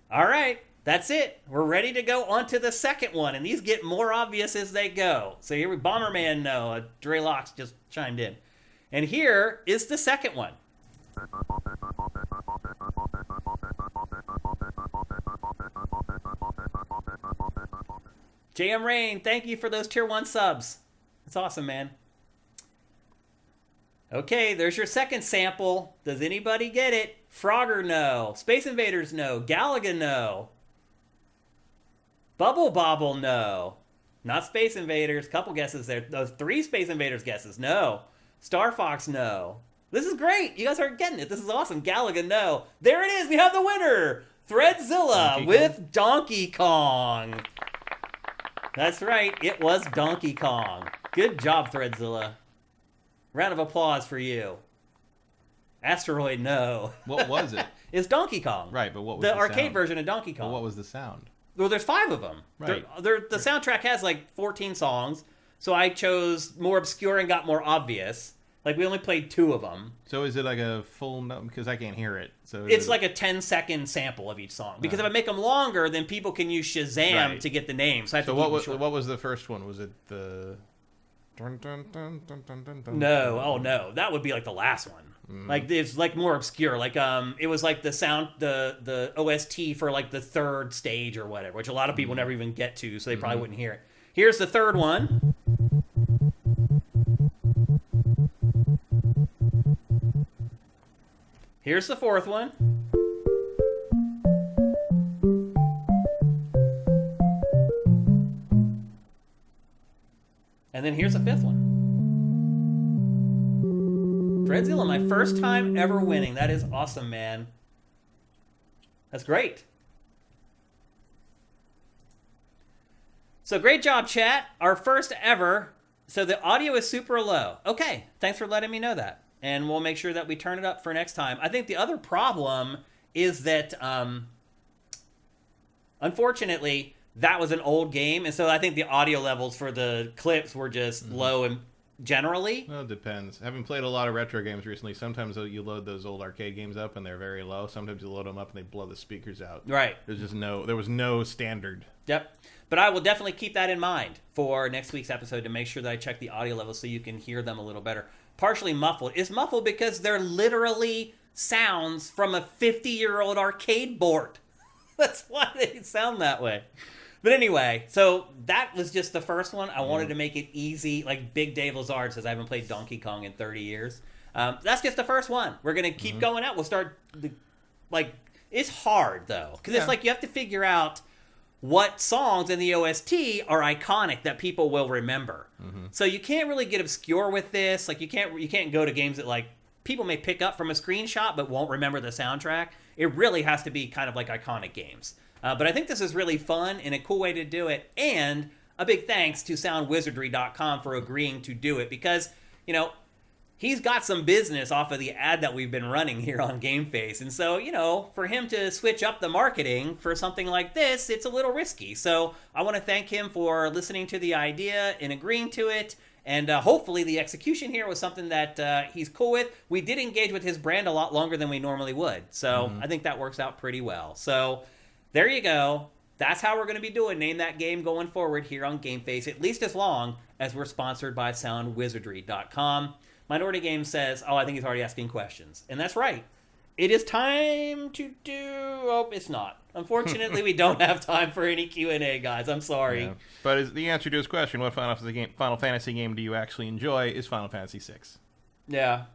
[SPEAKER 1] All right, that's it. We're ready to go on to the second one, and these get more obvious as they go. So here we Bomberman, no. Dre Locks just chimed in. And here is the second one. JM Rain, thank you for those tier 1 subs. That's awesome, man. Okay, there's your second sample. Does anybody get it? Frogger, no. Space Invaders, no. Galaga, no. Bubble Bobble, no. Not Space Invaders. Couple guesses there. Those 3 Space Invaders guesses, no. Star Fox, no. This is great. You guys are getting it. This is awesome. Galaga, no. There it is. We have the winner. Threadzilla with Donkey Kong. That's right. It was Donkey Kong. Good job, Threadzilla. Round of applause for you. Asteroid, no.
[SPEAKER 2] What was it?
[SPEAKER 1] It's Donkey Kong.
[SPEAKER 2] Right, but what was
[SPEAKER 1] the
[SPEAKER 2] the
[SPEAKER 1] arcade
[SPEAKER 2] sound?
[SPEAKER 1] version of Donkey Kong?
[SPEAKER 2] Well, what was the sound?
[SPEAKER 1] Well, there's 5 of them.
[SPEAKER 2] Right.
[SPEAKER 1] The soundtrack has like 14 songs, so I chose more obscure and got more obvious. Like, we only played 2 of them.
[SPEAKER 2] So is it like a full note? Because I can't hear it. So
[SPEAKER 1] It's like a 10-second sample of each song. Because if I make them longer, then people can use Shazam
[SPEAKER 2] Right.
[SPEAKER 1] to get the names. So, I have to
[SPEAKER 2] what
[SPEAKER 1] keep them
[SPEAKER 2] was
[SPEAKER 1] short.
[SPEAKER 2] what was the first one? Was it the? Dun, dun, dun, dun, dun, dun, dun,
[SPEAKER 1] No, oh no, that would be like the last one. Like it's like more obscure. Like it was like the sound, the OST for like the 3rd stage or whatever, which a lot of people never even get to, so they probably wouldn't hear it. Here's the 3rd one. Here's the 4th one. And then here's the 5th one. Threadzilla, my first time ever winning. That is awesome, man. That's great. So great job, chat. Our first ever. So the audio is super low. Okay, thanks for letting me know that. And we'll make sure that we turn it up for next time. I think the other problem is that, unfortunately, that was an old game, and so I think the audio levels for the clips were just low and generally.
[SPEAKER 2] Well, it depends. Having played a lot of retro games recently, sometimes you load those old arcade games up and they're very low. Sometimes you load them up and they blow the speakers out.
[SPEAKER 1] Right.
[SPEAKER 2] There was no standard.
[SPEAKER 1] Yep. But I will definitely keep that in mind for next week's episode to make sure that I check the audio levels so you can hear them a little better. Partially muffled. It's muffled because they're literally sounds from a 50-year-old arcade board. That's why they sound that way. But anyway, so that was just the first one. I wanted to make it easy. Like Big Dave Lazard says, I haven't played Donkey Kong in 30 years. That's just the first one. We're going to keep going out. We'll start, it's hard, though. Because it's like you have to figure out what songs in the OST are iconic that people will remember. So you can't really get obscure with this. Like, you can't go to games that, like, people may pick up from a screenshot but won't remember the soundtrack. It really has to be kind of like iconic games. But I think this is really fun and a cool way to do it. And a big thanks to soundwizardry.com for agreeing to do it. Because, he's got some business off of the ad that we've been running here on GameFace. And so, for him to switch up the marketing for something like this, it's a little risky. So I want to thank him for listening to the idea and agreeing to it. And hopefully the execution here was something that he's cool with. We did engage with his brand a lot longer than we normally would. So I think that works out pretty well. So there you go. That's how we're going to be doing Name That Game going forward here on GameFace, at least as long as we're sponsored by SoundWizardry.com. Minority Game says, I think he's already asking questions. And that's right. It is time to do... Oh, it's not. Unfortunately, we don't have time for any Q&A, guys. I'm sorry.
[SPEAKER 2] Yeah. But the answer to his question, what Final Fantasy game do you actually enjoy, is Final Fantasy VI.
[SPEAKER 1] Yeah.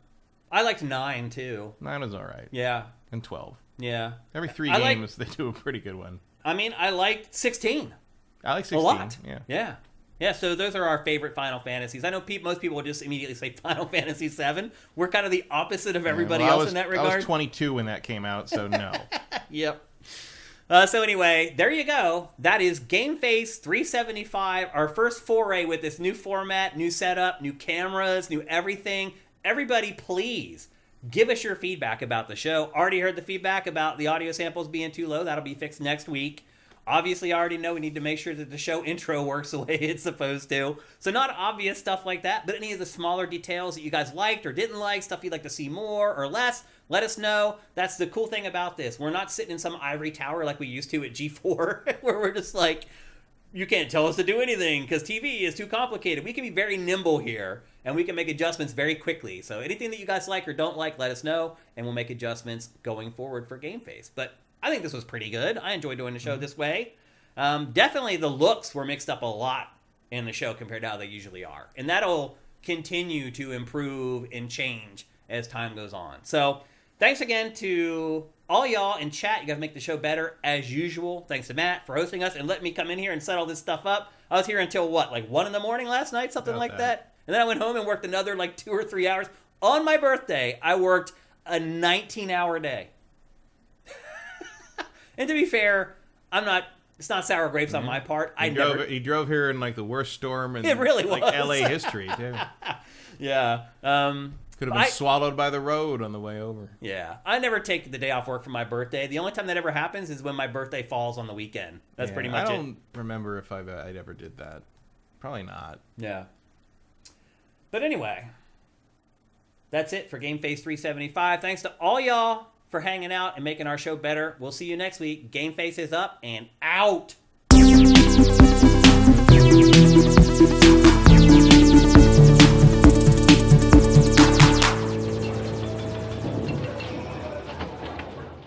[SPEAKER 1] I liked 9, too.
[SPEAKER 2] 9 was all right.
[SPEAKER 1] Yeah.
[SPEAKER 2] And 12.
[SPEAKER 1] Yeah.
[SPEAKER 2] Every 3 games, they do a pretty good one.
[SPEAKER 1] I mean, I liked 16.
[SPEAKER 2] I like 16.
[SPEAKER 1] A lot.
[SPEAKER 2] Yeah.
[SPEAKER 1] Yeah. Yeah, so those are our favorite Final Fantasies. I know most people will just immediately say Final Fantasy VII. We're kind of the opposite of everybody else in that regard.
[SPEAKER 2] I was 22 when that came out, so no.
[SPEAKER 1] Yep. So anyway, there you go. That is GameFace 375, our first foray with this new format, new setup, new cameras, new everything. Everybody, please give us your feedback about the show. Already heard the feedback about the audio samples being too low. That'll be fixed next week. Obviously, I already know we need to make sure that the show intro works the way it's supposed to. So not obvious stuff like that, but any of the smaller details that you guys liked or didn't like, stuff you'd like to see more or less, let us know. That's the cool thing about this. We're not sitting in some ivory tower like we used to at G4, where we're just like, you can't tell us to do anything because TV is too complicated. We can be very nimble here, and we can make adjustments very quickly. So anything that you guys like or don't like, let us know, and we'll make adjustments going forward for GameFace. But I think this was pretty good. I enjoy doing the show this way. Definitely the looks were mixed up a lot in the show compared to how they usually are. And that'll continue to improve and change as time goes on. So thanks again to all y'all in chat. You guys make the show better as usual. Thanks to Matt for hosting us and letting me come in here and set all this stuff up. I was here until 1 in the morning last night, something
[SPEAKER 2] About
[SPEAKER 1] like that. And then I went home and worked another 2 or 3 hours. On my birthday, I worked a 19-hour day. And to be fair, it's not sour grapes on my part.
[SPEAKER 2] He drove here in the worst storm in
[SPEAKER 1] it really was.
[SPEAKER 2] LA history, too.
[SPEAKER 1] Yeah.
[SPEAKER 2] Could have been swallowed by the road on the way over.
[SPEAKER 1] Yeah. I never take the day off work for my birthday. The only time that ever happens is when my birthday falls on the weekend. That's pretty much it.
[SPEAKER 2] I don't remember if I'd ever did that. Probably not.
[SPEAKER 1] Yeah. But anyway, that's it for GameFace 375. Thanks to all y'all for hanging out and making our show better. We'll see you next week. GameFace is up and out.